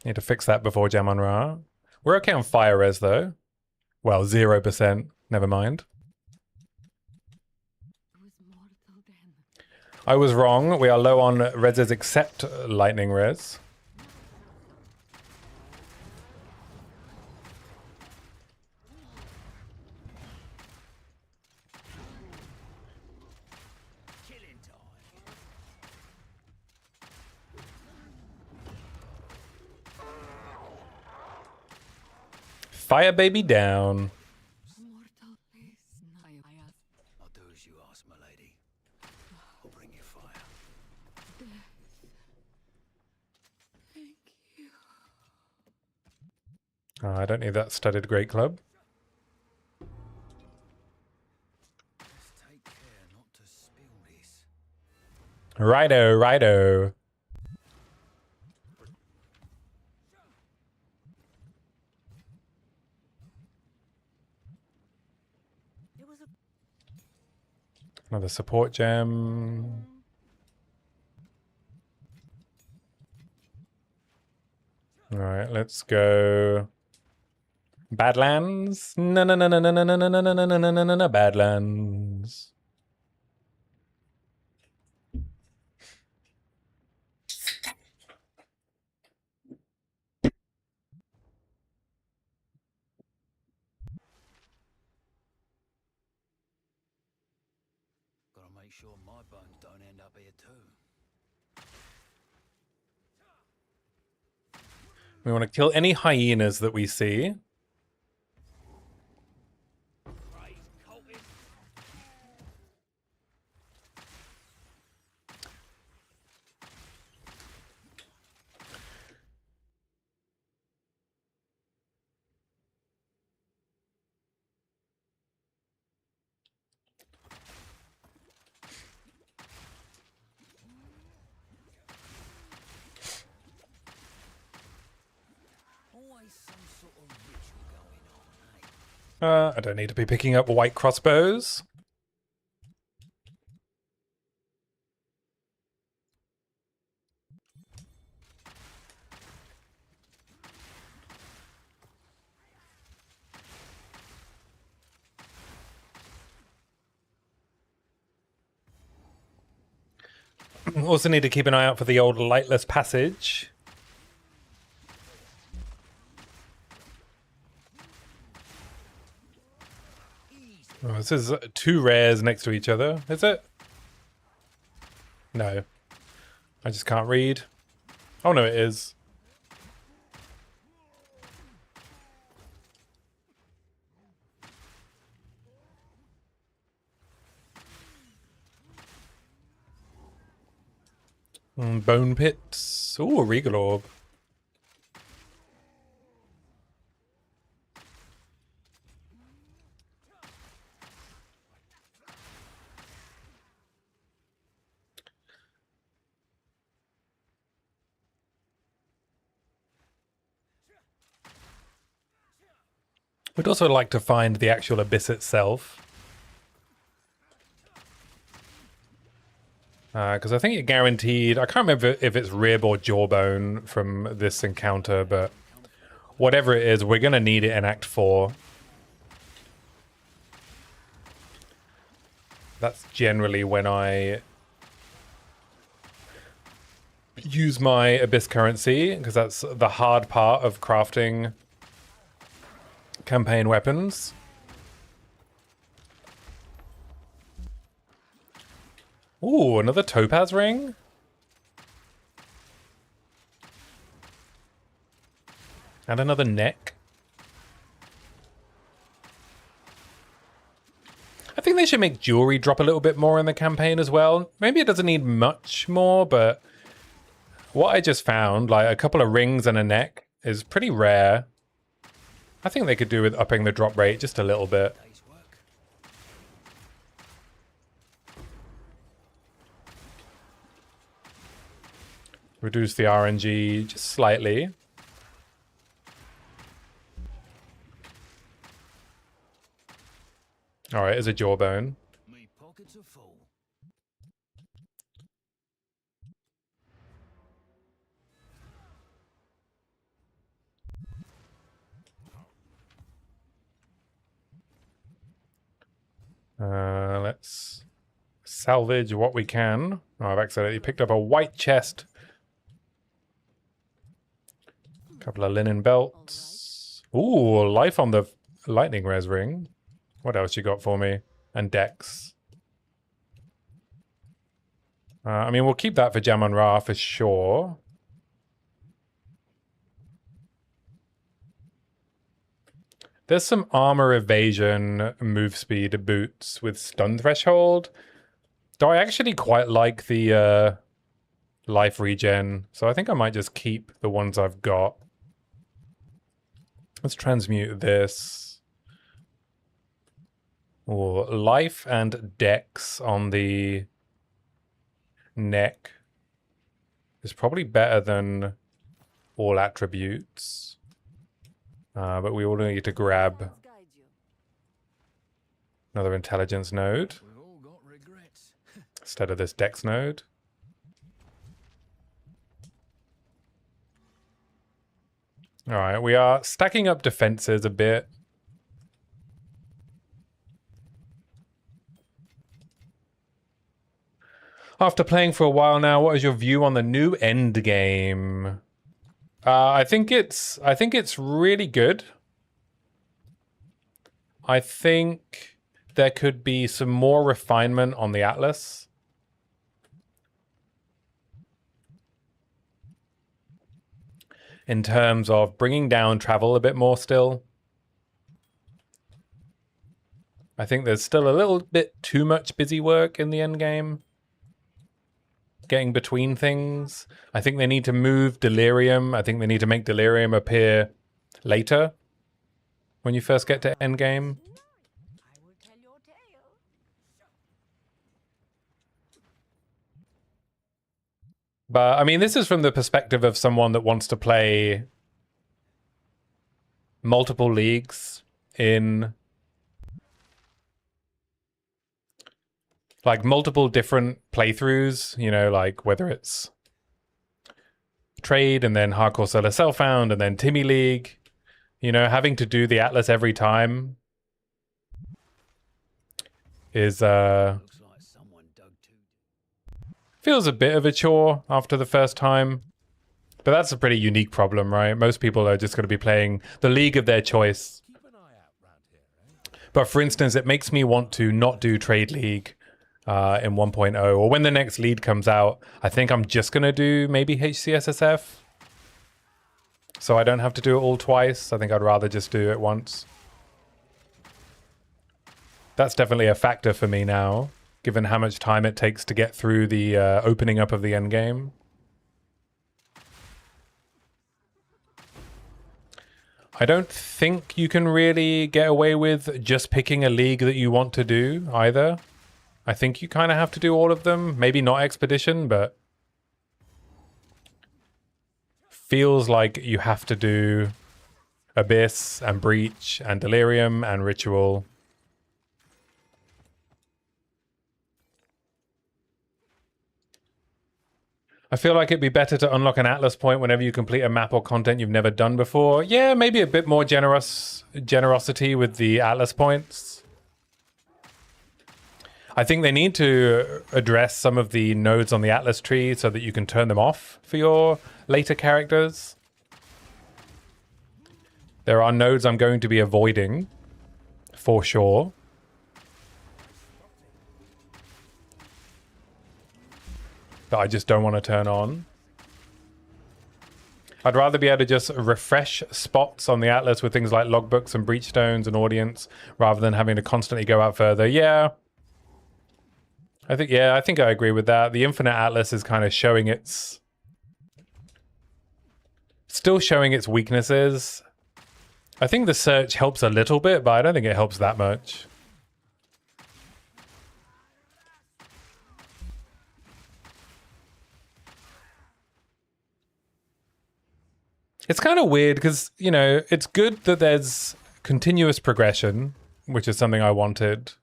Need to fix that before Jam on Ra. We're okay on fire res though. Well, 0%. Never mind. I was wrong. We are low on reses except lightning res. Fire baby down. I'll do as you ask, my lady. I'll bring you fire. Oh, I don't need that studded great club. Let's take care not to spill this. Righto, righto. Another support gem. All right, let's go. Badlands? No, no, no, no, no, no, no, no, no, no, no, no, no, no, no, Badlands. Gotta make sure my bones don't end up here too. We want to kill any hyenas that we see. Always some sort of ritual going on, eh? I don't need to be picking up white crossbows. Also need to keep an eye out for the old lightless passage. Oh, this is two rares next to each other, is it? No. I just can't read. Oh no, it is. Bone pits. Ooh, a regal orb. We'd also like to find the actual abyss itself. Because I think you're guaranteed... I can't remember if it's rib or jawbone from this encounter, but whatever it is, we're going to need it in Act 4. That's generally when I use my abyss currency, because that's the hard part of crafting campaign weapons. Ooh, another topaz ring? And another neck. I think they should make jewelry drop a little bit more in the campaign as well. Maybe it doesn't need much more, but what I just found, like a couple of rings and a neck, is pretty rare. I think they could do with upping the drop rate just a little bit. Reduce the RNG just slightly. All right, as a jawbone. Me pockets are full. Let's salvage what we can. Oh, I've accidentally picked up a white chest. Couple of linen belts. Ooh, life on the lightning res ring. What else you got for me? And dex. I mean, we'll keep that for Jamon Ra for sure. There's some armor evasion move speed boots with stun threshold. Though I actually quite like the life regen. So I think I might just keep the ones I've got. Let's transmute this. Or life and dex on the neck is probably better than all attributes. But we will need to grab another intelligence node We've all got regrets. instead of this dex node. All right, we are stacking up defenses a bit. After playing for a while now, what is your view on the new endgame? I think it's really good. I think there could be some more refinement on the Atlas. In terms of bringing down travel a bit more still. I think there's still a little bit too much busy work in the endgame. Getting between things. I think they need to move Delirium. I think they need to make Delirium appear later when you first get to endgame. I will tell your tale. But, I mean, this is from the perspective of someone that wants to play multiple leagues in, like, multiple different playthroughs, you know, like whether it's trade and then hardcore solo self-found and then Timmy League, you know, having to do the Atlas every time is, Looks like someone dug too. feels a bit of a chore after the first time. But that's a pretty unique problem, right? Most people are just going to be playing the league of their choice. Keep an eye out round here, eh? But for instance, it makes me want to not do Trade League in 1.0. Or when the next lead comes out, I think I'm just going to do maybe HCSSF. So I don't have to do it all twice. I think I'd rather just do it once. That's definitely a factor for me now, given how much time it takes to get through the opening up of the endgame. I don't think you can really get away with just picking a league that you want to do either. I think you kind of have to do all of them. Maybe not Expedition, but feels like you have to do Abyss and Breach and Delirium and Ritual. I feel like it'd be better to unlock an Atlas point whenever you complete a map or content you've never done before. Yeah, maybe a bit more generosity with the Atlas points. I think they need to address some of the nodes on the Atlas tree so that you can turn them off for your later characters. There are nodes I'm going to be avoiding, for sure. That I just don't want to turn on. I'd rather be able to just refresh spots on the Atlas with things like logbooks and breachstones and audience rather than having to constantly go out further. Yeah. I think I agree with that. The Infinite Atlas is kind of showing still showing its weaknesses. I think the search helps a little bit, but I don't think it helps that much. It's kind of weird because, you know, it's good that there's continuous progression, which is something I wanted.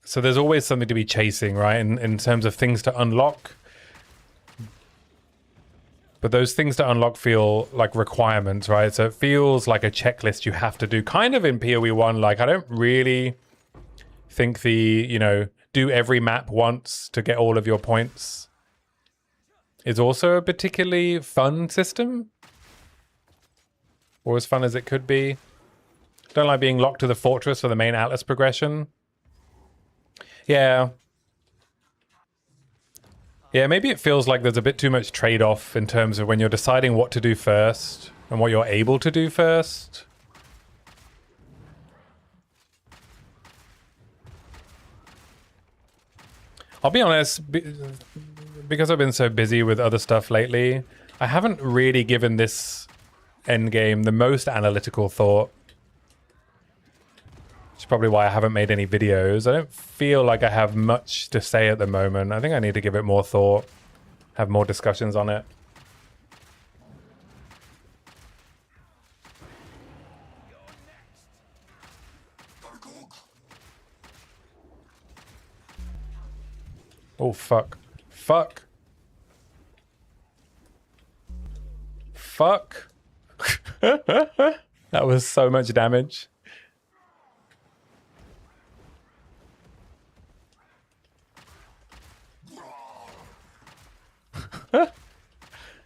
So there's always something to be chasing, right? In terms of things to unlock. But those things to unlock feel like requirements, right? So it feels like a checklist you have to do. Kind of in PoE 1, like I don't really think the, you know, do every map once to get all of your points is also a particularly fun system. Or as fun as it could be. Don't like being locked to the fortress for the main Atlas progression. Yeah. Yeah, maybe it feels like there's a bit too much trade-off in terms of when you're deciding what to do first and what you're able to do first. I'll be honest, because I've been so busy with other stuff lately, I haven't really given this endgame the most analytical thought. Which is probably why I haven't made any videos. I don't feel like I have much to say at the moment. I think I need to give it more thought, have more discussions on it. Oh, fuck. Fuck. Fuck. That was so much damage.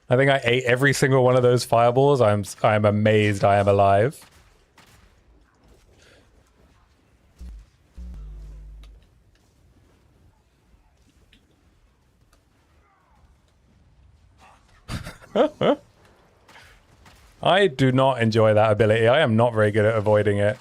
I think I ate every single one of those fireballs. I'm amazed I am alive. I do not enjoy that ability. I am not very good at avoiding it.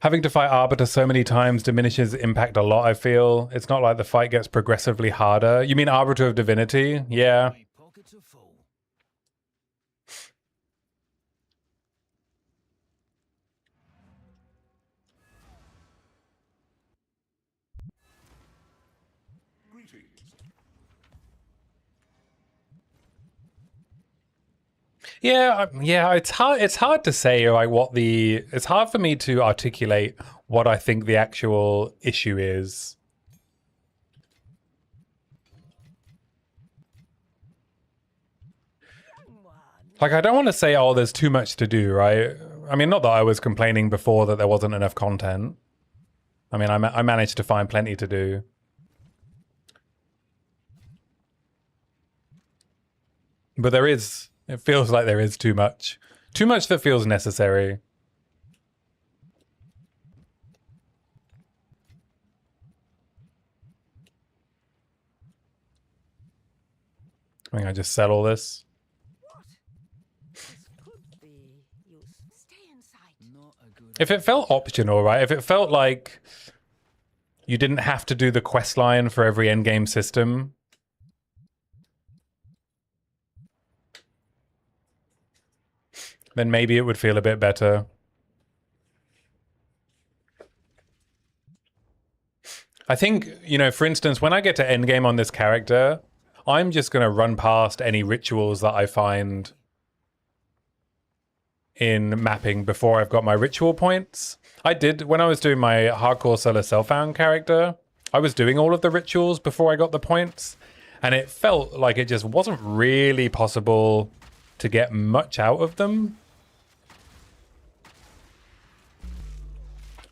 Having to fight Arbiter so many times diminishes impact a lot, I feel. It's not like the fight gets progressively harder. You mean Arbiter of Divinity? Yeah. Yeah, it's hard to say like it's hard for me to articulate what I think the actual issue is. Like I don't want to say, oh, there's too much to do, right? I mean, not that I was complaining before that there wasn't enough content. I mean, I managed to find plenty to do. But it feels like there is too much. Too much that feels necessary. I think I just said all this. If it felt optional, right? If it felt like you didn't have to do the quest line for every endgame system. Then maybe it would feel a bit better. I think, you know, for instance, when I get to endgame on this character, I'm just going to run past any rituals that I find in mapping before I've got my ritual points. I did, when I was doing my hardcore solo self-found character, I was doing all of the rituals before I got the points, and it felt like it just wasn't really possible to get much out of them.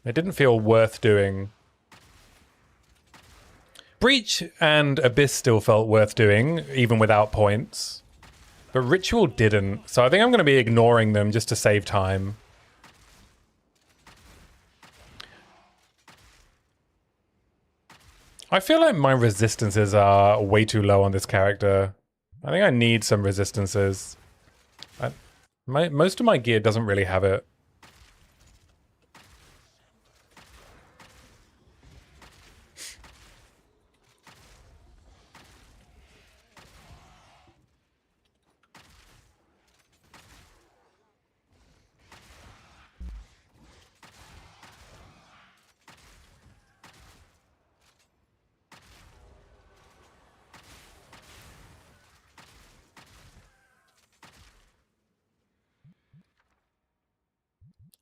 It didn't feel worth doing. Breach and Abyss still felt worth doing, even without points. But Ritual didn't, so I think I'm going to be ignoring them just to save time. I feel like my resistances are way too low on this character. I think I need some resistances. Most of my gear doesn't really have it.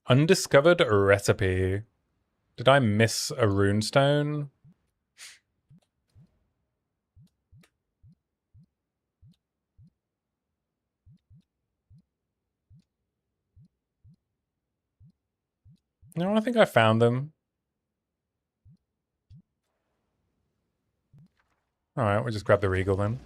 Undiscovered recipe. Did I miss a runestone? No, I think I found them. Alright, we'll just grab the Regal then.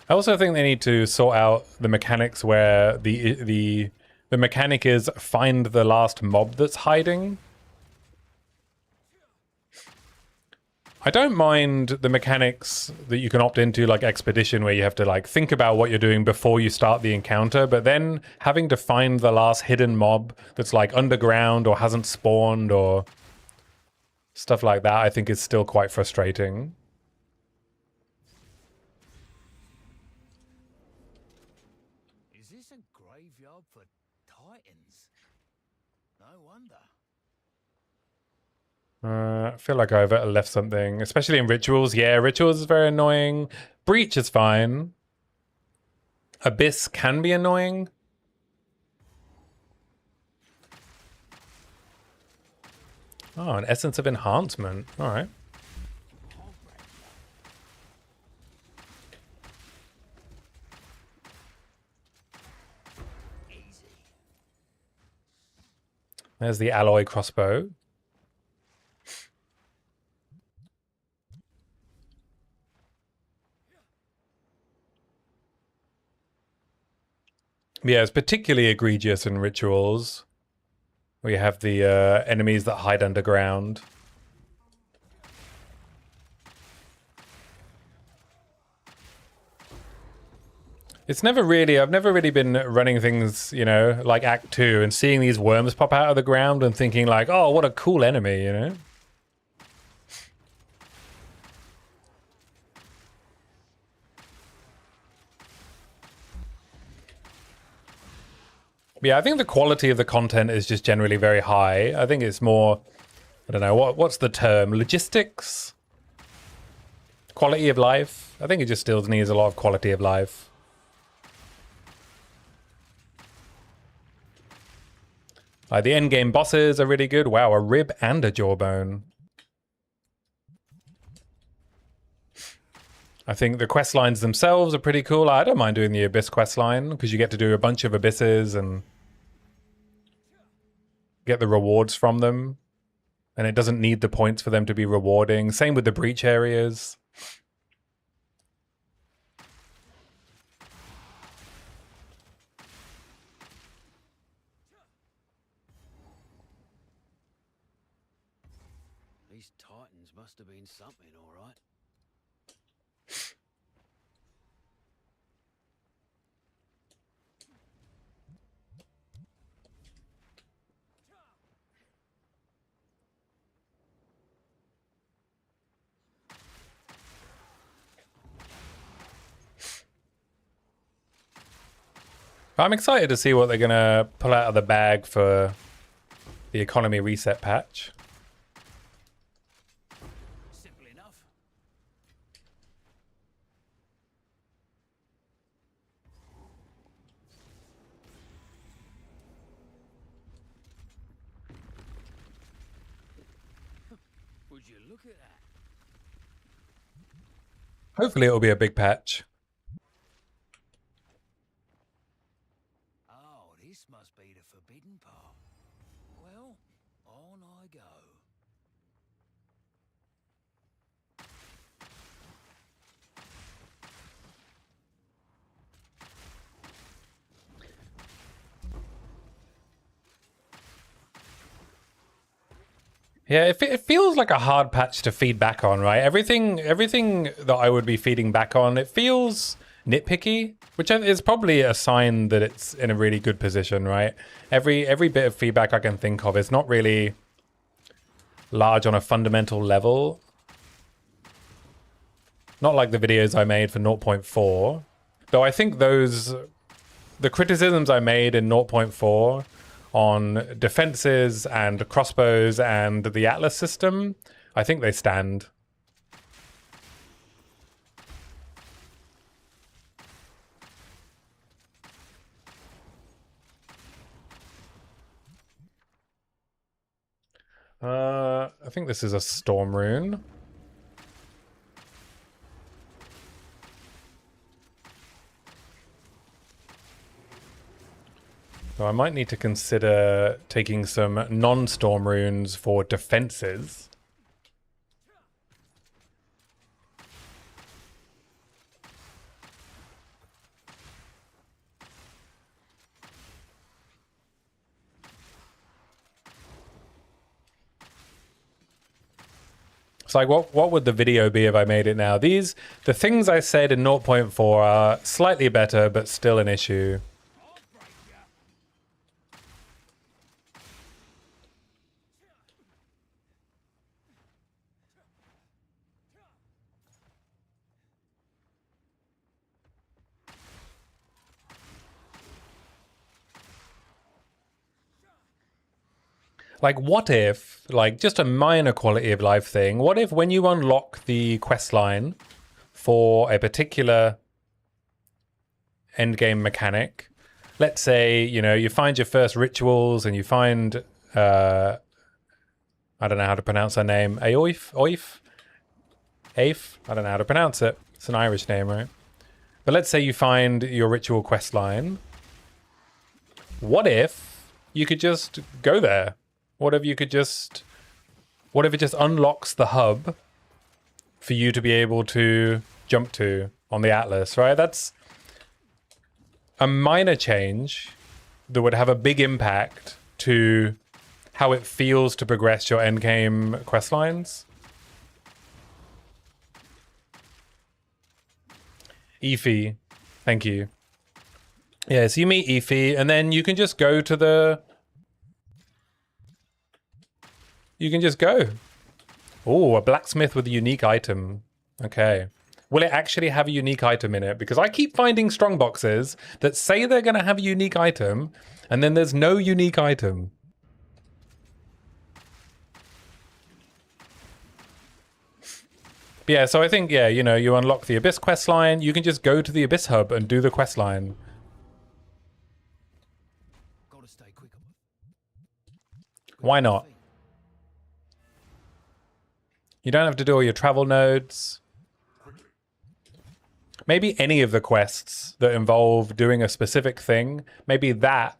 I also think they need to sort out the mechanics where the mechanic is find the last mob that's hiding. I don't mind the mechanics that you can opt into, like Expedition, where you have to like think about what you're doing before you start the encounter, but then having to find the last hidden mob that's like underground or hasn't spawned or stuff like that, I think is still quite frustrating. Is this a graveyard for titans? No wonder. I feel like I've left something, especially in Rituals. Yeah, Rituals is very annoying. Breach is fine. Abyss can be annoying. Oh, an Essence of Enhancement. All right. There's the alloy crossbow. Yeah, it's particularly egregious in Rituals, where you have the enemies that hide underground. It's never really, I've never really been running things, you know, like Act 2 and seeing these worms pop out of the ground and thinking like, oh, what a cool enemy, you know? Yeah, I think the quality of the content is just generally very high. I think it's more, I don't know, what's the term? Logistics? Quality of life? I think it just still needs a lot of quality of life. The endgame bosses are really good. Wow, a rib and a jawbone. I think the quest lines themselves are pretty cool. I don't mind doing the Abyss quest line because you get to do a bunch of Abysses and get the rewards from them. And it doesn't need the points for them to be rewarding. Same with the Breach areas. These titans must have been something, all right. I'm excited to see what they're gonna pull out of the bag for the economy reset patch. Simple enough. Would you look at that? Hopefully it'll be a big patch. Oh, this must be the forbidden part. Well, on I go. Yeah, it feels like a hard patch to feed back on, right? Everything that I would be feeding back on, it feels nitpicky, which is probably a sign that it's in a really good position, right? Every bit of feedback I can think of is not really large on a fundamental level. Not like the videos I made for 0.4. Though I think the criticisms I made in 0.4 on defenses and crossbows and the Atlas system, I think they stand. I think this is a storm rune. So I might need to consider taking some non-storm runes for defenses. It's like, what would the video be if I made it now? The things I said in 0.4 are slightly better, but still an issue. Like, what if, like, just a minor quality of life thing, what if when you unlock the quest line for a particular endgame mechanic, let's say, you know, you find your first rituals and you find, I don't know how to pronounce her name, Aoif? I don't know how to pronounce it. It's an Irish name, right? But let's say you find your ritual quest line. What if you could just go there? What if it just unlocks the hub for you to be able to jump to on the Atlas, right? That's a minor change that would have a big impact to how it feels to progress your endgame quest lines. Efi, thank you. Yeah, so you meet Efi, and then you can just go to the... You can just go. Oh, a blacksmith with a unique item. Okay. Will it actually have a unique item in it? Because I keep finding strong boxes that say they're going to have a unique item, and then there's no unique item. But yeah, so I think, yeah, you know, you unlock the Abyss quest line. You can just go to the Abyss hub and do the quest line. Gotta stay quicker. Why not? You don't have to do all your travel nodes. Maybe any of the quests that involve doing a specific thing, maybe that.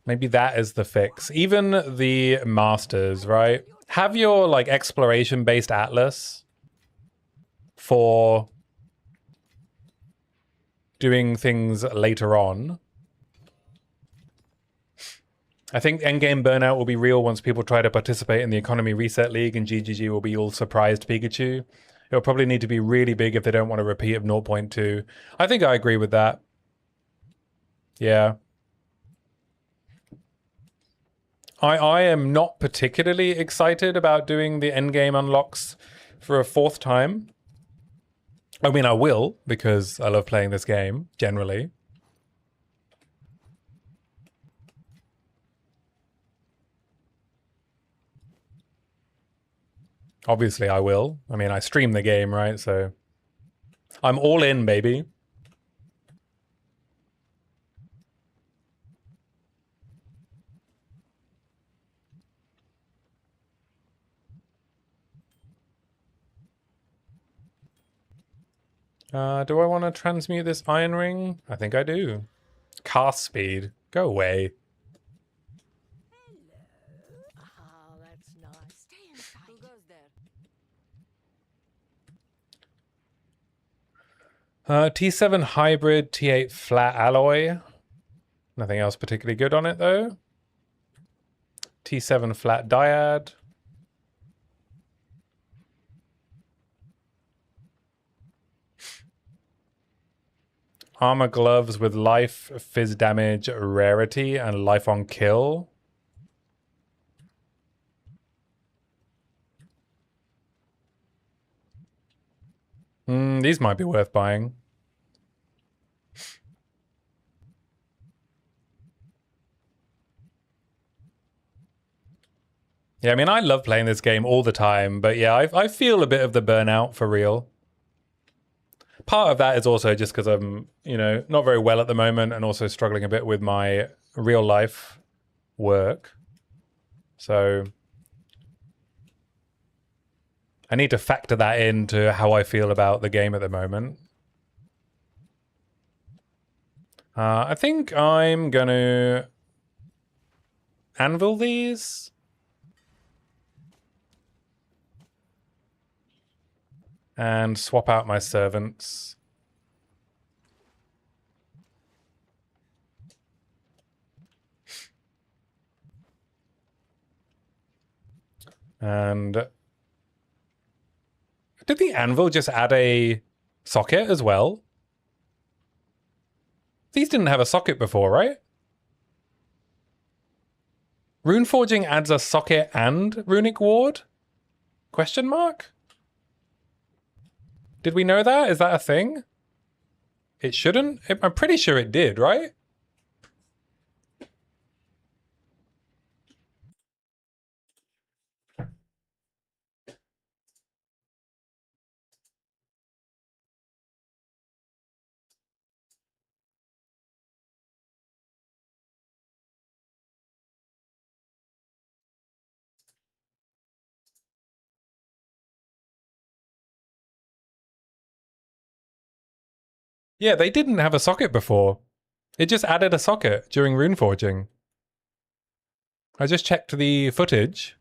Maybe that is the fix. Even the masters, right? Have your like exploration-based atlas for doing things later on. I think endgame burnout will be real once people try to participate in the economy reset league, and GGG will be all surprised Pikachu. It'll probably need to be really big if they don't want a repeat of 0.2. I think I agree with that. Yeah. I am not particularly excited about doing the endgame unlocks for a 4th time. I mean, I will, because I love playing this game, generally. Obviously, I will. I mean, I stream the game, right? So I'm all in, baby. Do I want to transmute this iron ring? I think I do. Cast speed. Go away. Ah, that's nice. Stay inside. Who goes there? T7 hybrid, T8 flat alloy. Nothing else particularly good on it though. T7 flat dyad. Armor gloves with life, fizz damage, rarity, and life on kill. These might be worth buying. Yeah, I mean, I love playing this game all the time, but yeah, I feel a bit of the burnout for real. Part of that is also just because I'm, you know, not very well at the moment and also struggling a bit with my real life work. So I need to factor that into how I feel about the game at the moment. I think I'm going to anvil these. And swap out my servants. And did the anvil just add a socket as well? These didn't have a socket before, right? Runeforging adds a socket and runic ward? Question mark? Did we know that? Is that a thing? It shouldn't? I'm pretty sure it did, right? Yeah, they didn't have a socket before. It just added a socket during runeforging. I just checked the footage.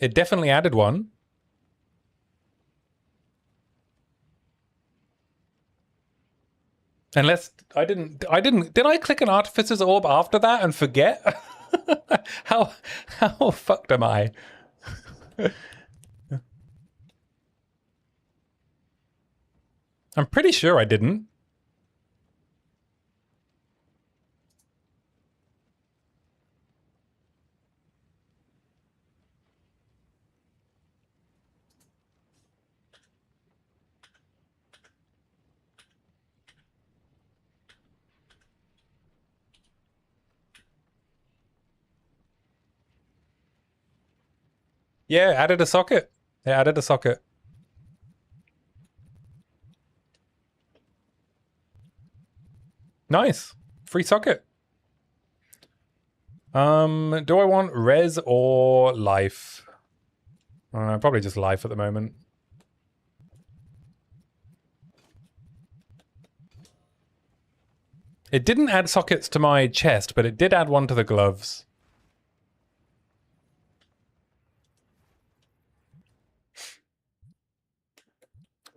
It definitely added one. Unless did I click an Artificer's Orb after that and forget? How fucked am I? I'm pretty sure I didn't. Yeah, added a socket. It added a socket. Nice. Free socket. Do I want res or life? Probably just life at the moment. It didn't add sockets to my chest, but it did add one to the gloves.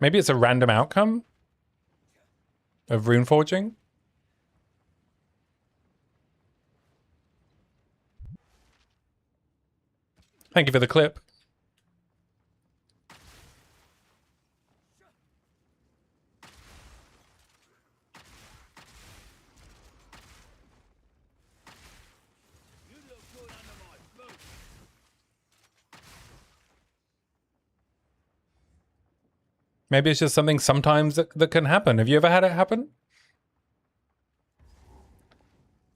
Maybe it's a random outcome of runeforging. Thank you for the clip. Maybe it's just something sometimes that can happen. Have you ever had it happen?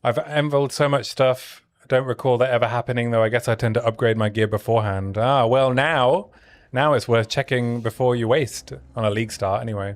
I've enrolled so much stuff. I don't recall that ever happening, though. I guess I tend to upgrade my gear beforehand. Ah, well, now it's worth checking before you waste on a league start anyway.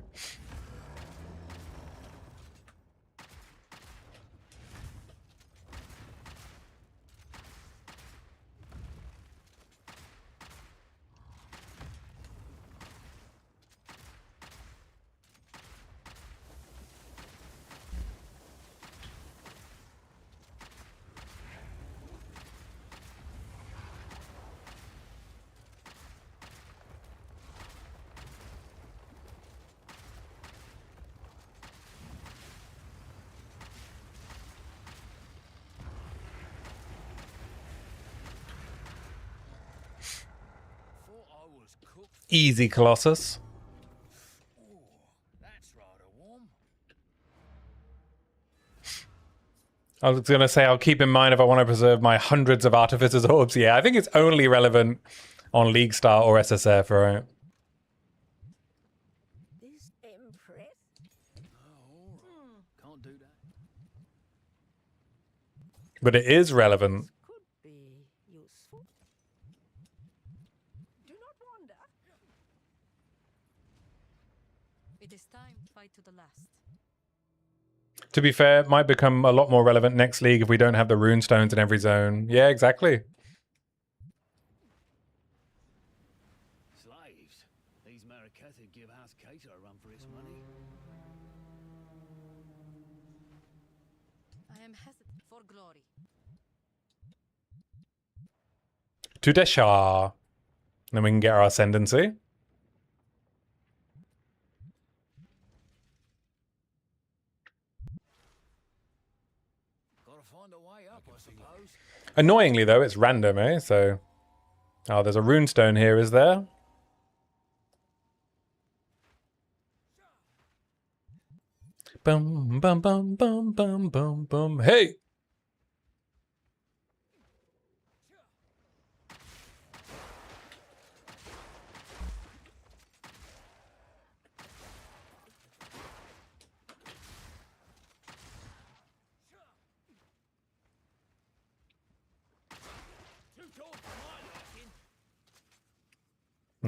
Easy, Colossus. That's rather warm. I was going to say, I'll keep in mind if I want to preserve my hundreds of Artificer's Orbs. Yeah, I think it's only relevant on League Star or SSF, right? This Empress? Can't do that. But it is relevant. Could be useful. Do not wander. It is time to fight to the last. To be fair, it might become a lot more relevant next league if we don't have the rune stones in every zone. Yeah, exactly. Slaves. These Maracatha give House Cato a run for its money. I am hesitant for glory. To Deshar. Then we can get our ascendancy. Gotta find a way up, I suppose. Annoyingly, though, it's random, eh? So... Oh, there's a runestone here, is there? Bum, bum, bum, bum, bum, bum, bum. Hey!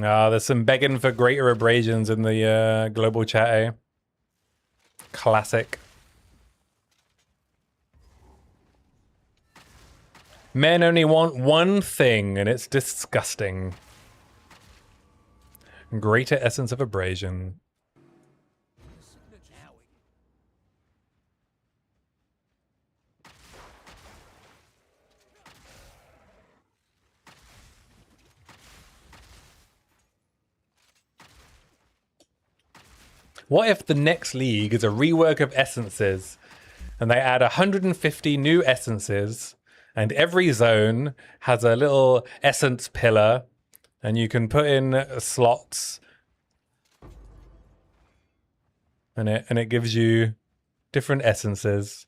Ah, there's some begging for greater abrasions in the global chat, eh? Classic. Men only want one thing, and it's disgusting. Greater essence of abrasion. What if the next league is a rework of essences and they add 150 new essences and every zone has a little essence pillar and you can put in slots and it gives you different essences.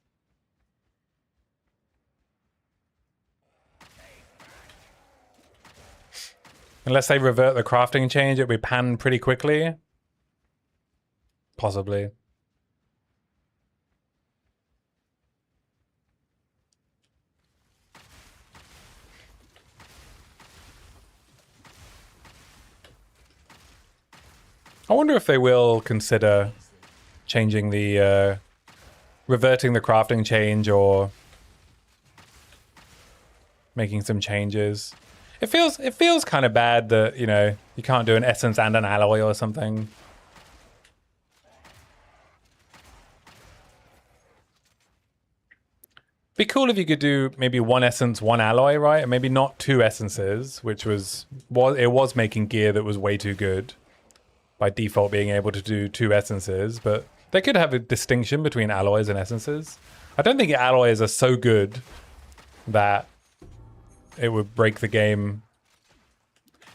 Unless they revert the crafting change, it'll be panned pretty quickly. Possibly. I wonder if they will consider changing the reverting the crafting change or making some changes. It feels kind of bad that, you know, you can't do an essence and an alloy or something. Be cool if you could do maybe one essence, one alloy, right? And maybe not two essences, which was making gear that was way too good by default being able to do two essences, but they could have a distinction between alloys and essences. I don't think alloys are so good that it would break the game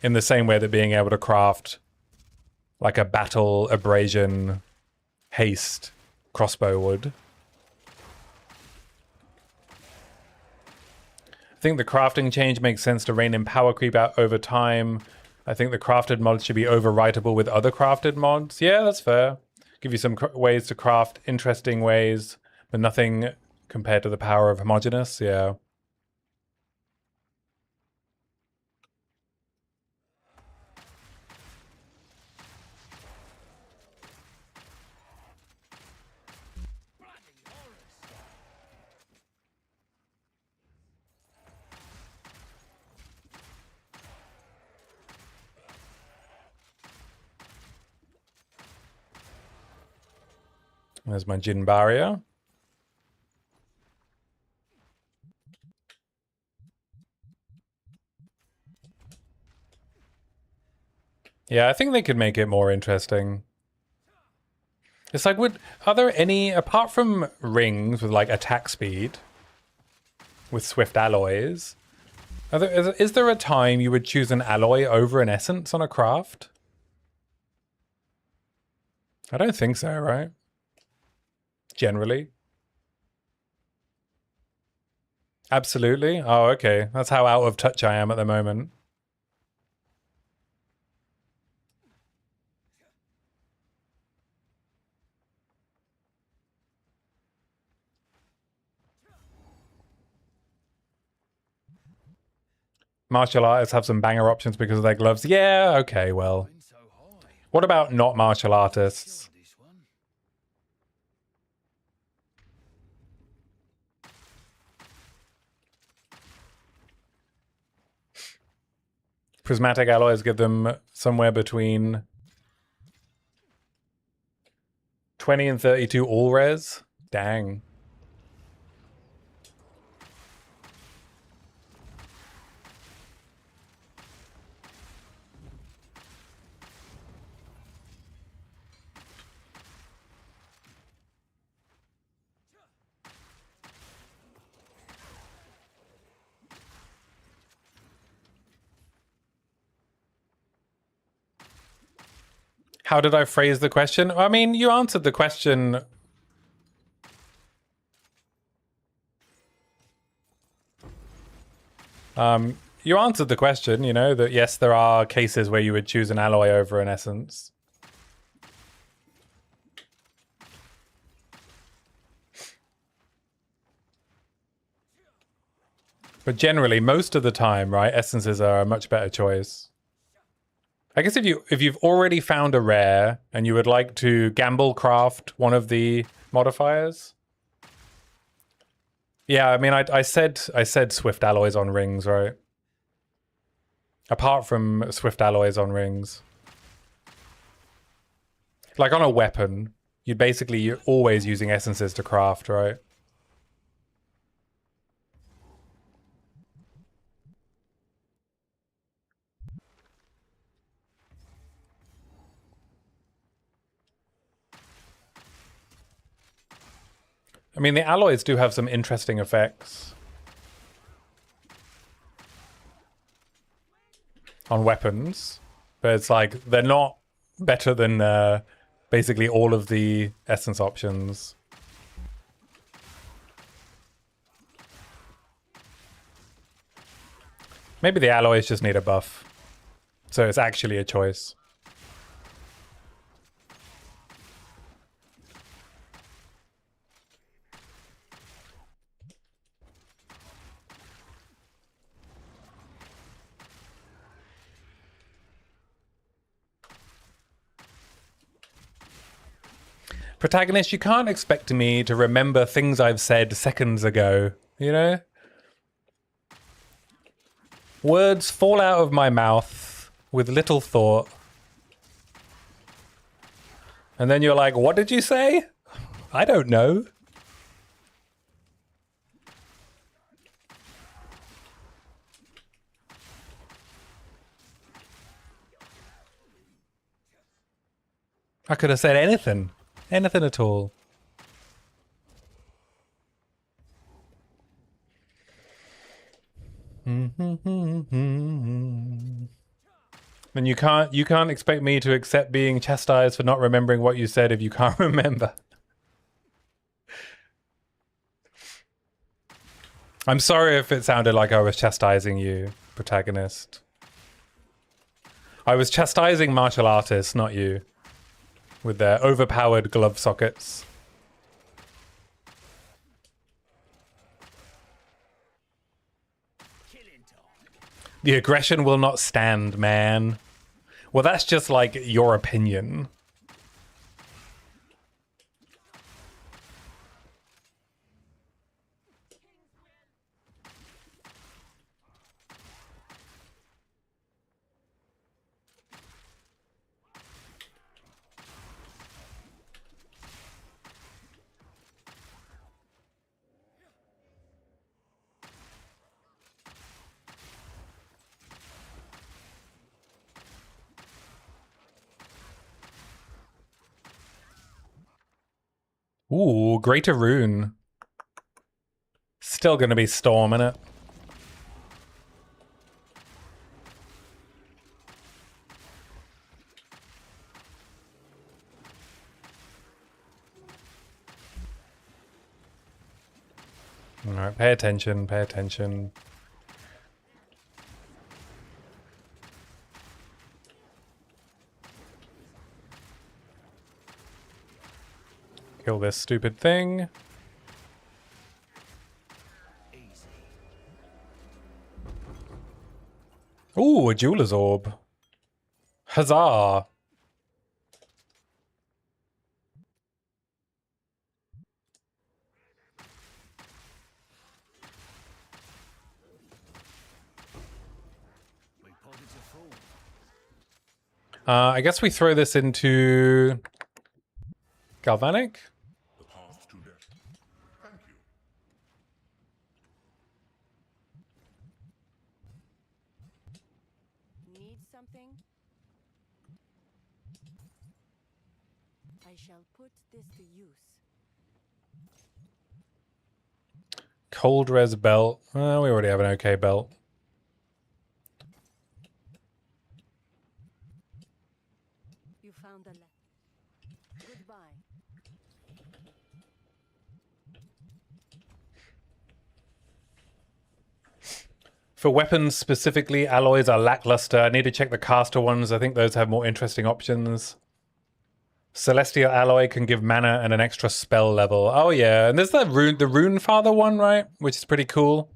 in the same way that being able to craft like a battle abrasion haste crossbow would. I think the crafting change makes sense to rein in power creep out over time. I think the crafted mods should be overwritable with other crafted mods. Yeah, that's fair. Give you some ways to craft interesting ways, but nothing compared to the power of homogeneous. Yeah. There's my Jin barrier. Yeah, I think they could make it more interesting. It's like, are there any, apart from rings with like attack speed, with swift alloys, is there a time you would choose an alloy over an essence on a craft? I don't think so, right? Generally. Absolutely. Oh, okay. That's how out of touch I am at the moment. Martial artists have some banger options because of their gloves. Yeah, okay, well. What about not martial artists? Prismatic alloys give them somewhere between 20 and 32 all res. Dang. How did I phrase the question? I mean, you answered the question. You answered the question, you know, that yes, there are cases where you would choose an alloy over an essence. But generally, most of the time, right, essences are a much better choice. I guess if you've already found a rare and you would like to gamble craft one of the modifiers. Yeah, I mean, I said swift alloys on rings, right? Apart from swift alloys on rings. Like on a weapon, you're always using essences to craft, right? I mean, the alloys do have some interesting effects on weapons, but it's like they're not better than basically all of the essence options. Maybe the alloys just need a buff, so it's actually a choice. Protagonist, you can't expect me to remember things I've said seconds ago, you know? Words fall out of my mouth with little thought. And then you're like, what did you say? I don't know. I could have said anything. Anything at all. And you can't expect me to accept being chastised for not remembering what you said if you can't remember. I'm sorry if it sounded like I was chastising you, protagonist. I was chastising martial artists, not you, with their overpowered glove sockets. The aggression will not stand, man. Well, that's just like your opinion. Ooh, Greater Rune. Still gonna be Storm, innit? Alright, pay attention, pay attention. Kill this stupid thing. Ooh, a Jeweler's Orb. Huzzah! I guess we throw this into Galvanic. The path to death. Thank you. Need something? I shall put this to use. Cold res belt. We already have an okay belt. You found the letter. Goodbye. For weapons specifically, alloys are lackluster. I need to check the caster ones. I think those have more interesting options. Celestial alloy can give mana and an extra spell level. Oh yeah, and there's the Rune Father one, right? Which is pretty cool.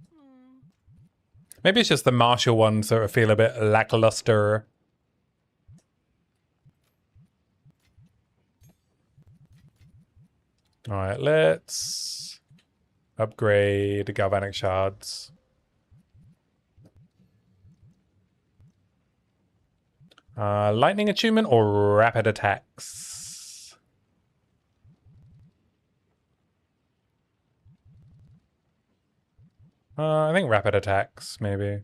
Maybe it's just the martial ones that feel a bit lackluster. All right, let's upgrade the Galvanic Shards. Lightning attunement or rapid attacks? I think rapid attacks, maybe.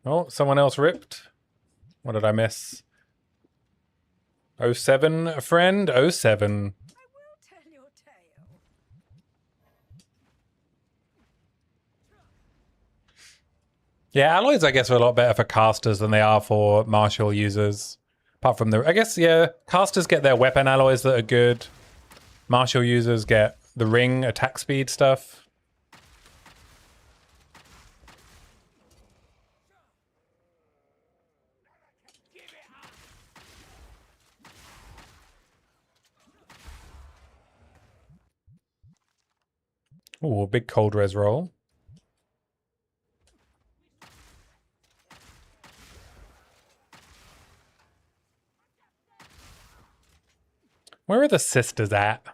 Oh, someone else ripped. What did I miss? 07, a friend? 07. Tell your tale. Yeah, alloys, I guess, are a lot better for casters than they are for martial users. Apart from the... I guess, yeah, casters get their weapon alloys that are good. Martial users get the ring, attack speed stuff. Ooh, big cold res roll. Where are the sisters at?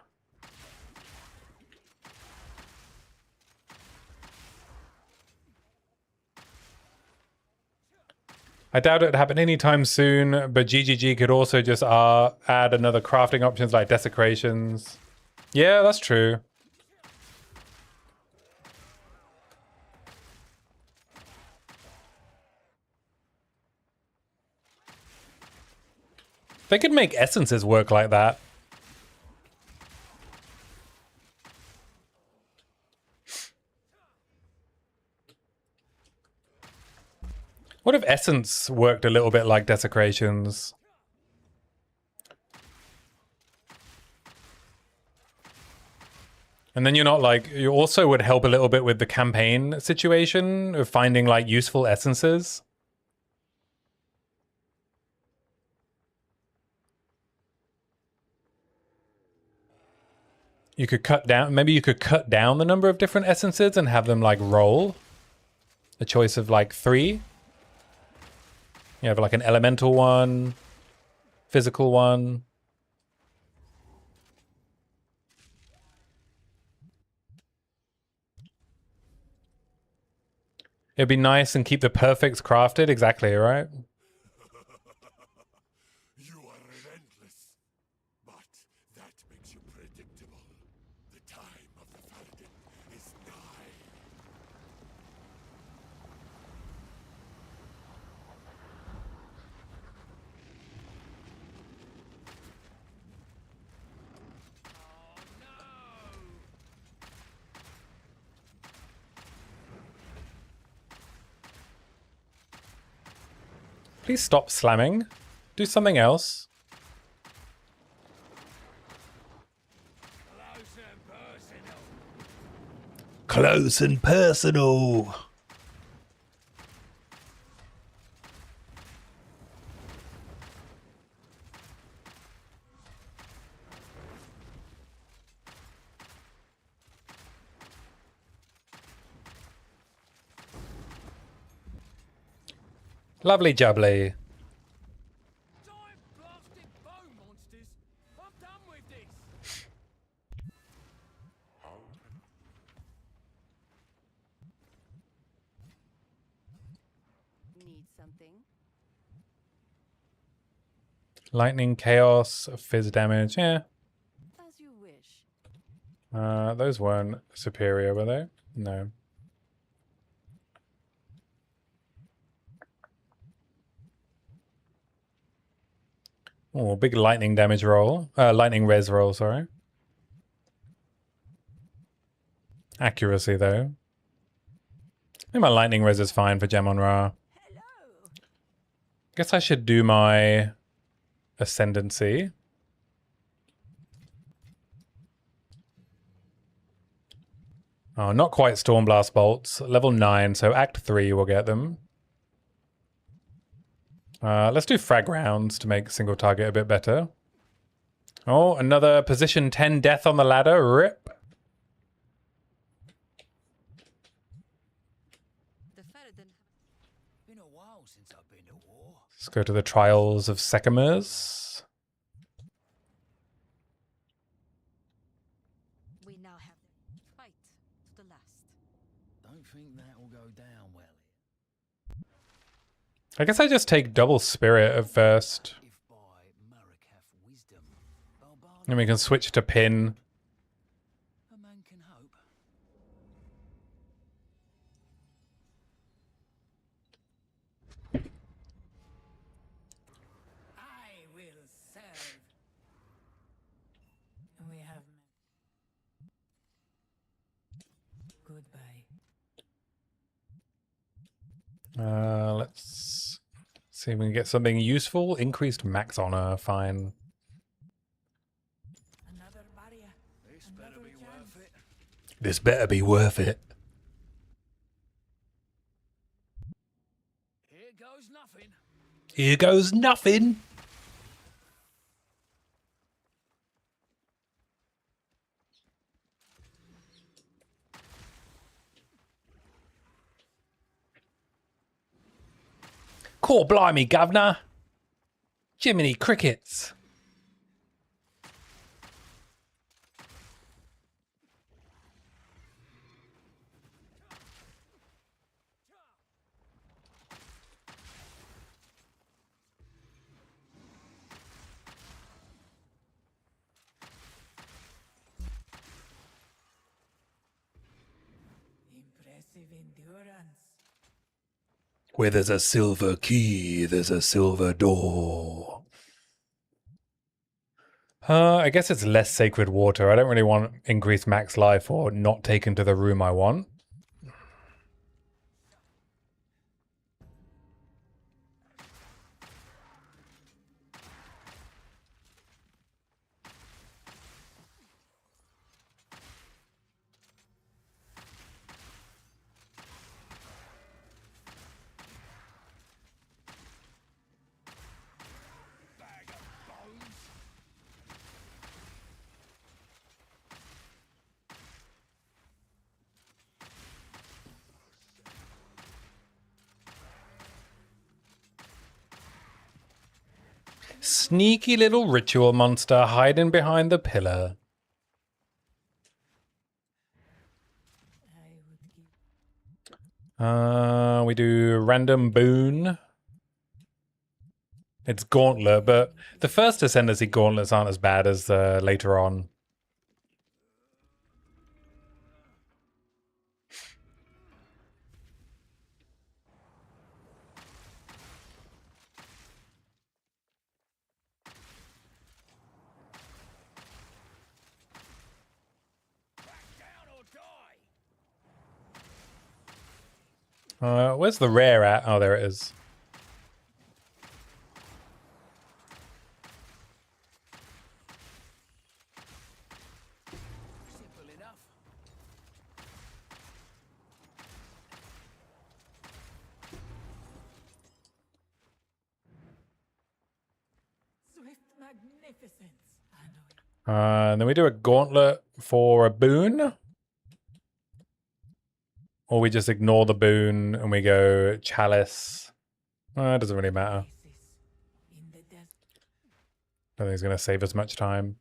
I doubt it'd happen anytime soon, but GGG could also just add another crafting options like desecrations. Yeah, that's true. They could make essences work like that. What if essence worked a little bit like desecrations? And then you're not like, you also would help a little bit with the campaign situation of finding like useful essences. You could cut down, maybe you could cut down the number of different essences and have them like roll. A choice of like 3. You have like an elemental one, physical one. It'd be nice and keep the perfects crafted. Exactly, right? You are relentless, but that makes you predictable. The time of the Paladin is nigh. Please stop slamming. Do something else. Close and personal. Lovely jubbly. Giant blasted bone monsters! I'm done with this! Need something? Lightning, chaos, fizz damage. Yeah. As you wish. Those weren't superior, were they? No. Oh, big lightning damage roll. Lightning res roll, sorry. Accuracy, though. I think my lightning res is fine for Gem on Ra. Guess I should do my ascendancy. Oh, not quite Stormblast Bolts. Level 9, so Act 3 will get them. Let's do frag rounds to make single target a bit better. Oh, another position 10 death on the ladder. Rip. The Faradin. Been a while since I've been to war. Let's go to the Trials of Sekimers. We now have fight to the last. Don't think that'll go down well. I guess I just take double spirit at first. If by Marikath wisdom, And we can switch to pin. a man can hope. I will serve. We have goodbye. Let's see if we can get something useful. Increased max honor, fine. Another barrier. This better be worth it. This better be worth it. Here goes nothing. Here goes nothing. Core blimey, governor. Jiminy crickets. Impressive endurance. Where there's a silver key, there's a silver door. I guess it's less sacred water. I don't really want increased max life or not taken to the room I want. Sneaky little ritual monster hiding behind the pillar. We do random boon. It's gauntlet, but the first ascendancy gauntlets aren't as bad as later on. Where's the rare at? Oh, there it is. Simple enough. Swift magnificence. And then we do a gauntlet for a boon. Or we just ignore the boon and we go chalice. It doesn't really matter. In the desert. I don't think it's going to save us much time.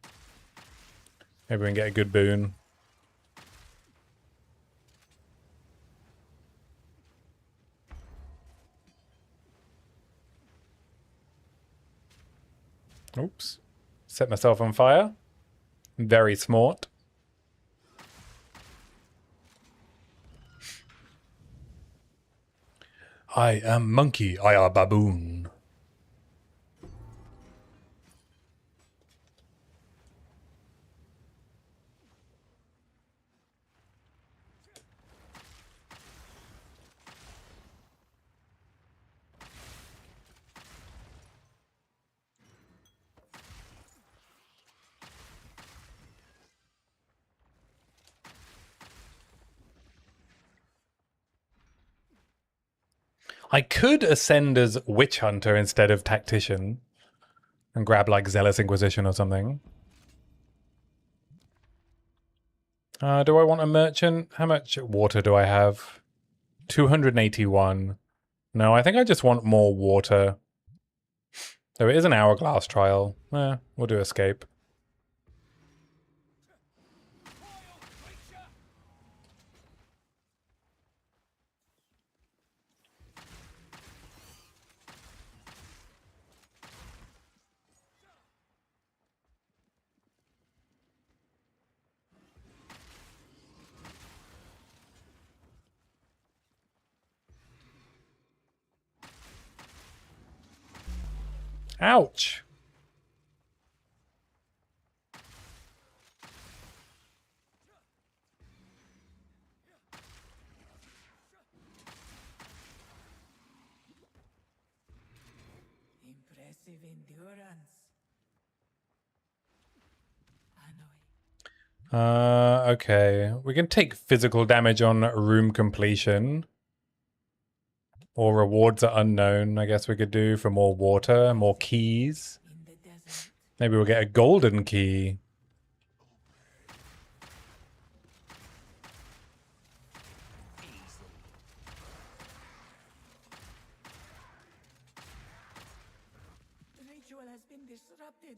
Maybe we can get a good boon. Oops. Set myself on fire. Very smart. I am monkey, I am baboon. I could ascend as Witch Hunter instead of Tactician and grab like Zealous Inquisition or something. Do I want a merchant? How much water do I have? 281. No, I think I just want more water. There is an hourglass trial. We'll do escape. Ouch. Impressive endurance. Okay. We can take physical damage on room completion. Or rewards are unknown, I guess we could do for more water, more keys. In the desert. Maybe we'll get a golden key. The ritual has been disrupted.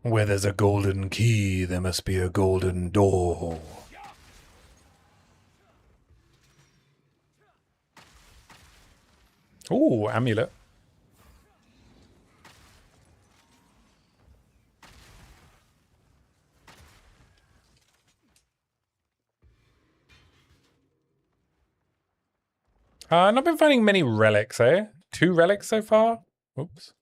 Where there's a golden key, there must be a golden door. Ooh, amulet. Not been finding many relics, eh? 2 relics so far? Oops.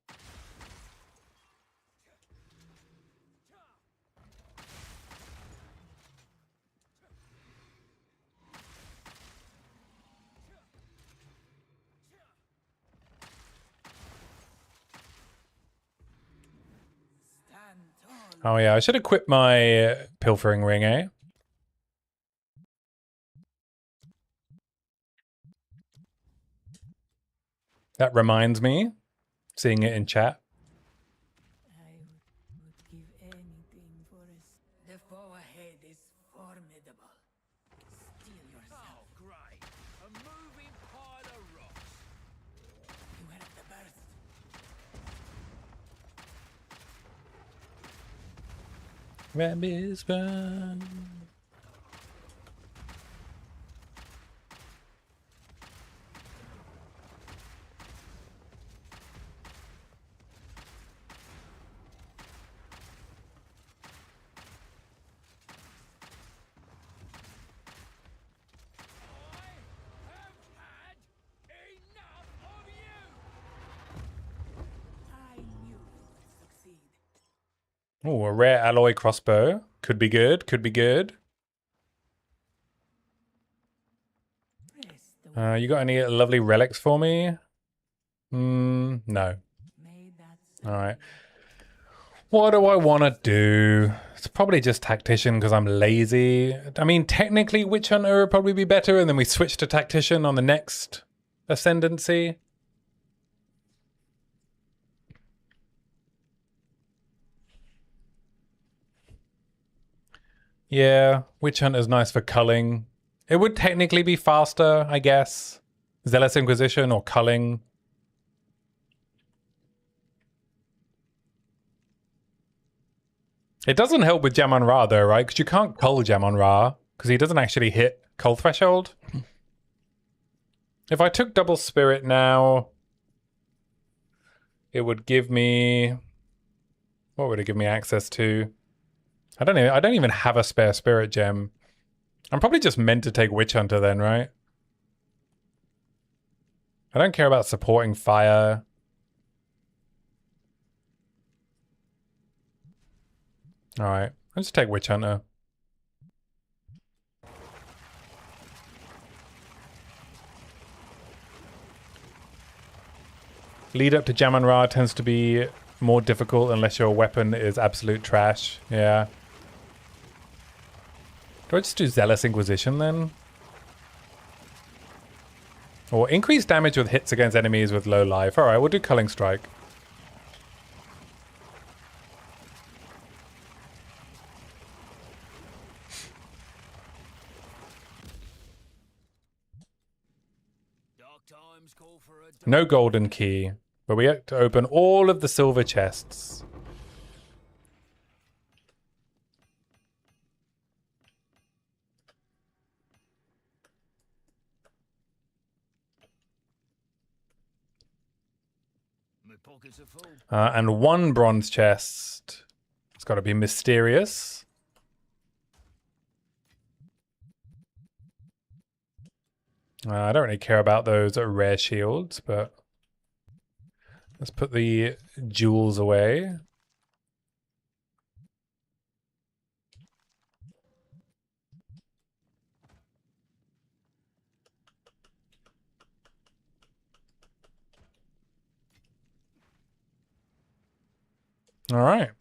Stand tall. Oh yeah, I should equip my pilfering ring, eh? That reminds me, seeing it in chat. I would give anything for us. The foe ahead is formidable. Steel yourself. Oh, great. A moving pile of rocks. You have the burst. Rabbits run. I knew you would succeed. Oh, a rare alloy crossbow. Could be good. Could be good. Press the You got any lovely relics for me? No. May that All right. What do I want to do? It's probably just Tactician because I'm lazy. I mean, technically Witch Hunter would probably be better, and then we switch to Tactician on the next ascendancy. Yeah, Witch Hunter's nice for culling. It would technically be faster, I guess. Zealous Inquisition or culling. It doesn't help with Jamon Ra though, right? Because you can't cull Jamon Ra because he doesn't actually hit cull threshold. If I took double spirit now, it would give me, what would it give me access to? I don't even have a spare spirit gem. I'm probably just meant to take Witch Hunter then, right? I don't care about supporting fire. All right, let's take Witch Hunter. Lead up to Jamon Ra tends to be more difficult unless your weapon is absolute trash. Yeah. Do I just do Zealous Inquisition then? Or increase damage with hits against enemies with low life. Alright, we'll do Culling Strike. Dark times call for a No golden key, but we have to open all of the silver chests. My pockets are full. And one bronze chest. It's got to be mysterious. I don't really care about those rare shields, but let's put the jewels away. All right.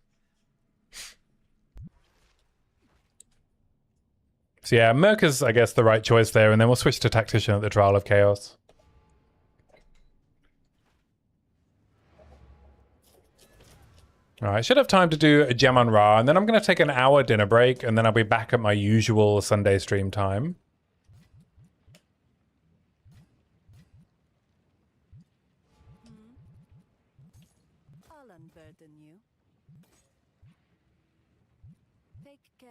So yeah, Merc is, I guess, the right choice there, and then we'll switch to Tactician at the Trial of Chaos. All right, I should have time to do a Jamon Ra, and then I'm going to take an hour dinner break, and then I'll be back at my usual Sunday stream time. I'll unburden you. Take care.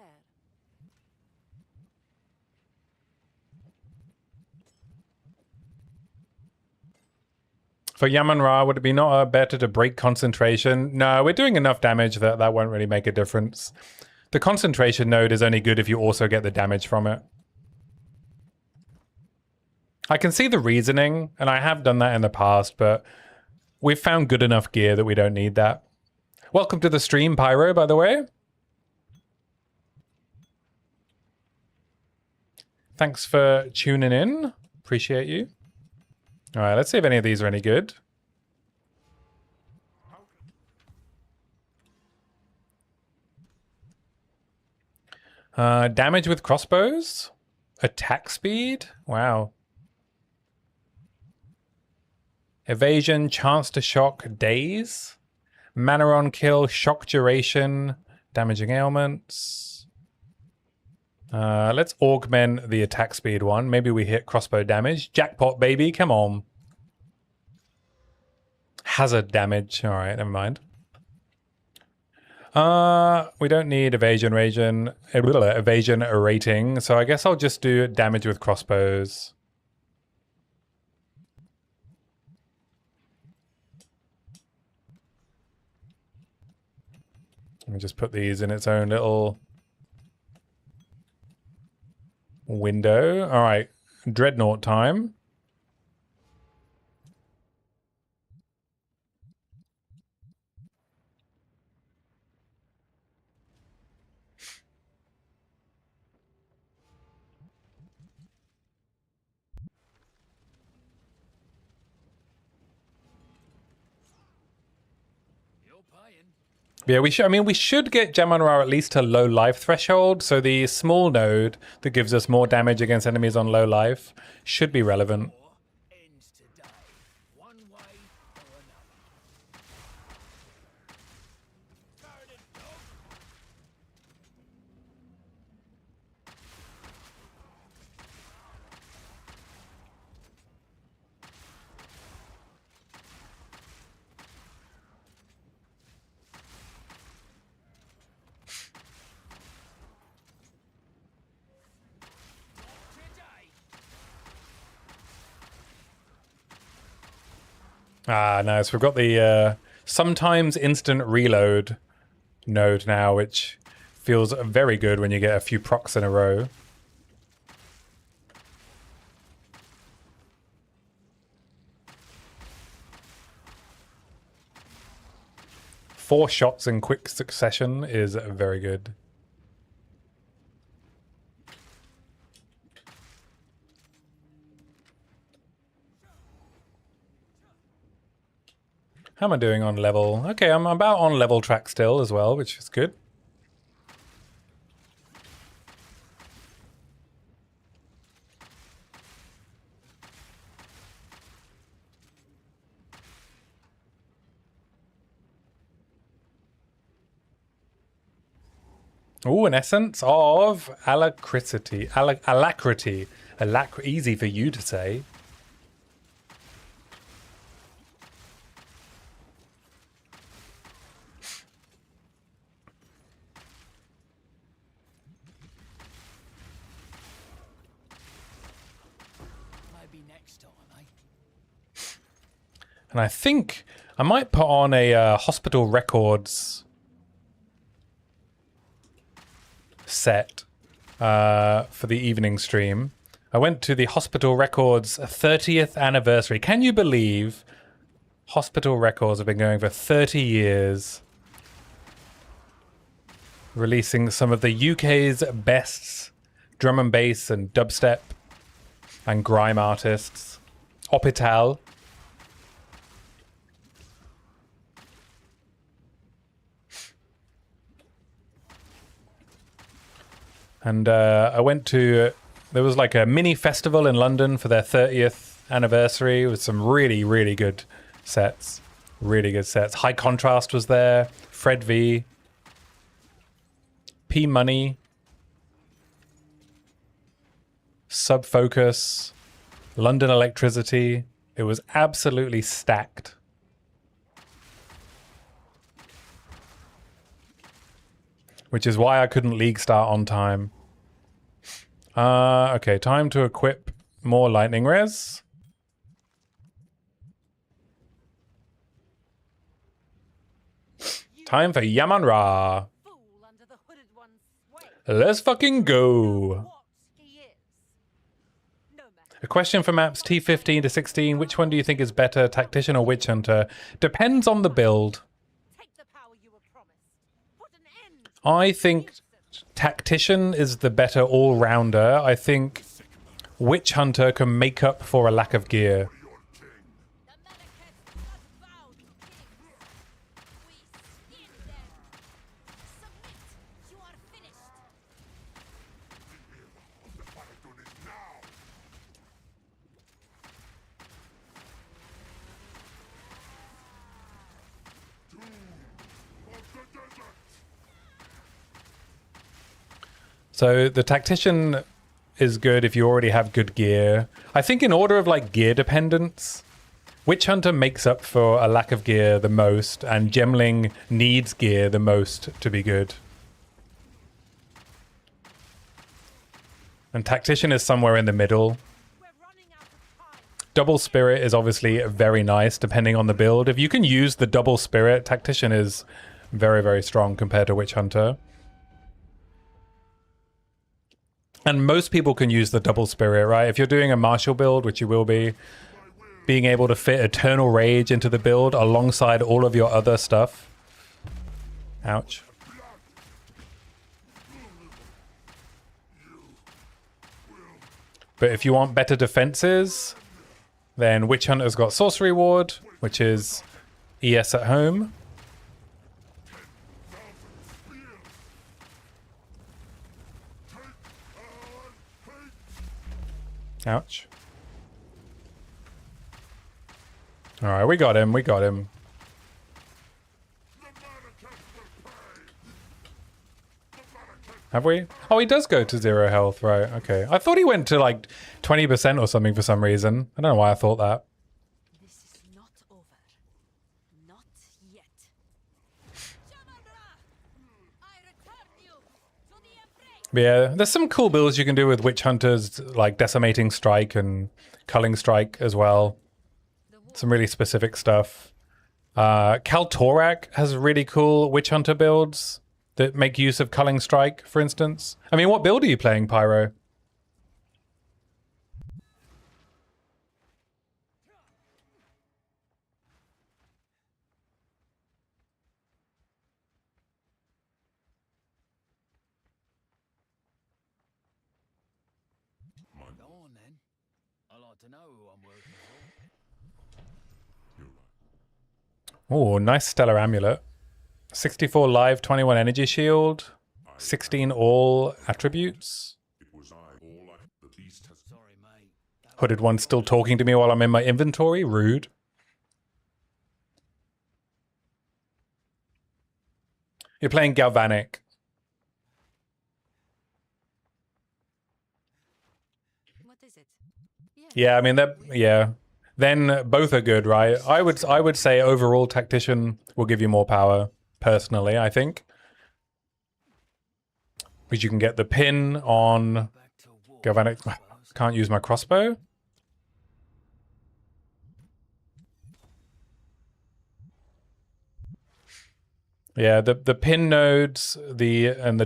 For Yaman Ra, would it be not better to break concentration? No, we're doing enough damage that that won't really make a difference. The concentration node is only good if you also get the damage from it. I can see the reasoning, and I have done that in the past, but we've found good enough gear that we don't need that. Welcome to the stream, Pyro, by the way. Thanks for tuning in. Appreciate you. All right, let's see if any of these are any good. Damage with crossbows. Attack speed. Wow. Evasion, chance to shock, daze. Mana on kill, shock duration, damaging ailments. Let's augment the attack speed one. Maybe we hit crossbow damage. Jackpot, baby. Come on. Hazard damage. All right, never mind. We don't need evasion rating. So I guess I'll just do damage with crossbows. Let me just put these in its own little window. All right, dreadnought time. Yeah, we should. I mean, we should get Gemling at least to low life threshold. So the small node that gives us more damage against enemies on low life should be relevant. Ends today, one way or another. Turn it, dog. Ah, nice. We've got the sometimes instant reload node now, which feels very good when you get a few procs in a row. Four shots in quick succession is very good. How am I doing on level? Okay, I'm about on level track still as well, which is good. Oh, an essence of alacrity. Alacrity. Easy for you to say. And I think I might put on a hospital records set for the evening stream. I went to the hospital records 30th anniversary. Can you believe hospital records have been going for 30 years? Releasing some of the UK's best drum and bass and dubstep and grime artists. Hospital. And I went to, there was like a mini festival in London for their 30th anniversary with some really, really good sets. Really good sets. High Contrast was there. Fred V. P Money. Subfocus. London Electricity. It was absolutely stacked. Which is why I couldn't league start on time. Okay, time to equip more lightning res. Time for Yaman-Ra. Let's fucking go. A question for maps T15 to 16. Which one do you think is better, Tactician or Witch Hunter? Depends on the build. I think Tactician is the better all-rounder. I think Witch Hunter can make up for a lack of gear. So the Tactician is good if you already have good gear. I think in order of like gear dependence, Witch Hunter makes up for a lack of gear the most, and Gemling needs gear the most to be good. And Tactician is somewhere in the middle. We're running out of time. Double Spirit is obviously very nice depending on the build. If you can use the Double Spirit, Tactician is very, very strong compared to Witch Hunter. And most people can use the Double Spirit, right? If you're doing a martial build, which you will be, being able to fit Eternal Rage into the build alongside all of your other stuff. Ouch. But if you want better defenses, then Witch Hunter's got Sorcery Ward, which is ES at home. Ouch. Alright, we got him, we got him. Have we? Oh, he does go to 0 health, right, okay. I thought he went to like 20% or something for some reason. I don't know why I thought that. This is not over. Not yet. I return you to the embrace. But yeah, there's some cool builds you can do with Witch Hunters, like Decimating Strike and Culling Strike as well. Some really specific stuff. Kaltorak has really cool Witch Hunter builds that make use of Culling Strike, for instance. I mean, what build are you playing, Pyro? Go on then. I'd like to know who I'm working for. Oh, nice Stellar Amulet. 64 live, 21 energy shield, 16 all attributes. Sorry, mate. Hooded one still talking to me while I'm in my inventory. Rude. You're playing Galvanic. What is it? Yeah, I mean that. Yeah, then both are good, right? I would say overall Tactician will give you more power. Personally, I think, because you can get the pin on Back to war. Galvanic. Can't use my crossbow. Yeah, the pin nodes, and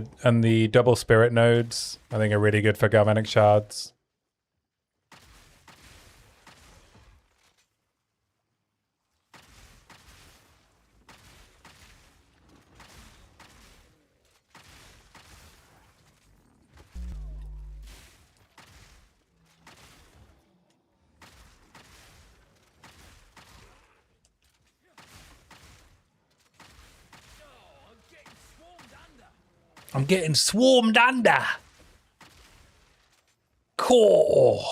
the double spirit nodes, I think are really good for Galvanic Shards. I'm getting swarmed under. Core.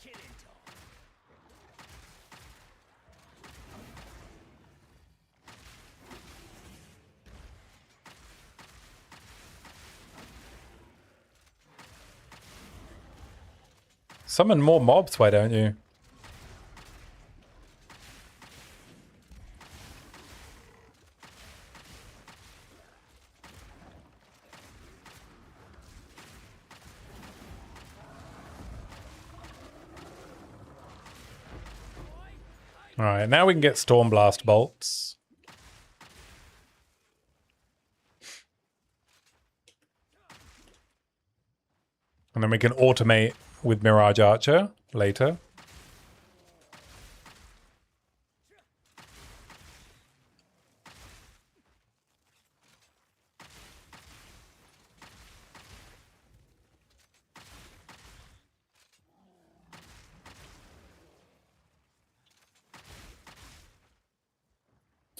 Killing time. Summon more mobs, why don't you? Alright, now we can get Stormblast Bolts. And then we can automate with Mirage Archer later.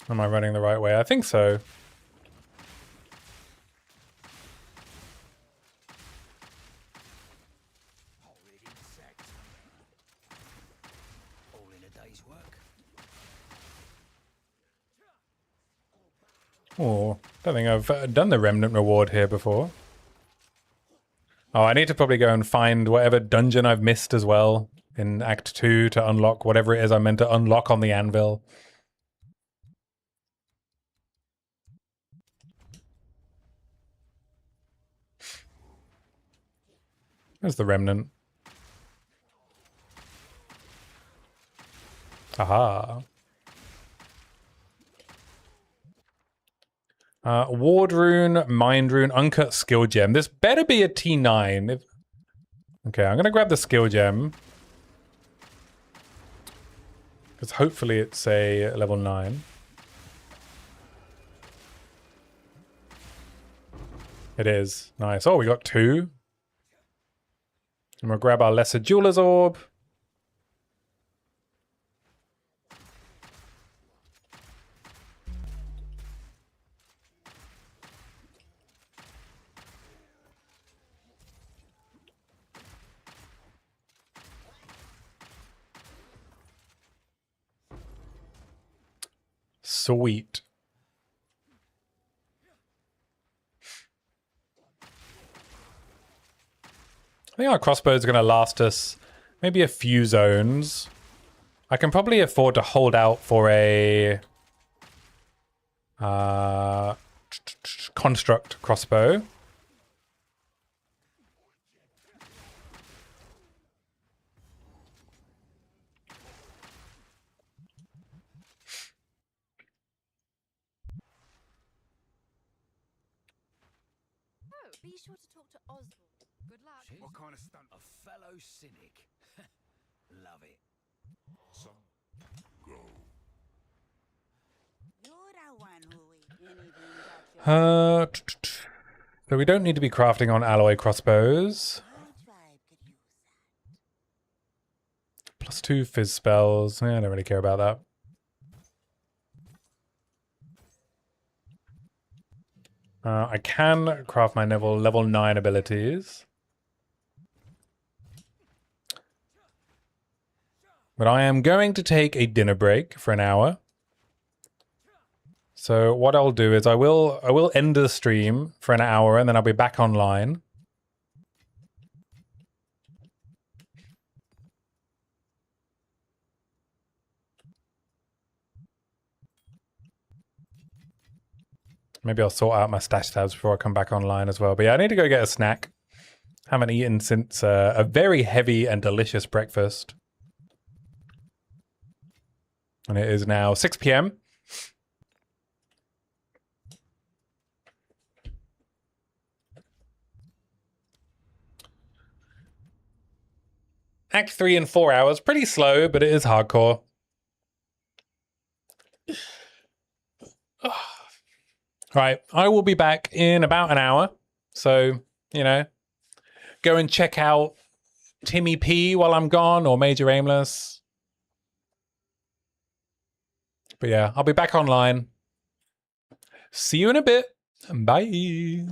Am I running the right way? I think so. Horrid insect. All in a day's work. Oh, don't think I've done the Remnant reward here before. Oh, I need to probably go and find whatever dungeon I've missed as well in Act 2 to unlock whatever it is I meant to unlock on the anvil. There's the Remnant. Aha. Ward rune, mind rune, uncut skill gem. This better be a T9. Okay, I'm gonna grab the skill gem. Because hopefully it's a level 9. It is. Nice. Oh, we got 2. And we'll grab our lesser jeweler's orb. Sweet. I think our crossbow is going to last us maybe a few zones. I can probably afford to hold out for a construct crossbow. Oh, be sure to talk to Oswald. Good luck. What kind of stunt? A fellow cynic. Love it. Some go. You're the one who anything got your So we don't need to be crafting on alloy crossbows. tribe could use that. +2 fizz spells. I don't really care about that. I can craft my level 9 abilities. But I am going to take a dinner break for an hour. So what I'll do is I will end the stream for an hour and then I'll be back online. Maybe I'll sort out my stash tabs before I come back online as well. But yeah, I need to go get a snack. Haven't eaten since a very heavy and delicious breakfast. And it is now 6 p.m. Act 3 in 4 hours. Pretty slow, but it is hardcore. Right, I will be back in about an hour. So, you know, go and check out Timmy P while I'm gone or Major Aimless. But yeah, I'll be back online. See you in a bit. Bye.